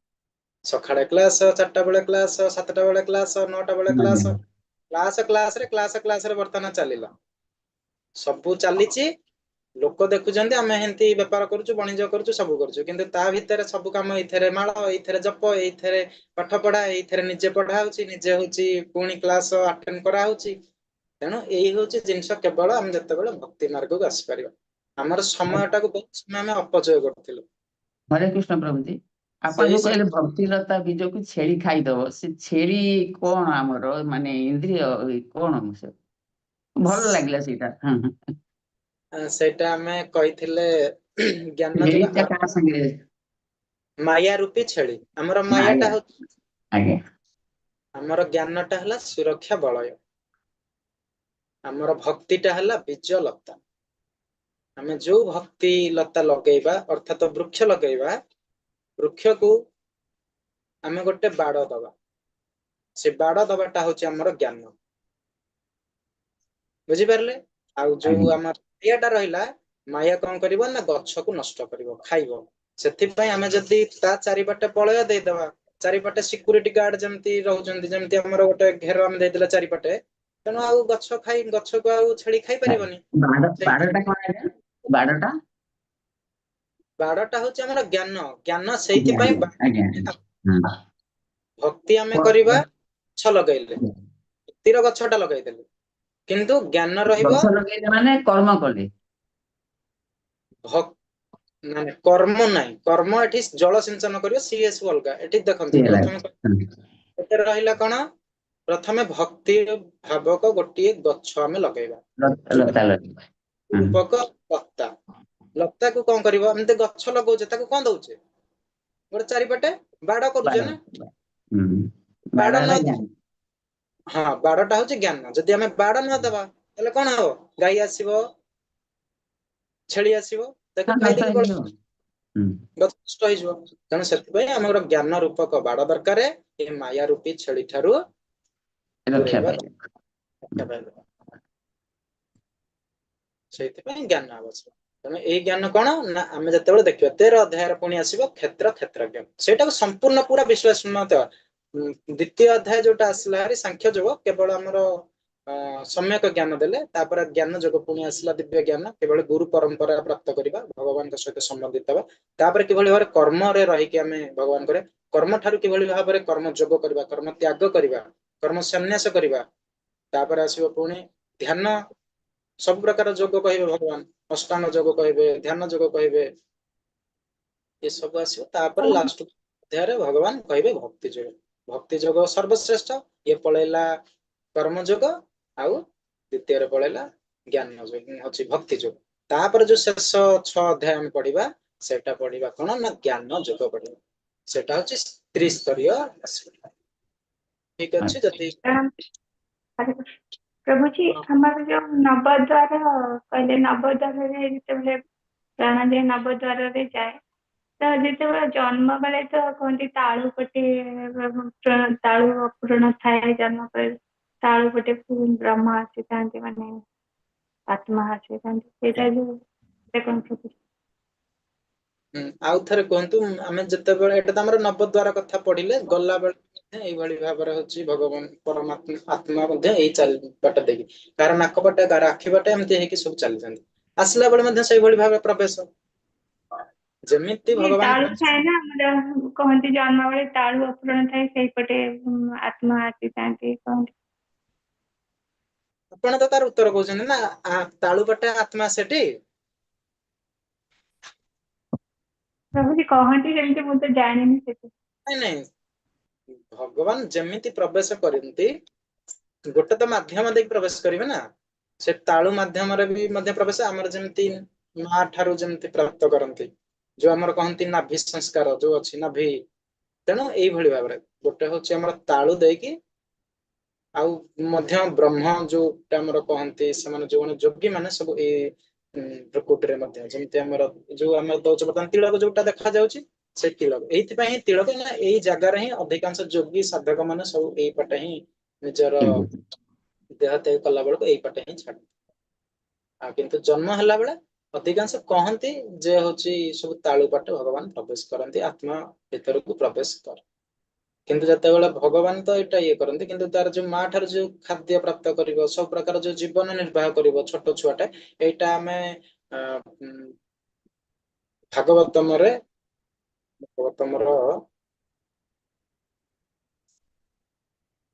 ସକାଳେ କ୍ଲାସ, 4ଟା ବେଳେ କ୍ଲାସ, 7ଟା ବେଳେ କ୍ଲାସ, 9ଟା ବେଳେ କ୍ଲାସ, କ୍ଲାସରେ ବର୍ତ୍ତମାନ ଚାଲିଲା। ସବୁ ଚାଲିଛି, ଲୋକ ଦେଖୁଛନ୍ତି, ଆମେ ଏମିତି ବେପାର କରୁଛୁ, ବାଣିଜ୍ୟ କରୁଛୁ, ସବୁ କରୁଛୁ, କିନ୍ତୁ ତା ଭିତରେ ସବୁ କାମ ଏଇଥିରେ ମାଳ, ଏଇଥିରେ ଜପ, ଏଇଥିରେ ପାଠ ପଢା, ଏଇଥିରେ ନିଜେ ପଢା ହଉଛି, ନିଜେ ହଉଛି ପୁଣି କ୍ଲାସ ଆଟେଣ୍ଡ କରାହଉଛି। ତେଣୁ ଏଇ ହଉଛି ଜିନିଷ, କେବଳ ଆମେ ଯେତେବେଳେ ଭକ୍ତି ମାର୍ଗକୁ ଆସିପାରିବା। ଆମର ସମୟଟାକୁ ବହୁତ ସମୟ ଆମେ ଅପଚୟ କରୁଥିଲୁ। ହରେ କୃଷ୍ଣ ପ୍ରଭୁଜୀ, ଆପଣ ସେଇ ଯୋଉ କହିଲେ ଭକ୍ତିଲତା ବୀଜକୁ ଛେଳି ଖାଇଦବ, ସେ ଛେଳି କଣ ଆମର ମାନେ ଇନ୍ଦ୍ରିୟ କଣ ସେ? ଭଲ ଲାଗିଲା ସେଇଟା। ସେଇଟା ଆମେ କହିଥିଲେ ଜ୍ଞାନ ଯୁଗ ଛେଳିଟା କାହା ସାଙ୍ଗରେ? ମାୟା ରୂପୀ ଛେଳି। ଆମର ଆଜ୍ଞା ମାୟାଟା ହଉଛି, ଆଜ୍ଞା ଆମର ଜ୍ଞାନଟା ହେଲା ସୁରକ୍ଷା ବଳୟ, ଆମର ଭକ୍ତିଟା ହେଲା ବୀଜ ଲତା। ଆମେ ଯୋଉ ଭକ୍ତି ଲତା ଲଗେଇବା, ଅର୍ଥାତ ବୃକ୍ଷ ଲଗେଇବା, ବୃକ୍ଷକୁ ଆମେ ଗୋଟେ ବାଡ଼ ଦବା, ସେ ବାଡ଼ ଦବାଟା ହଉଛି ଆମର ଜ୍ଞାନ। ବୁଝିପାରିଲେ? ଆଉ ଯୋଉ ଆଜ୍ଞା ଆମର ମାୟାଟା ରହିଲା, ମାୟା କଣ କରିବ ନା ଗଛକୁ ନଷ୍ଟ କରିବ, ଖାଇବ। ସେଥିପାଇଁ ଆମେ ଯଦି ତା ଚାରିପଟେ ବଳୟ ଦେଇଦବା, ଚାରିପଟେ ସିକ୍ୟୁରିଟି ଗାର୍ଡ ଯେମିତି ରହୁଛନ୍ତି, ଯେମିତି ଆମର ଗୋଟେ ଘେର ଆମେ ଦେଇଦେଲା ଚାରିପଟେ, ତେଣୁ ଆଉ ଗଛକୁ ଆଉ ଛେଳି ଖାଇପାରିବନି। ବାଡଟା କଣ ଆଜ୍ଞା? ବାଡଟା ବାଡଟା ହଉଛି ଆମର ଜ୍ଞାନ। ଜ୍ଞାନ ଆଜ୍ଞା ସେଇଥିପାଇଁ ଆଜ୍ଞା ଆଜ୍ଞା ଭକ୍ତି ଆମେ କରିବା, ଗଛ ଲଗେଇଲେ, ଭକ୍ତିର ଗଛଟା ଲଗେଇଦେଲେ, କିନ୍ତୁ ଜ୍ଞାନ ରହିବ। ଗଛ ଲଗେଇଲେ ମାନେ କର୍ମ କଲେ। ନାଇଁ କର୍ମ ନାହିଁ, କର୍ମ ଏଠି ଜଳ ସିଞ୍ଚନ କରିବ, ସିଏ ସବୁ ଅଲଗା। ଏଠି ଦେଖନ୍ତୁ ସିଏ ହେଲା ପ୍ରଥମେ ଏଠାରେ ରହିଲା କଣ, ପ୍ରଥମେ ଭକ୍ତି ଭାବକ ଗୋଟିଏ ଗଛ ଆମେ ଲଗେଇବା, ଲତା ଲଗେଇବା। ରୂପକ ଲତା। ଲତାକୁ କଣ କରିବ, ଏମିତି ଗଛ ଲଗଉଛେ, ତାକୁ କଣ ଦଉଛେ, ଗୋଟେ ଚାରିପଟେ ବାଡ କରୁଛେ ନା। ବାଡ ବାଡ ନ ହେଲା ଜ୍ଞାନ। ହଁ, ବାଡଟା ହଉଛି ଜ୍ଞାନ। ଯଦି ଆମେ ବାଡ ନ ଦେବା ତାହେଲେ କଣ ହବ, ଗାଈ ଆସିବ, ଛେଳି ଆସିବ, ତାକୁ ନଷ୍ଟ ଖାଇଦେଇକି ହେଇଯିବ। ଗଛ ନଷ୍ଟ ହେଇଯିବ। ତେଣୁ ସେଥିପାଇଁ ଆମର ଜ୍ଞାନ ରୂପକ ବାଡ ଦରକାର, ଏ ମାୟା ରୂପୀ ଛେଳି ଠାରୁ ରକ୍ଷା ଦୂରେଇବା, ପାଇଲେ। ରକ୍ଷା ପାଇବା। ସେଇଥିପାଇଁ ଜ୍ଞାନ ଆବଶ୍ୟକ। ତେଣୁ ଏଇ ଜ୍ଞାନ କଣ ନା, ଆମେ ଯେତେବେଳେ ଦେଖିବା 13 ଅଧ୍ୟାୟରେ ପୁଣି ଆସିବ କ୍ଷେତ୍ରଜ୍ଞ, ସେଇଟାକୁ ସମ୍ପୂର୍ଣ୍ଣ ପୁରା ବିଶ୍ଳେଷଣ। ଦ୍ୱିତୀୟ ଅଧ୍ୟାୟ ଯୋଉଟା ଆସିଲା ହାରି ସାଂଖ୍ୟ ଯୋଗ, କେବଳ ଆମର ସମ୍ୟକ ଜ୍ଞାନ ଦେଲେ, ତାପରେ ଜ୍ଞାନ ଯୋଗ ପୁଣି ଆସିଲା ଦିବ୍ୟ ଜ୍ଞାନ, କେବଳ ଗୁରୁ ପରମ୍ପରା ପ୍ରାପ୍ତ କରିବା, ଭଗବାନଙ୍କ ସହିତ ସମ୍ବନ୍ଧିତ ହେବା, ତାପରେ କିଭଳି ଭାବରେ କର୍ମରେ ରହିକି ଆମେ ଭଗବାନ କରିବା, କର୍ମ ଠାରୁ କିଭଳି ଭାବରେ କର୍ମ ଯୋଗ କରିବା, କର୍ମ ତ୍ୟାଗ କରିବା, କର୍ମ ସନ୍ନ୍ୟାସ କରିବା, ତାପରେ ଆସିବ ପୁଣି ଧ୍ୟାନ। ସବୁ ପ୍ରକାର ଯୋଗ କହିବେ ଭଗବାନ, ଅଷ୍ଟାଙ୍ଗ ଯୋଗ କହିବେ, ଧ୍ୟାନ ଯୋଗ କହିବେ, ଏସବୁ ଆସିବ। ତାପରେ ଲାଷ୍ଟ ଅଧ୍ୟାୟରେ ଭଗବାନ କହିବେ ଭକ୍ତି ଯୋଗ। ଭକ୍ତି ଯୋଗ ସର୍ବଶ୍ରେଷ୍ଠ, ଇଏ ପଳେଇଲା କର୍ମ ଯୋଗ, ଆଉ ଦ୍ୱିତୀୟରେ ପଳେଇଲା ଜ୍ଞାନ ଯୋଗ, ଅଛି ଭକ୍ତି ଯୋଗ। ତାପରେ ଯୋଉ ଶେଷ 6 ଅଧ୍ୟାୟ ଆମେ ପଢିବା, ସେଟା ପଢିବା କଣ ନା ଜ୍ଞାନ ଯୋଗ ପଢିବା, ସେଟା ହଉଛି ତ୍ରିସ୍ତରୀୟ ଆସିବ। ଠିକ ଅଛି। ଯଦି ପ୍ରଭୁଜୀ, ଆମର ଯୋଉ ନବଦ୍ୱାର କହିଲେ, ନବଦ୍ୱାରରେ ଯେତେବେଳେ ପ୍ରାଣଦେୟ ନବଦ୍ୱାରରେ ଯାଏ, ତ ଯେତେବେଳେ ଜନ୍ମ ବେଳେ ତ କୁହନ୍ତି ତାଳୁ ପଟେ ତାଳୁ ଅପୂରଣ ଥାଏ, ଜନ୍ମ ପରେ ତାଳୁ ପଟେ ବ୍ରହ୍ମ ଆସିଥାନ୍ତି, ମାନେ ଆତ୍ମା ଆସିଥାନ୍ତି, ସେଇଟା ଯୋଉ କଣ? ଆଉ ଥରେ କୁହନ୍ତୁ। ଆମେ ଯେତେବେଳେ, ଏଟା ତ ଆମର ନବଦ୍ୱାର କଥା ପଢିଲେ, ଗଲାବେଳେ ଏଇଭଳି ଭାବରେ ହଉଛି ଭଗବାନ ପରମାତ୍ମା ଆତ୍ମା ମଧ୍ୟ ଏଇ ବାଟ ଦେଇକି, କାହାର ନାକ ବାଟେ, କାହାର ଆଖି ବାଟେ, ଏମିତି ହେଇକି ସବୁ ଚାଲିଛନ୍ତି। ଆସିଲା ବେଳେ ମଧ୍ୟ ସେଇଭଳି ଭାବେ ପ୍ରବେଶ, ଯେମିତି ଭଗବାନ ତାଳୁ ଥାଏ ନା, ଆମର କହନ୍ତି ଜନ୍ମ ବେଳେ ତାଳୁ ଅପୂରଣ ଥାଏ, ସେଇପଟେ ଆତ୍ମା ଆସିଥାନ୍ତି କହନ୍ତି। ଆପଣ ତ ତାର ଉତ୍ତର କହୁଛନ୍ତି ନା, ତାଳୁ ପଟେ ଆତ୍ମା ସେଠି। ପ୍ରଭୁଜୀ କହନ୍ତି ସେମିତି, ମୁଁ ତ ଜାଣିନି ସେଠି। ନାଇଁ ନାଇଁ, ଭଗବାନ ଯେମିତି ପ୍ରବେଶ କରନ୍ତି, ଗୋଟେ ତ ମାଧ୍ୟମ ଦେଇକି ପ୍ରବେଶ କରିବେ ନା, ସେ ତାଳୁ ମାଧ୍ୟମରେ ବି ମଧ୍ୟ ପ୍ରବେଶ, ଆମର ଯେମିତି ମା ଠାରୁ ଯେମିତି ପ୍ରାପ୍ତ କରନ୍ତି, ଯୋଉ ଆମର କହନ୍ତି ନାଭି ସଂସ୍କାର ଯୋଉ ଅଛି, ନାଭି। ତେଣୁ ଏଇଭଳି ଭାବରେ ଗୋଟେ ହଉଛି ଆମର ତାଳୁ ଦେଇକି, ଆଉ ମଧ୍ୟ ବ୍ରହ୍ମ ଯୋଉଟା ଆମର କହନ୍ତି, ସେମାନେ ଯୋଉମାନେ ଯୋଗୀ ମାନେ ସବୁ ଏଇ ପ୍ରକୃତିରେ ମଧ୍ୟ, ଯେମିତି ଆମର ଯୋଉ ଆମେ ଦଉଛୁ ବର୍ତ୍ତମାନ ତିଳକ ଯୋଉଟା ଦେଖାଯାଉଛି, ସେ ତିଳକ। ଏଇଥିପାଇଁ ହିଁ ତିଳକ, ନା ଏଇ ଜାଗାରେ ହିଁ ଅଧିକାଂଶ ଯୋଗୀ ସାଧକ ମାନେ ସବୁ ଏଇପଟେ ହିଁ ନିଜର ଦେହ ତ୍ୟାଗ କଲା ବେଳକୁ ଏଇପଟେ ହିଁ ଛାଡନ୍ତି। ଆଉ କିନ୍ତୁ ଜନ୍ମ ହେଲା ବେଳେ ଅଧିକାଂଶ କହନ୍ତି ଯେ ହଉଛି ସବୁ ତାଳୁ ବାଟେ ଭଗବାନ ପ୍ରବେଶ କରନ୍ତି, ଆତ୍ମା ଭିତରକୁ ପ୍ରବେଶ କରେ। କିନ୍ତୁ ଯେତେବେଳେ ଭଗବାନ ତ ଏଇଟା ଇଏ କରନ୍ତି, କିନ୍ତୁ ତାର ଯୋଉ ମା ଠାରୁ ଯୋଉ ଖାଦ୍ୟ ପ୍ରାପ୍ତ କରିବ, ସବୁ ପ୍ରକାର ଯୋଉ ଜୀବନ ନିର୍ବାହ କରିବ ଛୋଟ ଛୁଆଟା, ଏଇଟା ଆମେ ଭାଗବତମର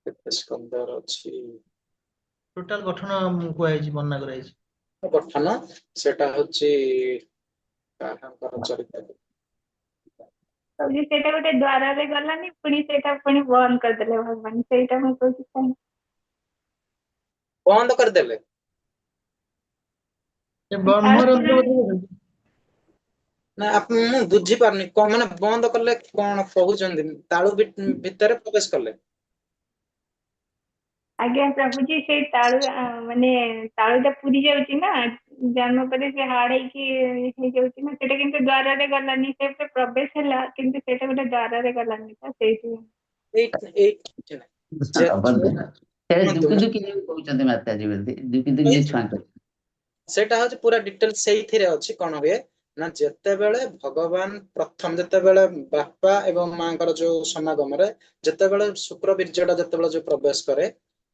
କେତେ ସ୍କନ୍ଧର ଅଛି, ଟୋଟାଲ ଗଠନ କୁହାଯାଇଛି, ବର୍ଣ୍ଣନା କରାଯାଇଛି। ଗଠନ ସେଟା ହଉଛି କାହାଙ୍କର ଚରିତ୍ର। ସେଇଟା ଗୋଟେ ଦ୍ୱାରରେ ଗଲାନି, ପୁଣି ସେଇଟା ପୁଣି ବନ୍ଦ କରିଦେଲେ ଭଗବାନ, ସେଇଟା ମୁଁ କହୁଛି କାହିଁକି ବନ୍ଦ କରିଦେଲେ। ବ୍ରହ୍ମର ନା ମୁଁ ବୁଝିପାରୁନି, କଣ ମାନେ ବନ୍ଦ କଲେ କଣ କହୁଛନ୍ତି? ତାଳୁ ଭିତରେ ପ୍ରବେଶ କଲେ। ଆଜ୍ଞା ପ୍ରଭୁଜୀ, ସେଇ ତାଳୁ ମାନେ ତାଳୁଟା ପୁରି ଯାଉଛି ନା, ଜନ୍ମ ପରେ ସେ ହାର୍ଡ ହେଇକି ହେଇଯାଉଛି ନା, ସେଇଟା କିନ୍ତୁ ଦ୍ୱାରରେ ଗଲାନି, ସେ ପ୍ରବେଶ ହେଲା, କିନ୍ତୁ ସେଇଟା ଗୋଟେ ଦ୍ୱାରରେ ଗଲାନି, ତ ସେଇଥିପାଇଁ। ଦୁଃଖି ଦୁଃଖି କହୁଛନ୍ତି ମାତାଜୀ, ବୋଧେ ଦୁଃଖି ଦୁଃଖି ଛୁଆଁ। ସେଇଟା ହଉଛି ପୁରା ଡିଟେଲ ସେଇଥିରେ ଅଛି କଣ ହୁଏ ନା ଯେତେବେଳେ ଭଗବାନ ପ୍ରଥମ ଯେତେବେଳେ ବାପା ଏବଂ ମାଙ୍କର ଯୋଉ ସମାଗମରେ ଯେତେବେଳେ ଶୁକ୍ର ବୀର୍ଯ୍ୟଟା ଯେତେବେଳେ ଯୋଉ ପ୍ରବେଶ କରେ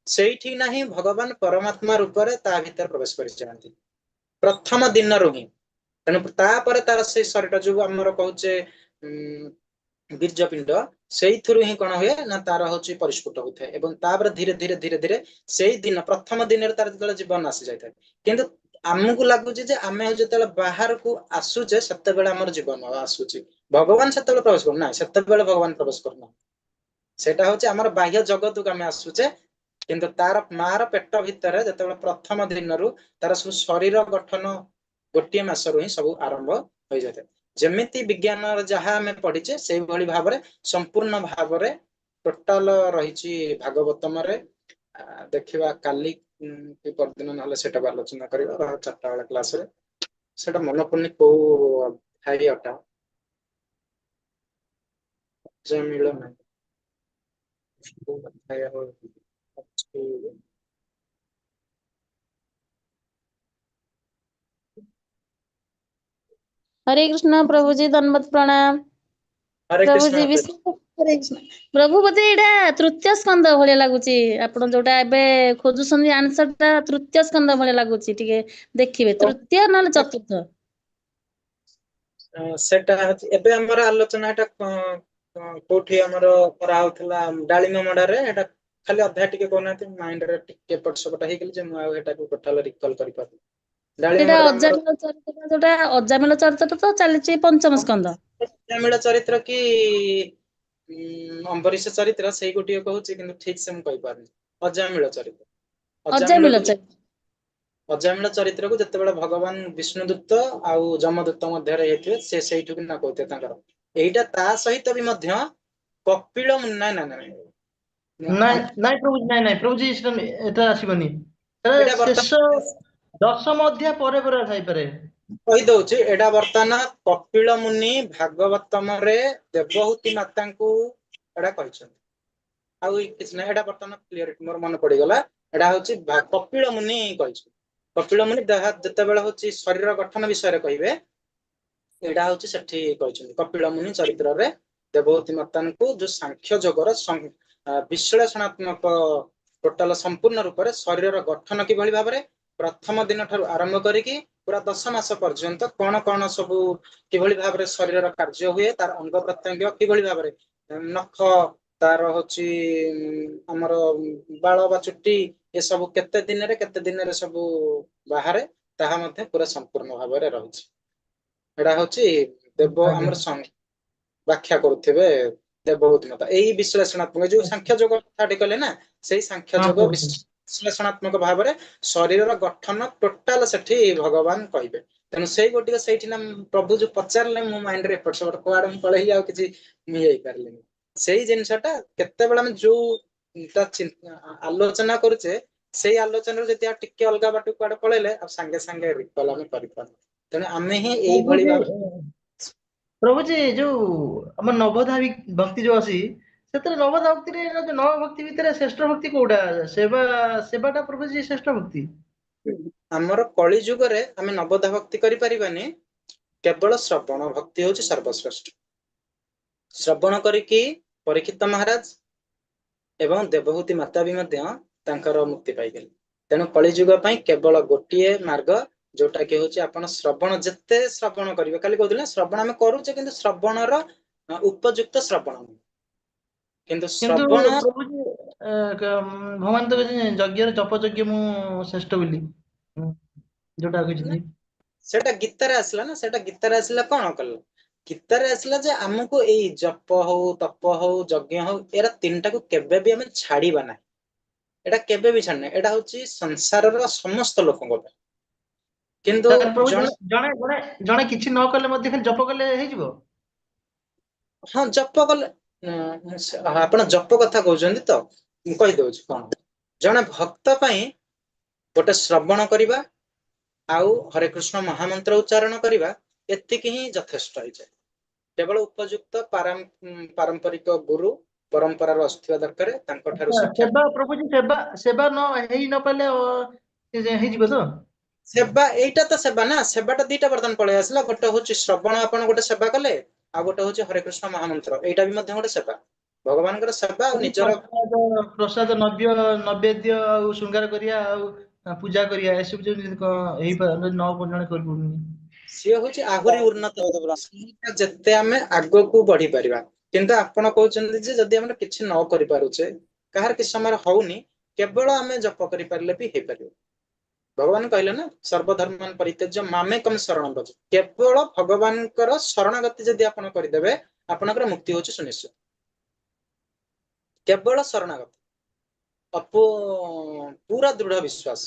ସେଇଠି ନାହିଁ ଭଗବାନ ପରମାତ୍ମା ରୂପରେ ତା ଭିତରେ ପ୍ରବେଶ କରିଯାଆନ୍ତି ପ୍ରଥମ ଦିନରୁ ହିଁ। ତେଣୁ ତାପରେ ତାର ସେଇ ଶରୀର ଯୋଉ ଆମର କହୁଛେ ବୀର୍ଯ୍ୟ ପିଣ୍ଡ ସେଇଥିରୁ ହିଁ କଣ ହୁଏ ନା ତାର ହଉଛି ପରିସ୍ଫୁଟ ହୋଇଥାଏ ଏବଂ ତାପରେ ଧୀରେ ଧୀରେ ଧୀରେ ଧୀରେ ସେଇ ଦିନ ପ୍ରଥମ ଦିନରେ ତାର ଯେତେବେଳେ ଜୀବନ ଆସି ଯାଇଥାଏ କିନ୍ତୁ ଆମକୁ ଲାଗୁଛି ଯେ ଆମେ ଯେତେବେଳେ ବାହାରକୁ ଆସୁଛେ ସେତେବେଳେ ଆମର ଜୀବନ ଆସୁଛି ଭଗବାନ ସେତେବେଳେ ପ୍ରବେଶ କରୁନାହିଁ ସେତେବେଳେ ଭଗବାନ ପ୍ରବେଶ କରୁନାହାନ୍ତି ସେଇଟା ହଉଛି ଆମର ବାହ୍ୟ ଜଗତକୁ ଆମେ ଆସୁଛେ କିନ୍ତୁ ତାର ମାର ପେଟ ଭିତରେ ଯେତେବେଳେ ପ୍ରଥମ ଦିନରୁ ତାର ସବୁ ଶରୀର ଗଠନ ଗୋଟିଏ ମାସରୁ ହିଁ ସବୁ ଆରମ୍ଭ ହୋଇଯାଇଥାଏ ଯେମିତି ବିଜ୍ଞାନର ଯାହା ଆମେ ପଢିଛେ ସେଇଭଳି ଭାବରେ ସମ୍ପୂର୍ଣ୍ଣ ଭାବରେ ଟୋଟାଲ ରହିଛି ଭାଗବତମରେ ଦେଖିବା କାଲି କି ପରଦିନ ନହେଲେ ସେଟାକୁ ଆଲୋଚନା କରିବା 4ଟା ବେଳେ କ୍ଲାସରେ ସେଟା ମନେ ପଡୁନି କୋଉ ଅଧ୍ୟାୟଟା ମିଳ ନାହିଁ କୋଉ ଅଧ୍ୟାୟ ଅଛି हरे कृष्ण प्रभु जी दंडवत प्रणाम हरे प्रभु कृष्ण जी माता विष्णु हरे कृष्ण प्रभु बोधे एटा तृतीय स्कंद भलिया लागुची आपण जोटा एबे खोजुसंदी आंसर टा तृतीय स्कंद भलिया लागुची टिके देखिबे तृतीय नले चतुर्थ ସେଟା ଏବେ ଆମର ଆଲୋଚନା ଏଟା କୋଉଠି ଆମର କରାହଉଥିଲା ଡାଳିମ ମଡାରେ ଏଟା ଖାଲି ଅଧ୍ୟାୟ ଟିକେ କହୁନାହାନ୍ତି ମାଇଣ୍ଡରେ ଟିକେ ଏପଟ ସେପଟ ହେଇଗଲି ଯେ ମୁଁ ଆଉ ଏଟାକୁ ଟୋଟାଲ ରିକଲ କରିପାରୁନି ଡାଳିମ ସେଟା ମଡାରେ ଆମର ଅଜାମିଳ ଚରିତ୍ର ଯୋଟା ଅଜାମିଳ ଚରିତ୍ର ତ ଚାଲିଛି ପଞ୍ଚମ ସ୍କंद ଅଜାମିଳ ଚରିତ୍ର କି ଅମ୍ବରୀଶ ଚରିତ୍ର ସେଇ ଗୋଟିଏ କହୁଛି କିନ୍ତୁ ଠିକ ସେ ମୁଁ କହିପାରୁନି ଅଜାମିଳ ଚରିତ୍ର ଅଜାମିଳ ଅଜାମିଳକୁ ଅଜାମିଳ ଚରିତ୍ରକୁ ଯେତେବେଳେ ଭଗବାନ ବିଷ୍ଣୁଦୂତ ଆଉ ଯମଦୂତ ମଧ୍ୟରେ ହେଇଥିବେ ସେ ସେଇଠୁ ବି ନା କହୁଥିବେ ତାଙ୍କର ଏଇଟା ତା ସହିତ ବି ମଧ୍ୟ କପିଳ ନାଇଁ ନାଇଁ ନାଇଁ ନାଇଁ ନାଇଁ ପ୍ରଭୁ ନାଇଁ ନାଇଁ ପ୍ରଭୁଜୀ ଏଟା ଆସିବନି ଏଇଟା ଶେଷ ବର୍ତ୍ତମାନ 10ମ ଅଧ୍ୟାୟ ପରେ ପରେ ଥାଇପାରେ କହିଦଉଛି ଏଇଟା ବର୍ତ୍ତମାନ କପିଳ ମୁନି ଭାଗବତମରେ ଦେବହୂତି ମାତାଙ୍କୁ ଏଇଟା କହିଛନ୍ତି ଆଉ କିଛି ନାହିଁ ଏଇଟା ବର୍ତ୍ତମାନ କ୍ଲିୟର ମୋର ମନେ ପଡିଗଲା ଏଇଟା ହଉଛି କପିଳ ମୁନି କହିଛନ୍ତି କପିଳ ମୁନି ଯେତେବେଳେ ହଉଛି ଶରୀର ଗଠନ ବିଷୟରେ କହିବେ ଏଇଟା ହଉଛି ସେଠି କହିଛନ୍ତି କପିଳ ମୁନି ଚରିତ୍ରରେ ଦେବହୂତି ମାତାଙ୍କୁ ଯୋଉ ସାଂଖ୍ୟ ଯୋଗର ବିଶ୍ଳେଷଣାତ୍ମକ ଟୋଟାଲ ସମ୍ପୂର୍ଣ୍ଣ ରୂପରେ ଶରୀରର ଗଠନ କିଭଳି ଭାବରେ ପ୍ରଥମ ଦିନ ଠାରୁ ଆରମ୍ଭ କରିକି ପୁରା 10 ମାସ ପର୍ଯ୍ୟନ୍ତ କଣ କଣ ସବୁ କିଭଳି ଭାବରେ ଶରୀରର କାର୍ଯ୍ୟ ହୁଏ ତାର ଅଙ୍ଗ ପ୍ରତ୍ୟଙ୍ଗ କିଭଳି ଭାବରେ ନଖ ତାର ହଉଛି ଆମର ବାଳ ବା ଚୁଟି ଏସବୁ କେତେ ଦିନରେ ସବୁ ବାହାରେ ତାହା ମଧ୍ୟ ପୁରା ସମ୍ପୂର୍ଣ୍ଣ ଭାବରେ ରହିଛି ଏଇଟା ହଉଛି ଦେବ ଆଜ୍ଞା ଆମର ବ୍ୟାଖ୍ୟା କରୁଥିବେ ଦେବହୂତି ମାତା ଏଇ ବିଶ୍ଳେଷଣାତ୍ମକ ଯୋଉ ସାଂଖ୍ୟ ଯୋଗ କଥାଟି କହିଲେ ନା ସେଇ ସାଂଖ୍ୟ ହଁ ଯୋଗ ପ୍ରଭୁ ବିଶ୍ଳେଷଣାତ୍ମକ ଭାବରେ ଶରୀରର ଗଠନ ଟୋଟାଲ ସେଠି ଭଗବାନ କହିବେ ତେଣୁ ସେଇ ଗୋଟିକ ସେଇଠି ନା ପ୍ରଭୁ ଯୋଉ ପଚାରିଲେ ମୋ ମାଇଣ୍ଡରେ ଏପଟ ସେପଟ କୁଆଡେ ମୁଁ ପଳେଇ ଆଉ କିଛି ହେଇପାରିଲିନି ସେଇ ଜିନିଷଟା କେତେବେଳେ ଆମେ ଯୋଉ ଆଲୋଚନା କରୁଛେ ସେଇ ଆଲୋଚନାରୁ ଯଦି ଆଉ ଟିକେ ଅଲଗା ବାଟକୁ କୁଆଡେ ପଳେଇଲେ ଆଉ ସାଙ୍ଗେ ସାଙ୍ଗେ ରିକଲ ଆମେ କରିପାରୁନୁ ତେଣୁ ଆମେ ହିଁ ଏଇଭଳି ପ୍ରଭୁଜୀ ଭାବରେ ପ୍ରଭୁଜୀ ଯୋଉ ଆମ ନବଧା ଭକ୍ତି ଯୋଉ ଅଛି ସେଥିରେ ନବଧା ଭକ୍ତିରେ ନବ ଭକ୍ତି ଭିତରେ ଶ୍ରେଷ୍ଠ ଭକ୍ତି କୋଉଟା ସେବାଟା ପ୍ରଭୁଜୀ ଶ୍ରେଷ୍ଠ ଭକ୍ତି ଆମର କଳି ଯୁଗରେ ଆମେ ନବଧା ଭକ୍ତି କରିପାରିବାନି କେବଳ ଶ୍ରବଣ ଭକ୍ତି ହଉଛି ସର୍ବଶ୍ରେଷ୍ଠ ଶ୍ରବଣ କରିକି ପରୀକ୍ଷିତ ମହାରାଜ ଏବଂ ଦେବହୂତି ମାତା ବି ମଧ୍ୟ ତାଙ୍କର ମୁକ୍ତି ପାଇଗଲେ ତେଣୁ କଳିଯୁଗ ପାଇଁ କେବଳ ଗୋଟିଏ ମାର୍ଗ ଯୋଉଟା କି ହଉଛି ଆପଣ ଶ୍ରବଣ ଯେତେ ଶ୍ରବଣ କରିବେ କାଲି କହୁଥିଲେ ଶ୍ରବଣ ଆମେ କରୁଛେ କିନ୍ତୁ ଶ୍ରବଣର ଉପଯୁକ୍ତ ଶ୍ରବଣ କିନ୍ତୁ କିନ୍ତୁ ଶ୍ରବଣ ପ୍ରଭୁଜୀ ଭଗବାନ ତ କହିଛନ୍ତି ଯଜ୍ଞରେ ଜପ ଯଜ୍ଞ ମୁଁ ଶ୍ରେଷ୍ଠ ବୋଲି ଯୋଉଟା କହିଛନ୍ତି ସେଟା ଗୀତାରେ ଆସିଲା ନା ସେଟା ଗୀତାରେ ଆସିଲା କଣ କଲ ଗୀତାରେ ଆସିଲା ଯେ ଆମକୁ ଏଇ ଜପ ହଉ ତପ ହଉ ଯଜ୍ଞ ହଉ ଏରା ତିନିଟାକୁ କେବେ ବି ଆମେ ଛାଡିବା ନାହିଁ ଏଇଟା କେବେ ବି ଛାଡିନାହିଁ ଏଇଟା ହଉଛି ସଂସାରର ସମସ୍ତ ଲୋକଙ୍କ ପାଇଁ କିନ୍ତୁ ପ୍ରଭୁ ଜଣେ ଜଣେ କିଛି ନ କଲେ ମଧ୍ୟ ଖାଲି ଜପ କଲେ ହେଇଯିବ ହଁ ଜପ କଲେ ଆପଣ ଜପ କଥା କହୁଛନ୍ତି ତ ମୁଁ କହିଦଉଛି କଣ ଜଣେ ଭକ୍ତ ପାଇଁ ଗୋଟେ ଶ୍ରବଣ କରିବା ଆଉ ହରେ କୃଷ୍ଣ ମହାମନ୍ତ୍ର ଉଚ୍ଚାରଣ କରିବା ଏତିକି ହିଁ ଯଥେଷ୍ଟ ହେଇଯାଏ କେବଳ ଉପଯୁକ୍ତ ପାରମ୍ପରିକ ଗୁରୁ ପରମ୍ପରାର ଆସୁଥିବା ଦରକାର ତାଙ୍କ ଠାରୁ ଶିକ୍ଷା ସେବା ପ୍ରଭୁଜୀ ସେବା ନ ହେଇ ନ ପାରିଲେ ହେଇଯିବ ତ ସେବା ଏଇଟା ତ ସେବା ନା, ସେବାଟା ଦିଟା ବର୍ତ୍ତମାନ ପଳେଇ ଆସିଲା। ଗୋଟେ ହଉଛି ଶ୍ରବଣ, ଆପଣ ଗୋଟେ ସେବା କଲେ, ଆଉ ଗୋଟେ ହଉଛି ହରେ କୃଷ୍ଣ ମହାମନ୍ତ୍ର, ଏଇଟା ବି ମଧ୍ୟ ଗୋଟେ ସେବା, ଭଗବାନଙ୍କର ସେବା ଆଉ ନିଜର। ପ୍ରସାଦ ନୈବେଦ୍ୟ ଆଉ ଶୃଙ୍ଗାର କରିବା ଆଉ ପୂଜା କରିବା ଏସବୁ ଯଦି ହେଇପାରେ ନ ଜଣେ କରିପାରୁନି। ସିଏ ହଉଛି ଆହୁରି ଉନ୍ନତ, ସେଇଟା ଯେତେ ଆମେ ଆଗକୁ ବଢି ପାରିବା। କିନ୍ତୁ ଆପଣ କହୁଛନ୍ତି ଯେ ଯଦି ଆମେ କିଛି ନ କରିପାରୁଛେ, କାହାର କିଛି ସମୟରେ ହଉନି, କେବଳ ଆମେ ଜପ କରିପାରିଲେ ବି ହେଇପାରିବ। ଭଗବାନ କହିଲେ ନା ସର୍ବଧର୍ମାନ ପରିତ୍ୟଜ୍ୟ ମାମେକଂ ଶରଣଂ ଭଜ, କେବଳ ଭଗବାନଙ୍କର ଶରଣାଗତି ଯଦି ଆପଣ କରିଦେବେ ଆପଣଙ୍କର ମୁକ୍ତି ହଉଛି ସୁନିଶ୍ଚିତ। କେବଳ ଶରଣାଗତି, ପୁରା ଦୃଢ ବିଶ୍ୱାସ,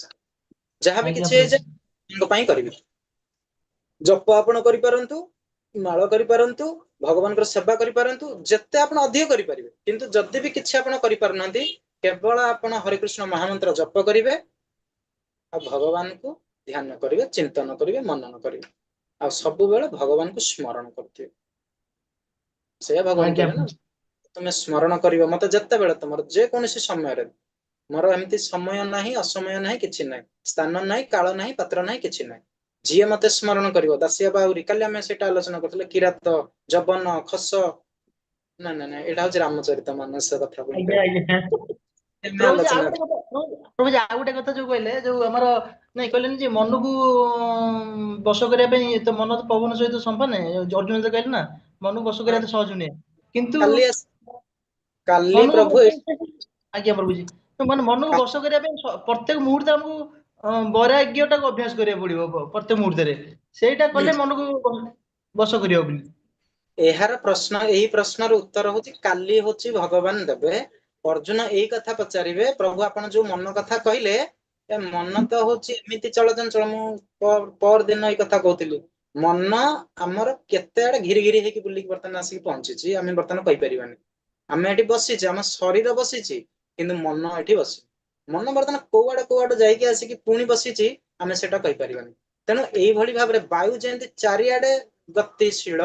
ଯାହା ବି ଆଜ୍ଞା କିଛି ପ୍ରଭୁ। ହେଇଯାଏ ତାଙ୍କ ପାଇଁ କରିବି। ଜପ ଆପଣ କରିପାରନ୍ତୁ, ମାଳ କରିପାରନ୍ତୁ, ଭଗବାନଙ୍କର ସେବା କରିପାରନ୍ତୁ, ଯେତେ ଆପଣ ଅଧିକ କରିପାରିବେ। କିନ୍ତୁ ଯଦି ବି କିଛି ଆପଣ କରିପାରୁନାହାନ୍ତି, କେବଳ ଆପଣ ହରେକୃଷ୍ଣ ମହାମନ୍ତ୍ର ଜପ କରିବେ ଆଉ ଭଗବାନଙ୍କୁ ଧ୍ୟାନ କରିବେ, ଚିନ୍ତନ କରିବେ, ମନନ କରିବେ, ଆଉ ସବୁବେଳେ ଭଗବାନଙ୍କୁ ସ୍ମରଣ କରୁଥିବେ। ସେଇଆ ଭଗବାନ ଆଜ୍ଞା କହିଲେ ନା, ତୁମେ ସ୍ମରଣ କରିବ ମତେ ଯେତେବେଳେ, ତମର ଯେକୌଣସି ସମୟରେ। ମୋର ଏମିତି ସମୟ ନାହିଁ, ଅସମୟ ନାହିଁ, କିଛି ନାହିଁ, ସ୍ଥାନ ନାହିଁ, କାଳ ନାହିଁ, ପାତ୍ର ନାହିଁ, କିଛି ନାହିଁ। ଯିଏ ମତେ ସ୍ମରଣ କରିବ, ଦାସିଆ ବାଉରୀ, କାଲି ଆମେ ସେଇଟା ଆଲୋଚନା କରୁଥିଲେ, କିରାତ, ଜବନ, ଖସ, ନା ନା ନା ଏଇଟା ହଉଛି ରାମଚରିତ ମାନସ କଥା ପୁଣି ଆଜ୍ଞା କହିଲେ। ଆଜ୍ଞା ଆମେ ପ୍ରଭୁଜୀ ଆଉ ଆଲୋଚନା ଗୋଟେ କଥା, ପ୍ରଭୁଜୀ ଆଉ ଗୋଟେ କଥା ଯୋଉ କହିଲେ, ଯୋଉ ଆମର ନାଇଁ କହିଲେନି ଯେ ମନକୁ ବଶ କରିବା ପାଇଁ ତ ମନ ତ ପବନ ସହିତ ସମାନ, ଅର୍ଜୁନ ତ କହିଲେ ନା ମନକୁ ବଶ କରିବା ତ ସହଜ ନୁହେଁ, କିନ୍ତୁ କାଲି କାଲି ମନକୁ ପ୍ରଭୁ ଆଜ୍ଞା ପ୍ରଭୁଜୀ, ମାନେ ମନକୁ ବଶ କରିବା ପାଇଁ ପ୍ରତ୍ୟେକ ମୁହୂର୍ତ୍ତରେ ଆମକୁ ବୈରାଗ୍ୟଟାକୁ ଅଭ୍ୟାସ କରିବାକୁ ପଡିବ ପ୍ରତ୍ୟେକ ମୁହୂର୍ତ୍ତରେ, ସେଇଟା କଲେ ମନକୁ ବଶ କରିବ ବୋଲି। ଏହାର ପ୍ରଶ୍ନ, ଏଇ ପ୍ରଶ୍ନର ଉତ୍ତର ହଉଛି କାଲି ହଉଛି ଭଗବାନ ଦେବେ। ଅର୍ଜୁନ ଏଇ କଥା ପଚାରିବେ, ପ୍ରଭୁ ଆପଣ ଯୋଉ ମନ କଥା କହିଲେ, ଏ ମନ ତ ହଉଛି ଏମିତି ଚଳଚଞ୍ଚଳ, ମୁଁ ପରଦିନ ଏଇ କଥା କହୁଥିଲି, ମନ ଆମର କେତେ ଆଡେ ଘିରି ଘିରି ହେଇକି ବୁଲିକି ବର୍ତ୍ତମାନ ଆସିକି ପହଞ୍ଚିଛି, ଆମେ ବର୍ତ୍ତମାନ କହିପାରିବାନି। ଆମେ ଏଠି ବସିଛେ, ଆମ ଶରୀର ବସିଛି, କିନ୍ତୁ ମନ ଏଠି ବସିଛି। ମନ ବର୍ତ୍ତମାନ କୋଉଆଡେ ଯାଇକି ଆସିକି ପୁଣି ବସିଛି, ଆମେ ସେଟା କହିପାରିବାନି। ତେଣୁ ଏଇଭଳି ଭାବରେ ବାୟୁ ଯେମିତି ଚାରିଆଡେ ଗତିଶୀଳ,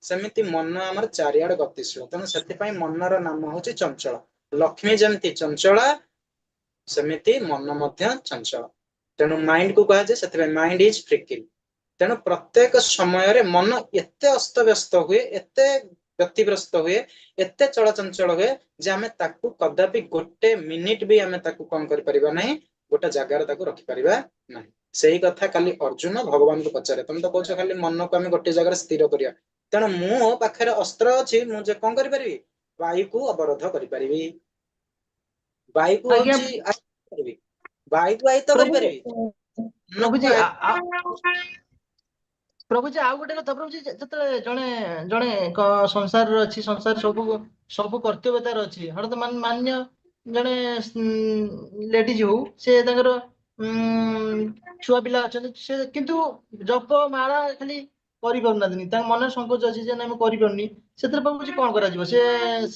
ସେମିତି ମନ ଆମର ଚାରିଆଡେ ଗତିଶୀଳ। ତେଣୁ ସେଥିପାଇଁ ମନର ନାମ ହଉଛି ଚଞ୍ଚଳ। ଲକ୍ଷ୍ମୀ ଯେମିତି ଚଞ୍ଚଳା, ସେମିତି ମନ ମଧ୍ୟ ଚଞ୍ଚଳ। ତେଣୁ ମାଇଣ୍ଡ କୁ କୁହାଯାଏ ସେଥିପାଇଁ ମାଇଣ୍ଡ ଇଜ ଫ୍ରିକିଲ୍। ତେଣୁ ପ୍ରତ୍ୟେକ ସମୟରେ ମନ ଏତେ ଅସ୍ତବ୍ୟସ୍ତ ହୁଏ, ଏତେ ବ୍ୟତିଗ୍ରସ୍ତ ହୁଏ, ଏତେ ଚଳଚଞ୍ଚଳ ହୁଏ, ଯେ ଆମେ ତାକୁ କଦାପି ଗୋଟେ ମିନିଟ ବି ଆମେ ତାକୁ କଣ କରିପାରିବା ନାହିଁ, ଗୋଟେ ଜାଗାରେ ତାକୁ ରଖିପାରିବା ନାହିଁ। ସେଇ କଥା କାଲି ଅର୍ଜୁନ ଭଗବାନଙ୍କୁ ପଚାରେ, ତମେ ତ କହୁଛ ଖାଲି ମନକୁ ଆମେ ଗୋଟେ ଜାଗାରେ ସ୍ଥିର କରିବା, ତେଣୁ ମୋ ପାଖରେ ଅସ୍ତ୍ର ଅଛି, ମୁଁ ଯେ କଣ କରିପାରିବି, ବାୟୁକୁ ଅବରୋଧ କରିପାରିବି। ବାୟୁକୁ ଆଜ୍ଞା ହଉଛି କରିବି, ବାୟୁକୁ ଆୟତ୍ତ ପ୍ରଭୁ, କରିପାରିବି, ପ୍ରଭୁଜୀ ପ୍ରଭୁଜୀ ଆଉ ଗୋଟେ କଥା, ପ୍ରଭୁଜୀ ଯେତେବେଳେ ଜଣେ ଜଣେ ସଂସାରରେ ଅଛି, ସଂସାର ସବୁ କର୍ତ୍ତବ୍ୟତାର ଅଛି, ହଠାତ୍ ମାନ୍ୟ ଜଣେ ଲେଡିଜ ହଉ, ସେ ତାଙ୍କର ଛୁଆ ପିଲା ଅଛନ୍ତି, ସେ କିନ୍ତୁ ଜପ ମାଳା ଖାଲି କରିପାରୁନାହାନ୍ତି, ତାଙ୍କ ମନରେ ସଂକୋଚ ଅଛି ଯେ ନାଇଁ ମୁଁ କରିପାରୁନି, ସେଥିରେ ପ୍ରଭୁଜୀ କଣ କରାଯିବ, ସେ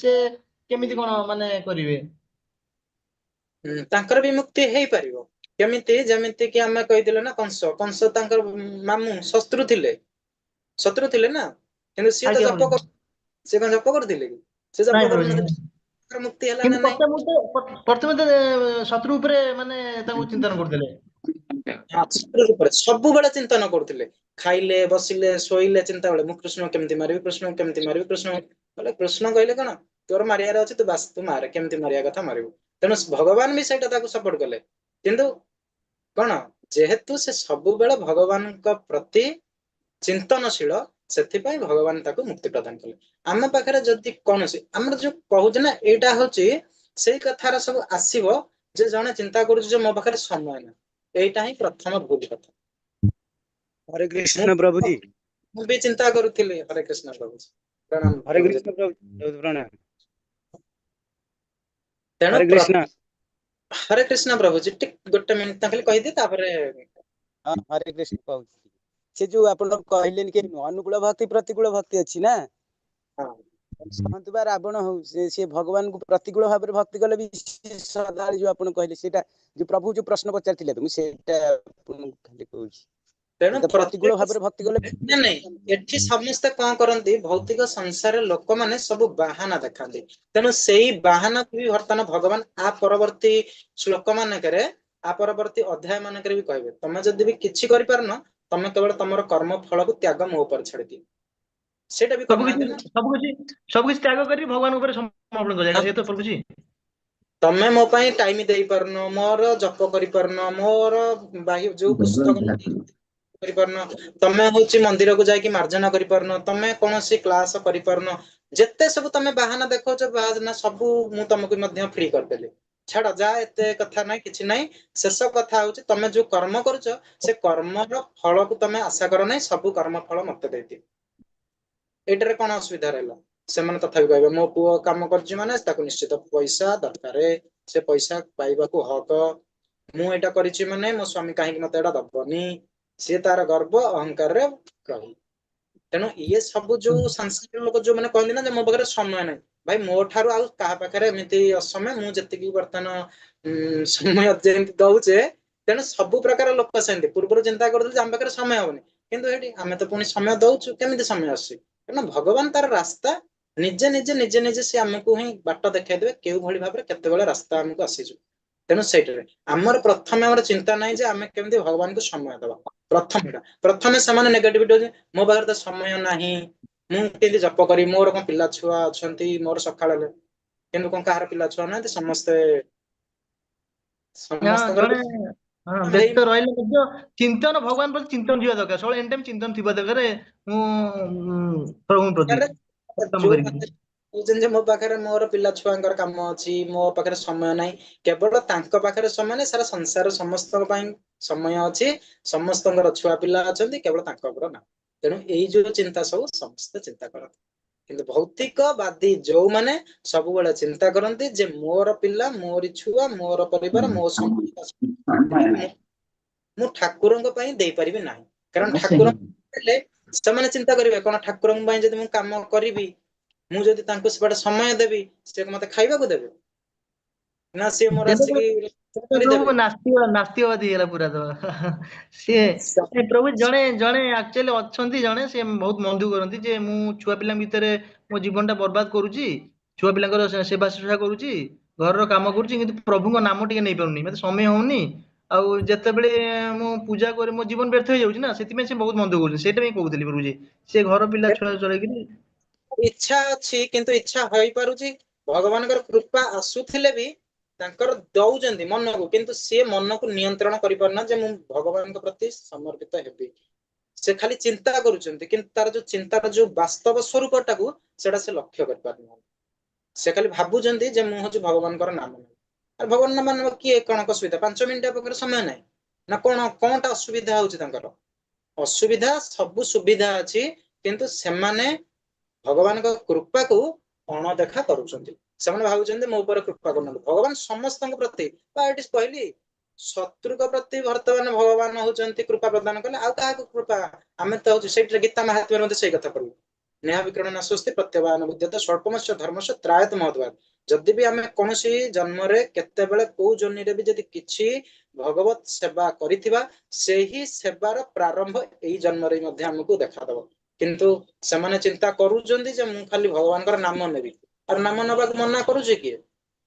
ସେ କେମିତି କଣ ମାନେ କରିବେ? ତାଙ୍କର ବି ମୁକ୍ତି ହେଇପାରିବ। କେମିତି, ଯେମିତି କି ଆମେ କହିଥିଲେ ନା, କଂସ ତାଙ୍କର ମାମୁଁ ଶତ୍ରୁ ଥିଲେ ନା, କିନ୍ତୁ ସିଏ ତ ଆଜ୍ଞା ଜପ ପ୍ରଭୁ। ସିଏ କଣ ଜପ କରୁଥିଲେ କି? ସେ ଜପ ନାଇଁ ପ୍ରଭୁଜୀ, କରୁନଥିଲେ, ତାଙ୍କର ମୁକ୍ତି ହେଲା ନା କିନ୍ତୁ ନାଇଁ? ପ୍ରଥମେ ଶତ୍ରୁ ଉପରେ ମାନେ ତାଙ୍କୁ ଚିନ୍ତନ କରୁଥିଲେ। ଶତ୍ରୁ ରୂପରେ ସବୁବେଳେ ଚିନ୍ତନ କରୁଥିଲେ, ଖାଇଲେ, ବସିଲେ, ଶୋଇଲେ ଚିନ୍ତା ବେଳେ, ମୁଁ କୃଷ୍ଣ କେମିତି ମାରିବି, କୃଷ୍ଣ କେମିତି ମାରିବି, କୃଷ୍ଣ କହିଲେ କଣ, ତୋର ମାରିବାର ଅଛି, ତୁ ବାସ ତୁ ମାରେ, କେମିତି ମାରିବା କଥା ମାରିବୁ। ତେଣୁ ଭଗବାନ ବି ସେଇଟା ତାକୁ ସପୋର୍ଟ କଲେ, କିନ୍ତୁ କଣ, ଯେହେତୁ ସେ ସବୁବେଳେ ଭଗବାନଙ୍କ ପ୍ରତି ଚିନ୍ତନଶୀଳ, ସେଥିପାଇଁ ଭଗବାନ ତାକୁ ମୁକ୍ତି ପ୍ରଦାନ କଲେ। ଆମ ପାଖରେ ଯଦି କୌଣସି, ଆମର ଯୋଉ କହୁଛେ ନା, ଏଇଟା ହଉଛି ସେଇ କଥାର ସବୁ ଆସିବ, ଯେ ଜଣେ ଚିନ୍ତା କରୁଛି ଯେ ମୋ ପାଖରେ ସମୟ ନାହିଁ, ଏଇଟା ହିଁ ପ୍ରଥମ ଭୁଲ କଥା। हरे कृष्ण प्रभु जी। ମୁଁ ବି ଚିନ୍ତା କରୁଥିଲି। ହରେ କୃଷ୍ଣ ପ୍ରଭୁଜୀ, ପ୍ରଣାମ हरे ପ୍ରଭୁଜୀ। कृष्ण प्रभु बहुत प्रणाम। ତେଣୁ हरे कृष्ण। ହରେ କୃଷ୍ଣ ପ୍ରଭୁଜୀ, ଟିକେ ଗୋଟେ ମିନିଟ ତାଙ୍କୁ ଖାଲି କହିଦିଏ, ତାପରେ हाँ हरे कृष्ण प्रभु। से जो आप कहले कि अनुकूल भक्ति प्रतिकूल भक्ति अच्छी ना, ହଁ ବା रावण हो से भगवान को प्रतिकूल भाव में भक्ति कले भी सदा जो आप कहले सेटा जो प्रभु जो प्रश्न पचार मुझे ତେଣୁ प्रतिकूल ପ୍ରତ୍ୟେକ, भाव में भक्ति कले ନାଇଁ ଏଠି ସମସ୍ତେ କଣ କରନ୍ତି, ଭୌତିକ ସଂସାରରେ ଲୋକମାନେ ସବୁ ବାହାନା ଦେଖାନ୍ତି। ତେଣୁ ସେଇ ବାହାନାକୁ ବି ବର୍ତ୍ତମାନ ଭଗବାନ ଆ ପରବର୍ତ୍ତୀ ଶ୍ଲୋକ ମାନଙ୍କରେ आ परवर्ती अध्याय मानकरे भी कहबे तमे जदि भी किछि करि पारन तमे केवल तमर कर्म फल को त्याग मो ऊपर छाड़ी दियो सेटा भी ସବୁ करना କିଛି ना ସବୁ କିଛି ତ୍ୟାଗ କରି ଭଗବାନ ଉପରେ ସମର୍ପଣ କରିବା ଏ ତ ପ୍ରଭୁଜୀ। ତମେ ମୋ ପାଇଁ ଟାଇମ ଦେଇ ପାରୁନ ମୋର ଜପ କରି ପାରୁନ ମୋର ବାହ୍ୟ ଯୋଉ ପୁସ୍ତକ କରି ପାରୁନ ତମେ ହଉଛି ମନ୍ଦିର କୁ ଯାଇକି ମାର୍ଜନା କରି ପାରୁନ ତମେ କୌଣସି କ୍ଲାସ କରି ପାରୁନ ଯେତେ ସବୁ ତମେ ବାହାନା ଦେଖଉଛ ବାହାନା ସବୁ ମୁଁ ତମକୁ ମଧ୍ୟ ଫ୍ରି କରିଦେଲି ଛାଡ ଯା ଏତେ କଥା ନାହିଁ କିଛି ନାହିଁ ଶେଷ କଥା ହଉଛି ତମେ ଯୋଉ କର୍ମ କରୁଛ ସେ କର୍ମର ଫଳକୁ ତମେ ଆଶା କର ନାହିଁ ସବୁ କର୍ମ ଫଳ ମତେ ଦେଇଦିଅ ଏଇଟାରେ କଣ ଅସୁବିଧା ରହିଲା ସେମାନେ ତଥାପି କହିବେ ମୋ ପୁଅ କାମ କରୁଛି ମାନେ ତାକୁ ନିଶ୍ଚିତ ପଇସା ଦରକାର ସେ ପଇସା ପାଇବାକୁ ହକ ମୁଁ ଏଇଟା କରିଛି ମାନେ ମୋ ସ୍ୱାମୀ କାହିଁକି ମତେ ଏଇଟା ଦବନି ସିଏ ତାର ଗର୍ବ ଅହଙ୍କାରରେ ରହି ତେଣୁ ଇଏ ସବୁ ଯୋଉ ସାଂସାରିକ ଲୋକ ଯୋଉମାନେ କହନ୍ତି ନା ଯେ ମୋ ପାଖରେ ସମୟ ନାହିଁ ଭାଇ ମୋ ଠାରୁ ଆଉ କାହା ପାଖରେ ଏମିତି ଅସମୟ ମୁଁ ଯେତିକି ବର୍ତ୍ତମାନ ସମୟ ଯେମିତି ଦଉଛେ ତେଣୁ ସବୁ ପ୍ରକାର ଲୋକ ସେମିତି ପୂର୍ବରୁ ଚିନ୍ତା କରୁଥିଲେ ଯେ ଆମ ପାଖରେ ସମୟ ହବନି କିନ୍ତୁ ଏଠି ଆମେ ତ ପୁଣି ସମୟ ଦଉଛୁ କେମିତି ସମୟ ଆସୁଛି କାରଣ ଭଗବାନ ତାର ରାସ୍ତା ନିଜେ ନିଜେ ନିଜେ ନିଜେ ସେ ଆମକୁ ହିଁ ବାଟ ଦେଖାଇଦେବେ କେଉଁ ଭଳି ଭାବରେ କେତେବେଳେ ରାସ୍ତା ଆମକୁ ଆସିଯିବ ତେଣୁ ସେଇଟାରେ ଆମର ପ୍ରଥମେ ଆମର ଚିନ୍ତା ନାହିଁ ଯେ ଆମେ କେମିତି ଭଗବାନଙ୍କୁ ସମୟ ଦେବା ପ୍ରଥମେ ସେମାନେ ନେଗେଟିଭିଟି ହଉଛି ମୋ ପାଖରେ ତ ସମୟ ନାହିଁ ମୁଁ କେମିତି ଜପ କରିବି ମୋର କଣ ପିଲା ଛୁଆ ଅଛନ୍ତି ମୋର ସକାଳ ହେଲେ କିନ୍ତୁ କଣ କାହାର ପିଲା ଛୁଆ ନାହାନ୍ତି ସମସ୍ତେ ଜଣେ ସମସ୍ତଙ୍କର ହେଇ ବ୍ୟସ୍ତ ରହିଲେ ମଧ୍ୟ ଚିନ୍ତନ ଭଗବାନ ପ୍ରତି ଚିନ୍ତନ ଥିବା ଦରକାର ସବୁବେଳେ ଏନି ଟାଇମ ଚିନ୍ତନ ଥିବା ଦରକାର ମୁଁ ପ୍ରଭୁଙ୍କ ପ୍ରତି କାମ କରିବି। ଯୋଉମାନେ କହୁଛନ୍ତି ଯେ ମୋ ପାଖରେ ମୋର ପିଲା ଛୁଆଙ୍କର କାମ ଅଛି ମୋ ପାଖରେ ସମୟ ନାହିଁ କେବଳ ତାଙ୍କ ପାଖରେ ସମୟ ନାହିଁ ସାରା ସଂସାର ସମସ୍ତଙ୍କ ପାଇଁ ସମୟ ଅଛି ସମସ୍ତଙ୍କର ଛୁଆ ପିଲା ଅଛନ୍ତି କେବଳ ତାଙ୍କ ଉପରେ ନା ତେଣୁ ଏଇ ଯୋଉ ଚିନ୍ତା ସବୁ ସମସ୍ତେ ଚିନ୍ତା କରନ୍ତି କିନ୍ତୁ ଭୌତିକବାଦୀ ଯୋଉମାନେ ସବୁବେଳେ ଚିନ୍ତା କରନ୍ତି ଯେ ମୋର ପିଲା ମୋରି ଛୁଆ ମୋର ପରିବାର ମୋ ମୁଁ ଠାକୁରଙ୍କ ପାଇଁ ଦେଇପାରିବି ନାହିଁ କାରଣ ଠାକୁର ହେଲେ ସେମାନେ ଚିନ୍ତା କରିବେ କଣ ଠାକୁରଙ୍କ ପାଇଁ ଯଦି ମୁଁ କାମ କରିବି ମୁଁ ଯଦି ତାଙ୍କୁ ସେପଟେ ସମୟ ଦେବି ସେ ମତେ ଖାଇବାକୁ ଦେବେ ନା ସିଏ ମୋର ଆସିକି କରିଦେବେ ସବୁ ନାସ୍ତିକବାଦୀ ହେଇଗଲା ପୁରା ତ ସିଏ ପ୍ରଭୁ ଜଣେ ଜଣେ ଆକ୍ଚୁଆଲି ଅଛନ୍ତି ଜଣେ ସେ ବହୁତ ମନ ଦୁଃଖ କରନ୍ତି ଯେ ମୁଁ ଛୁଆ ପିଲାଙ୍କ ଭିତରେ ମୋ ଜୀବନ ଟା ବର୍ବାଦ କରୁଛି ଛୁଆ ପିଲାଙ୍କର ସେବା ଶୁଶ୍ରୂଷା କରୁଛି ଘରର କାମ କରୁଛି କିନ୍ତୁ ପ୍ରଭୁଙ୍କ ନାମ ଟିକେ ନେଇପାରୁନି ମତେ ସମୟ ହଉନି ଆଉ ଯେତେବେଳେ ମୁଁ ପୂଜା କରେ ମୋ ଜୀବନ ବ୍ୟର୍ଥ ହେଇଯାଉଛି ନା ସେଥିପାଇଁ ସେ ବହୁତ ମନ ଦୁଃଖ କରୁଛନ୍ତି ସେଇଟା ପାଇଁ କହୁଥିଲି ପ୍ରଭୁଜୀ ସେ ଘର ପିଲା ଛୁଆ ଚଳେଇକିରି ଇଚ୍ଛା ଅଛି କିନ୍ତୁ ଇଚ୍ଛା ହେଇପାରୁଛି ଭଗବାନଙ୍କର କୃପା ଆସୁଥିଲେ ବି ତାଙ୍କର ଦଉଛନ୍ତି ମନକୁ କିନ୍ତୁ ସିଏ ମନକୁ ନିୟନ୍ତ୍ରଣ କରିପାରୁନା ଯେ ମୁଁ ଭଗବାନଙ୍କ ପ୍ରତି ସମର୍ପିତ ହେବି ସେ ଖାଲି ଚିନ୍ତା କରୁଛନ୍ତି କିନ୍ତୁ ତାର ଯୋଉ ଚିନ୍ତାର ଯୋଉ ବାସ୍ତବ ସ୍ୱରୂପ ଟାକୁ ସେଟା ସେ ଲକ୍ଷ୍ୟ କରିପାରୁନାହାନ୍ତି ସେ ଖାଲି ଭାବୁଛନ୍ତି ଯେ ମୁଁ ହଉଛି ଭଗବାନଙ୍କର ନାମ ନେବି ଆଉ ଭଗବାନ ନାମ ନେବ କିଏ କଣ ଅସୁବିଧା 5 ମିନିଟ୍ ପାଖରେ ସମୟ ନାହିଁ ନା କଣଟା ଅସୁବିଧା ହଉଛି ତାଙ୍କର ଅସୁବିଧା ସବୁ ସୁବିଧା ଅଛି କିନ୍ତୁ ସେମାନେ ଭଗବାନଙ୍କ କୃପାକୁ ଅଣଦେଖା କରୁଛନ୍ତି ସେମାନେ ଭାବୁଛନ୍ତି ମୋ ଉପରେ କୃପା କରୁନାହାନ୍ତି ଭଗବାନ ସମସ୍ତଙ୍କ ପ୍ରତି ବା ଏଠି କହିଲି ଶତ୍ରୁଙ୍କ ପ୍ରତି ବର୍ତ୍ତମାନ ଭଗବାନ ହଉଛନ୍ତି କୃପା ପ୍ରଦାନ କଲେ ଆଉ କାହାକୁ କୃପା ଆମେ ତ ହଉଛୁ ସେଇଥିରେ ଗୀତା ମାହାତ୍ମ୍ୟରେ ମଧ୍ୟ ସେଇ କଥା ପଢିବୁ ନେହା ବିକ୍ରଣ ନାଶସ୍ତି ପ୍ରତ୍ୟବାନ ବୁଦ୍ଧତା ସ୍ୱଳ୍ପମସ୍ୟ ଧର୍ମସ୍ୟ ତ୍ରାୟତ ମହଦ୍ଭାତ ଯଦି ବି ଆମେ କୌଣସି ଜନ୍ମରେ କେତେବେଳେ କୋଉ ଜନ୍ମରେ ବି ଯଦି କିଛି ଭଗବତ ସେବା କରିଥିବା ସେହି ସେବାର ପ୍ରାରମ୍ଭ ଏଇ ଜନ୍ମରେ ମଧ୍ୟ ଆମକୁ ଦେଖାଦବ କିନ୍ତୁ ସେମାନେ ଚିନ୍ତା କରୁଛନ୍ତି ଯେ ମୁଁ ଖାଲି ଭଗବାନଙ୍କର ନାମ ନେବି ଆଉ ନାମ ନେବାକୁ ମନା କରୁଛି କିଏ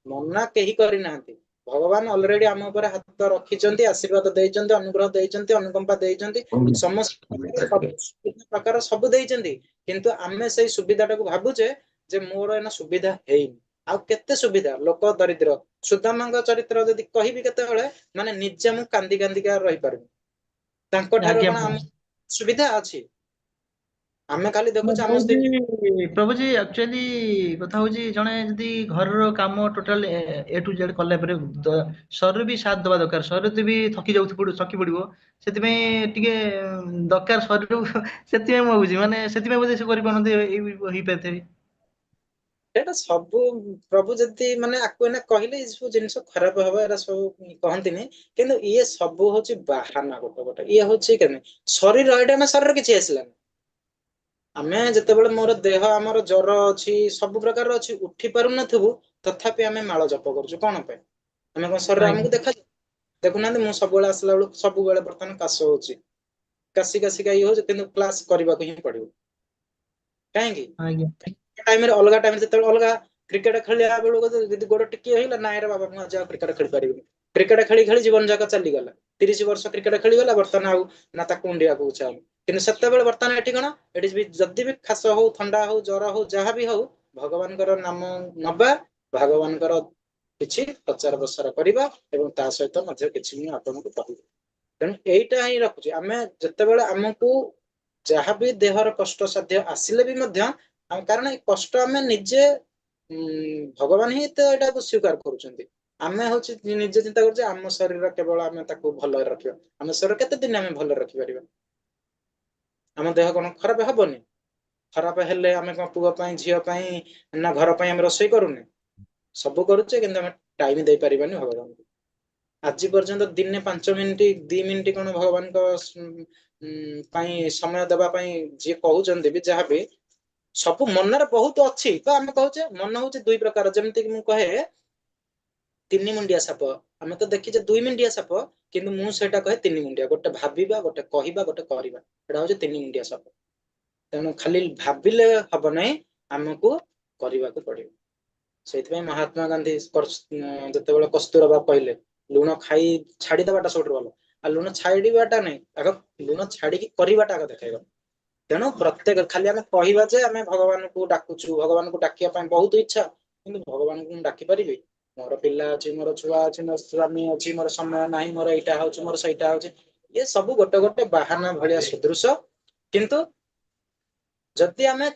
ମନା କେହି କରିନାହାନ୍ତି ଭଗବାନ ଅଲରେଡି ଆମ ଉପରେ ହାତ ରଖିଛନ୍ତି ଆଶୀର୍ବାଦ ଦେଇଛନ୍ତି ଅନୁଗ୍ରହ ଦେଇଛନ୍ତି ଅନୁକମ୍ପା ଦେଇଛନ୍ତି ସମସ୍ତ ପ୍ରକାର ସବୁ ଦେଇଛନ୍ତି କିନ୍ତୁ ଆମେ ସେଇ ସୁବିଧା ଟାକୁ ଭାବୁଛେ ଯେ ମୋର ଏଇନା ସୁବିଧା ହେଇନି ଆଉ କେତେ ସୁବିଧା ଲୋକ ଦରିଦ୍ର ସୁଦାମାଙ୍କ ଚରିତ୍ର ଯଦି କହିବି କେତେବେଳେ ମାନେ ନିଜେ ମୁଁ କାନ୍ଦି କାନ୍ଦିକା ରହିପାରିବି ତାଙ୍କ ଠାରୁ ଆଜ୍ଞା କଣ ଆମ ସୁବିଧା ଅଛି ଆମେ ଖାଲି ମୁଁ ଦେଖୁଛୁ ଆମ ସ୍ତ୍ରୀ କହୁଛି ପ୍ରଭୁଜୀ ଆକ୍ଚୁଆଲି କଥା ହଉଛି ଜଣେ ଯଦି ଘରର କାମ ଟୋଟାଲ ଏ ଠୁ ଜେଡ୍ କଲା ପରେ ଶରୀର ବି ସାଥ ଦବା ଦରକାର ଶରୀର ବି ଥକି ପଡିବ ସେଥିପାଇଁ ଟିକେ ଦରକାର ଶରୀରକୁ ସେଥିପାଇଁ ମୁଁ ଭାବୁଛି ମାନେ ସେଥିପାଇଁ ବୋଧେ ସେ କରିପାରୁନଥିବେ ଏଇ ହେଇପାରିଥିବେ ଏଇଟା ସବୁ ପ୍ରଭୁ ଯଦି ମାନେ ଆକୁ ଏଇନା କହିଲେ ଏଇ ସବୁ ଜିନିଷ ଖରାପ ହବ ଏରା ସବୁ କହନ୍ତିନି କିନ୍ତୁ ଇଏ ସବୁ ହଉଛି ବାହାନା ଗୋଟେ ଇଏ ହଉଛି କେମିତି ଶରୀର ଏଇଟା ନା ଶରୀର କିଛି ଆସିଲାନି ଆମେ ଯେତେବେଳେ ମୋର ଦେହ ଆମର ଜ୍ୱର ଅଛି ସବୁ ପ୍ରକାରର ଅଛି ଉଠି ପାରୁନଥିବୁ ତଥାପି ଆମେ ମାଳ ଜପ କରୁଛୁ କଣ ପାଇଁ ଆମେ କଣ ଶରୀର ଆଜ୍ଞା ଆମକୁ ଦେଖୁନାହାନ୍ତି ମୁଁ ସବୁବେଳେ ଆସିଲା ବେଳକୁ ସବୁବେଳେ ବର୍ତ୍ତମାନ କାଶ ହଉଛି କାଶି କାଶିକା ଇଏ ହଉଛି କିନ୍ତୁ କ୍ଲାସ କରିବାକୁ ହିଁ ପଡିବ କାହିଁକି ଆଜ୍ଞା ଟାଇମରେ ଅଲଗା ଟାଇମରେ ଯେତେବେଳେ ଅଲଗା କ୍ରିକେଟ ଖେଳିଲା ବେଳକୁ ଯଦି ଗୋଡ ଟିକିଏ ହେଇଲା ନାଇଁ ରେ ବାବା ମୁଁ ଆଜି ଆଉ କ୍ରିକେଟ ଖେଳି ପାରିବିନି କ୍ରିକେଟ ଖେଳି ଖେଳି ଜୀବନ ଯାକ ଚାଲିଗଲା 30 ବର୍ଷ କ୍ରିକେଟ ଖେଳିଗଲା ବର୍ତ୍ତମାନ ଆଉ ନା ତାକୁ ଉଣ୍ଡିବାକୁ ଇଚ୍ଛା ହଉନି କିନ୍ତୁ ସେତେବେଳେ ବର୍ତ୍ତମାନ ଏଠି କଣ ଏଠି ଯଦି ବି ଖାସ ହଉ ଥଣ୍ଡା ହଉ ଜ୍ୱର ହଉ ଯାହା ବି ହଉ ଭଗବାନଙ୍କର ନାମ ନବା ଭଗବାନଙ୍କର କିଛି ପ୍ରଚାର ପ୍ରସାର କରିବା ଏବଂ ତା ସହିତ ମଧ୍ୟ କିଛି ମୁଁ ଆପଣଙ୍କୁ କହିବି ତେଣୁ ଏଇଟା ହିଁ ରଖୁଛି ଆମେ ଯେତେବେଳେ ଆମକୁ ଯାହାବି ଦେହର କଷ୍ଟ ସାଧ୍ୟ ଆସିଲେ ବି ମଧ୍ୟ କାରଣ ଏ କଷ୍ଟ ଆମେ ନିଜେ ଭଗବାନ ହିଁ ତ ଏଇଟାକୁ ସ୍ୱୀକାର କରୁଛନ୍ତି ଆମେ ହଉଛି ନିଜେ ଚିନ୍ତା କରୁଛେ ଆମ ଶରୀର କେବଳ ଆମେ ତାକୁ ଭଲରେ ରଖିବା ଆମ ଶରୀର କେତେ ଦିନ ଆମେ ଭଲରେ ରଖିପାରିବା ଆମ ଦେହ କଣ ଖରାପ ହବନି ଖରାପ ହେଲେ ଆମେ କଣ ପୁଅ ପାଇଁ ଝିଅ ପାଇଁ ନା ଘର ପାଇଁ ଆମେ ରୋଷେଇ କରୁନେ ସବୁ କରୁଛେ କିନ୍ତୁ ଆମେ ଟାଇମ ଦେଇପାରିବାନି ଭଗବାନଙ୍କୁ ଆଜି ପର୍ଯ୍ୟନ୍ତ ଦିନେ 5 ମିନିଟ 2 ମିନିଟ କଣ ଭଗବାନଙ୍କ ପାଇଁ ସମୟ ଦେବା ପାଇଁ ଯିଏ କହୁଛନ୍ତି ବି ଯାହାବି ସବୁ ମନରେ ବହୁତ ଅଛି ତ ଆମେ କହୁଛେ ମନ ହଉଛି 2 ପ୍ରକାର ଯେମିତିକି ମୁଁ କହେ 3 ମୁଣ୍ଡିଆ ସାପ ଆମେ ତ ଦେଖିଛେ 2 ମୁଣ୍ଡିଆ ସାପ କିନ୍ତୁ ମୁଁ ସେଇଟା କହେ 3 ମୁଣ୍ଡିଆ ଗୋଟେ ଭାବିବା ଗୋଟେ କହିବା ଗୋଟେ କରିବା ଏଇଟା ହଉଛି 3 ମୁଣ୍ଡିଆ ସାପ ତେଣୁ ଖାଲି ଭାବିଲେ ହବ ନାହିଁ ଆମକୁ କରିବାକୁ ପଡିବ ସେଇଥିପାଇଁ ମହାତ୍ମା ଗାନ୍ଧୀ ଯେତେବେଳେ କସ୍ତୁରବା କହିଲେ ଲୁଣ ଖାଇ ଛାଡିଦେବାଟା ସବୁଠୁ ଭଲ ଆଉ ଲୁଣ ଛାଡିବାଟା ନାହିଁ ଆଗ ଲୁଣ ଛାଡିକି କରିବାଟା ଆଗ ଦେଖେଇବା ତେଣୁ ପ୍ରତ୍ୟେକ ଖାଲି ଆମେ କହିବା ଯେ ଆମେ ଭଗବାନଙ୍କୁ ଡାକୁଛୁ ଭଗବାନଙ୍କୁ ଡାକିବା ପାଇଁ ବହୁତ ଇଚ୍ଛା କିନ୍ତୁ ଭଗବାନଙ୍କୁ ମୁଁ ଡାକି ପାରିବି ମୋର ପିଲା ଅଛି ମୋର ଛୁଆ ଅଛି ମୋର ସ୍ୱାମୀ ଅଛି ମୋର ସମୟ ନାହିଁ ମୋର ଏଇଟା ହଉଛି ମୋର ସେଇଟା ହଉଛି ଏ ସବୁ ଗୋଟେ ଗୋଟେ ବାହାନା ଭଳିଆ ସଦୃଶ କିନ୍ତୁ ଯଦି ଆମେ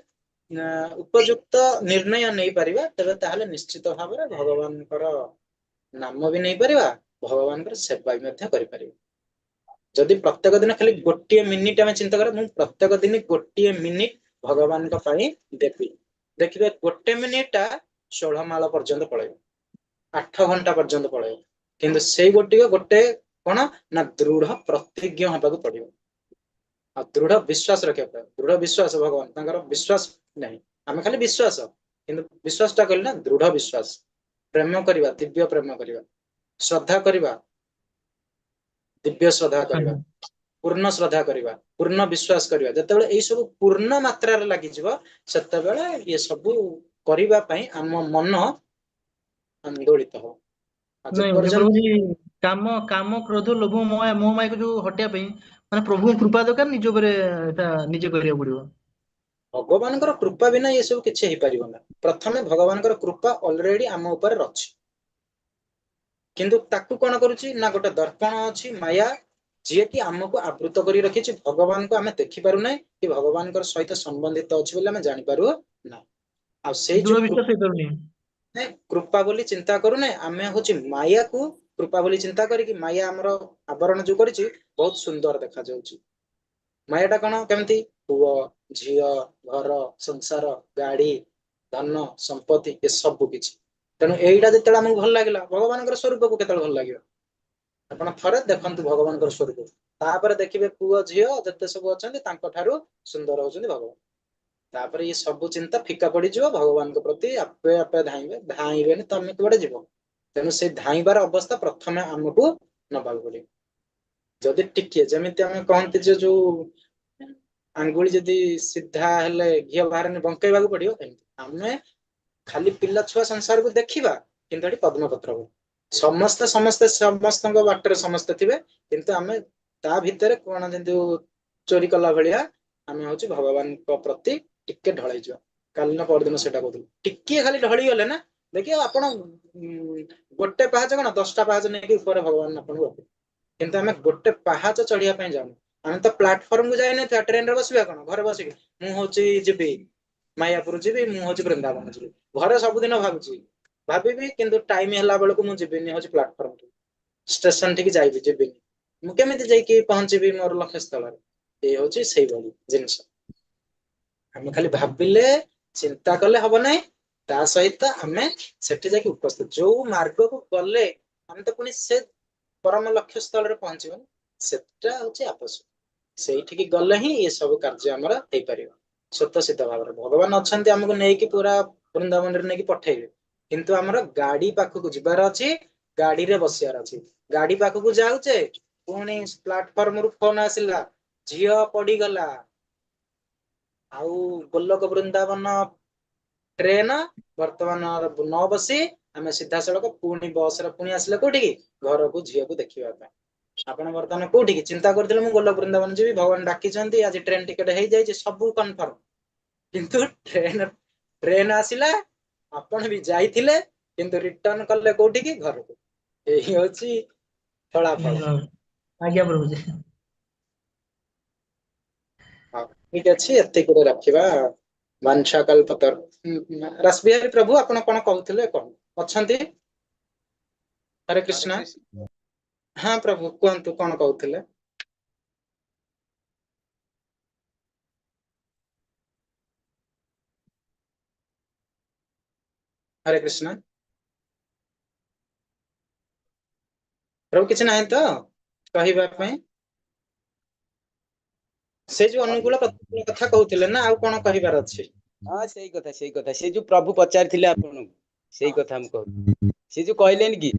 ଉପଯୁକ୍ତ ନିର୍ଣ୍ଣୟ ନେଇପାରିବା ତେବେ ତାହେଲେ ନିଶ୍ଚିତ ଭାବରେ ଭଗବାନଙ୍କର ନାମ ବି ନେଇପାରିବା ଭଗବାନଙ୍କର ସେବା ବି ମଧ୍ୟ କରିପାରିବା ଯଦି ପ୍ରତ୍ୟେକ ଦିନ ଖାଲି 1 ମିନିଟ ଆମେ ଚିନ୍ତା କରିବା ମୁଁ ପ୍ରତ୍ୟେକ ଦିନ 1 ମିନିଟ ଭଗବାନଙ୍କ ପାଇଁ ଦେବି ଦେଖିବେ 1 ମିନିଟଟା 16 ମାଳ ପର୍ଯ୍ୟନ୍ତ ପଳେଇବ 8 ଘଣ୍ଟା ପର୍ଯ୍ୟନ୍ତ ପଳେଇବ କିନ୍ତୁ ସେଇ ଗୋଟେ କଣ ନା ଦୃଢ ପ୍ରତିଜ୍ଞ ହବାକୁ ପଡିବ ଆଉ ଦୃଢ ବିଶ୍ୱାସ ରଖିବାକୁ ପଡିବ ଦୃଢ ବିଶ୍ୱାସ ଭଗବାନ ତାଙ୍କର ବିଶ୍ୱାସ ନାହିଁ ଆମେ ଖାଲି ବିଶ୍ୱାସ କିନ୍ତୁ ବିଶ୍ୱାସଟା କହିଲେ ନା ଦୃଢ ବିଶ୍ୱାସ ପ୍ରେମ କରିବା ଦିବ୍ୟ ପ୍ରେମ କରିବା ଶ୍ରଦ୍ଧା କରିବା ଦିବ୍ୟ ଶ୍ରଦ୍ଧା କରିବା ପୂର୍ଣ୍ଣ ଶ୍ରଦ୍ଧା କରିବା ପୂର୍ଣ୍ଣ ବିଶ୍ୱାସ କରିବା ଯେତେବେଳେ ଏଇ ସବୁ ପୂର୍ଣ୍ଣ ମାତ୍ରାରେ ଲାଗିଯିବ ସେତେବେଳେ ଇଏ ସବୁ କରିବା ପାଇଁ ଆମ ମନ ଆନ୍ଦୋଳିତ ହବ ନାଇଁ ପ୍ରଭୁଜୀ କାମ କାମ କ୍ରୋଧ ଲୋଭ ମୋହମାୟାକୁ ଯୋଉ ହଟେଇବା ପାଇଁ ମାନେ ପ୍ରଭୁଙ୍କ କୃପା ଦରକାର ନିଜ ଉପରେ ଏଟା ନିଜେ କରିବାକୁ ପଡିବ ଭଗବାନଙ୍କର କୃପା ବିନା ଏସବୁ କିଛି ହେଇପାରିବ ନା ପ୍ରଥମେ ଭଗବାନଙ୍କର କୃପା ଅଲରେଡି ଆମ ଉପରେ ଅଛି କିନ୍ତୁ ତାକୁ କଣ କରୁଛି ନା ଗୋଟେ ଦର୍ପଣ ଅଛି ମାୟା ଯିଏକି ଆମକୁ ଆବୃତ କରି ରଖିଛି ଭଗବାନଙ୍କୁ ଆମେ ଦେଖିପାରୁନାହିଁ କି ଭଗବାନଙ୍କର ସହିତ ସମ୍ବନ୍ଧିତ ଅଛି ବୋଲି ଆମେ ଜାଣିପାରୁ ନା ଆଉ ସେଇ ଦୃଢ ଯୋଉ ବିଶ୍ୱାସ ହେଇପାରୁନି କୃପା ବୋଲି ଚିନ୍ତା କରୁନେ ଆମେ ହଉଛି ମାୟାକୁ କୃପା ବୋଲି ଚିନ୍ତା କରିକି ମାୟା ଆମର ଆବରଣ ଯୋଉ କରିଛି ବହୁତ ସୁନ୍ଦର ଦେଖାଯାଉଛି ମାୟାଟା କଣ କେମିତି ପୁଅ ଝିଅ ଘର ସଂସାର ଗାଡି ଧନ ସମ୍ପତ୍ତି ଏସବୁ କିଛି ତେଣୁ ଏଇଟା ଯେତେବେଳେ ଆମକୁ ଭଲ ଲାଗିଲା ଭଗବାନଙ୍କର ସ୍ୱରୂପକୁ କେତେବେଳେ ଭଲ ଲାଗିବ ଆପଣ ଥରେ ଦେଖନ୍ତୁ ଭଗବାନଙ୍କର ସ୍ୱରୂପ ତାପରେ ଦେଖିବେ ପୁଅ ଝିଅ ଯେତେ ସବୁ ଅଛନ୍ତି ତାଙ୍କ ଠାରୁ ସୁନ୍ଦର ହଉଛନ୍ତି ଭଗବାନ ତାପରେ ଇଏ ସବୁ ଚିନ୍ତା ଫିକା ପଡିଯିବ ଭଗବାନଙ୍କ ପ୍ରତି ଆପେ ଆପେ ଧାଇଁବେନି ତମେ କୁଆଡେ ଯିବ ତେଣୁ ସେଇ ଧାଇଁବାର ଅବସ୍ଥା ପ୍ରଥମେ ଆମକୁ ନବାକୁ ପଡିବ ଯଦି ଟିକେ ଯେମିତି ଆମେ କହନ୍ତି ଯେ ଯୋଉ ଆଙ୍ଗୁଳି ଯଦି ସିଧା ହେଲେ ଘିଅ ବାହାରେନି ବଙ୍କେଇବାକୁ ପଡିବ ଏମିତି ଆମେ ଖାଲି ପିଲା ଛୁଆ ସଂସାରକୁ ଦେଖିବା କିନ୍ତୁ ଏଠି ପଦ୍ମପତ୍ର ହବ ସମସ୍ତଙ୍କ ବାଟରେ ସମସ୍ତେ ଥିବେ କିନ୍ତୁ ଆମେ ତା ଭିତରେ କଣ ଯେମିତି ଚୋରି କଲା ଭଳିଆ ଆମେ ହଉଛି ଭଗବାନଙ୍କ ପ୍ରତି ଟିକେ ଢଳେଇଯିବା କାଲି ନା ପରଦିନ ସେଇଟା କହୁଥିଲୁ ଟିକେ ଖାଲି ଢଳିଗଲେ ନା ଦେଖିବ ଆପଣ ଗୋଟେ ପାହାଚ କଣ 10ଟା ପାହାଚ ନେଇକି ଉପରେ ଭଗବାନ ଆପଣଙ୍କୁ ରଖିବେ କିନ୍ତୁ ଆମେ ଗୋଟେ ପାହାଚ ଚଢିବା ପାଇଁ ଯାଉନୁ ଆମେ ତ ପ୍ଲାଟଫର୍ମକୁ ଯାଇନଥିବା ଟ୍ରେନରେ ବସିବା କଣ ଘରେ ବସିକି ମୁଁ ହଉଛି ଯିବି ମାୟାପୁର ଯିବି ମୁଁ ହଉଛି ବୃନ୍ଦାବନ ଯିବି ଘରେ ସବୁଦିନ ଭାବିବି କିନ୍ତୁ ଟାଇମ ହେଲା ବେଳକୁ ମୁଁ ଯିବିନି ହଉଛି ପ୍ଲାଟଫର୍ମ ଷ୍ଟେସନ ଠିକି ଯିବିନି ମୁଁ କେମିତି ଯାଇକି ପହଞ୍ଚିବି ମୋର ଲକ୍ଷ୍ୟ ସ୍ଥଳରେ ଏଇ ହଉଛି ସେଇଭଳି ଜିନିଷ ଆମେ ଖାଲି ଭାବିଲେ ଚିନ୍ତା କଲେ ହବ ନାହିଁ ତା ସହିତ ଆମେ ସେଠି ଯାଇକି ଉପସ୍ଥିତ ଯୋଉ ମାର୍ଗକୁ ଗଲେ ଆମେ ତ ପୁଣି ସେ ପରମ ଲକ୍ଷ୍ୟ ସ୍ଥଳରେ ପହଞ୍ଚିବନି ସେଟା ହଉଛି ଆବଶ୍ୟକ ସେଇଠିକି ଗଲେ ହିଁ ଏ ସବୁ କାର୍ଯ୍ୟ ଆମର ହେଇପାରିବ ସ୍ୱତଃ ସିଦ୍ଧ ଭାବରେ ଭଗବାନ ଅଛନ୍ତି ଆମକୁ ନେଇକି ପୁରା ବୃନ୍ଦାବନରେ ନେଇକି ପଠେଇବେ କିନ୍ତୁ ଆମର ଗାଡି ପାଖକୁ ଯିବାର ଅଛି ଗାଡିରେ ବସିବାର ଅଛି ଗାଡି ପାଖକୁ ଯାଉଛେ ପୁଣି ପ୍ଲାଟଫର୍ମରୁ ଫୋନ ଆସିଲା ଝିଅ ପଡିଗଲା ଆଉ ଗୋଲକ ବୃନ୍ଦାବନ ଟ୍ରେନ ବର୍ତ୍ତମାନ ନ ବସି ଆମେ ସିଧାସଳଖ ପୁଣି ବସରେ ପୁଣି ଆସିଲେ କୋଉଠିକି ଘରକୁ ଝିଅକୁ ଦେଖିବା ପାଇଁ। ଆପଣ ବର୍ତ୍ତମାନ କୋଉଠିକି ଚିନ୍ତା କରିଥିଲେ ମୁଁ ଗୋଲକ ବୃନ୍ଦାବନ ଯିବି, ଭଗବାନ ଡାକିଛନ୍ତି, ଆଜି ଟ୍ରେନ ଟିକେଟ ହେଇଯାଇଛି, ସବୁ କନଫର୍ମ, କିନ୍ତୁ ଟ୍ରେନ ଆସିଲା, ଆପଣ ବି ଯାଇଥିଲେ କିନ୍ତୁ ରିଟର୍ନ କଲେ କୋଉଠିକି ଘରକୁ। ଏଇ ହଉଛି ଫଳାଫଳ। ଆଜ୍ଞା ପ୍ରଭୁଜୀ। ହଉ ଠିକ ଅଛି, ଏତିକିରେ ରଖିବା। ବାଞ୍ଛା କଲ୍ପତରୁ ରାସବିହାରୀ ପ୍ରଭୁ ଆପଣ କଣ କହୁଥିଲେ କଣ ଅଛନ୍ତି? ହରେ କୃଷ୍ଣ। ହଁ ପ୍ରଭୁ କୁହନ୍ତୁ କଣ କହୁଥିଲେ? ହରେ କୃଷ୍ଣ। ପ୍ରଭୁ କିଛି ନାହିଁ ତ କହିବା ପାଇଁ? ସେ ଯୋଉ ଅନୁକୂଳ ପ୍ରତିକୂଳ କଥା କହୁଥିଲେ ନା ଆଉ କଣ କହିବାର ଅଛି? ହଁ ସେଇ କଥା ସେ ଯୋଉ ପ୍ରଭୁ ପଚାରିଥିଲେ ଆପଣଙ୍କୁ ସେଇ କଥା ମୁଁ କହୁଛି। ସେ ଯୋଉ କହିଲେନି କି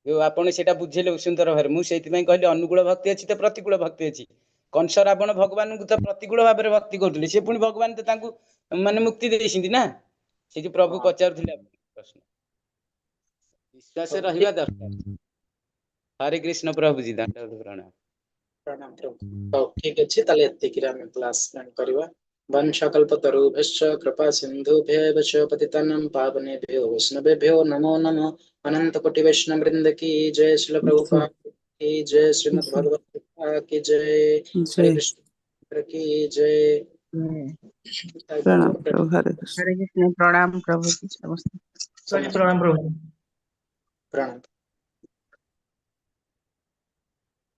ଯୋଉ ଆପଣ ସେଇଟା ବୁଝେଇଲେ ସୁନ୍ଦର ଭାବରେ, ମୁଁ ସେଇଥିପାଇଁ କହିଲି ଅନୁକୂଳ ଭକ୍ତି ଅଛି ତ ପ୍ରତିକୂଳ ଭକ୍ତି ଅଛି। କଂସ ରାବଣ ଭଗବାନଙ୍କୁ ତ ପ୍ରତିକୂଳ ଭାବରେ ଭକ୍ତି କରୁଥିଲେ, ସେ ପୁଣି ଭଗବାନ ତ ତାଙ୍କୁ ମାନେ ମୁକ୍ତି ଦେଇଛନ୍ତି ନା। ସେ ଯୋଉ ପ୍ରଭୁ ପଚାରୁଥିଲେ ପ୍ରଶ୍ନ, ବିଶ୍ୱାସ ରହିବା ଦରକାର। ହରେ କୃଷ୍ଣ ପ୍ରଭୁଜୀ, ଦଣ୍ଡବତ ପ୍ରଣାମ। ପ୍ରଣାମ ପ୍ରଭୁ। ହଉ ଠିକ ଅଛି, ତାହେଲେ ଏତିକିରେ ଆମେ କ୍ଲାସ କରିବା। वंशकल्पतरुभ्यश्च कृपा सिन्धुभ्येव च पतितानां पावनेभ्यो वैष्णवेभ्यो नमो नमः। अनंत कोटि वैष्णव वृंद की जय, श्रील प्रभुपाद की जय, श्रीमद् भगवत गीता की जय, हरे कृष्ण की जय। प्रणाम प्रभु, हरे कृष्ण। हरे कृष्ण। प्रणाम प्रभु जी समस्त। प्रणाम प्रभु। प्रणाम।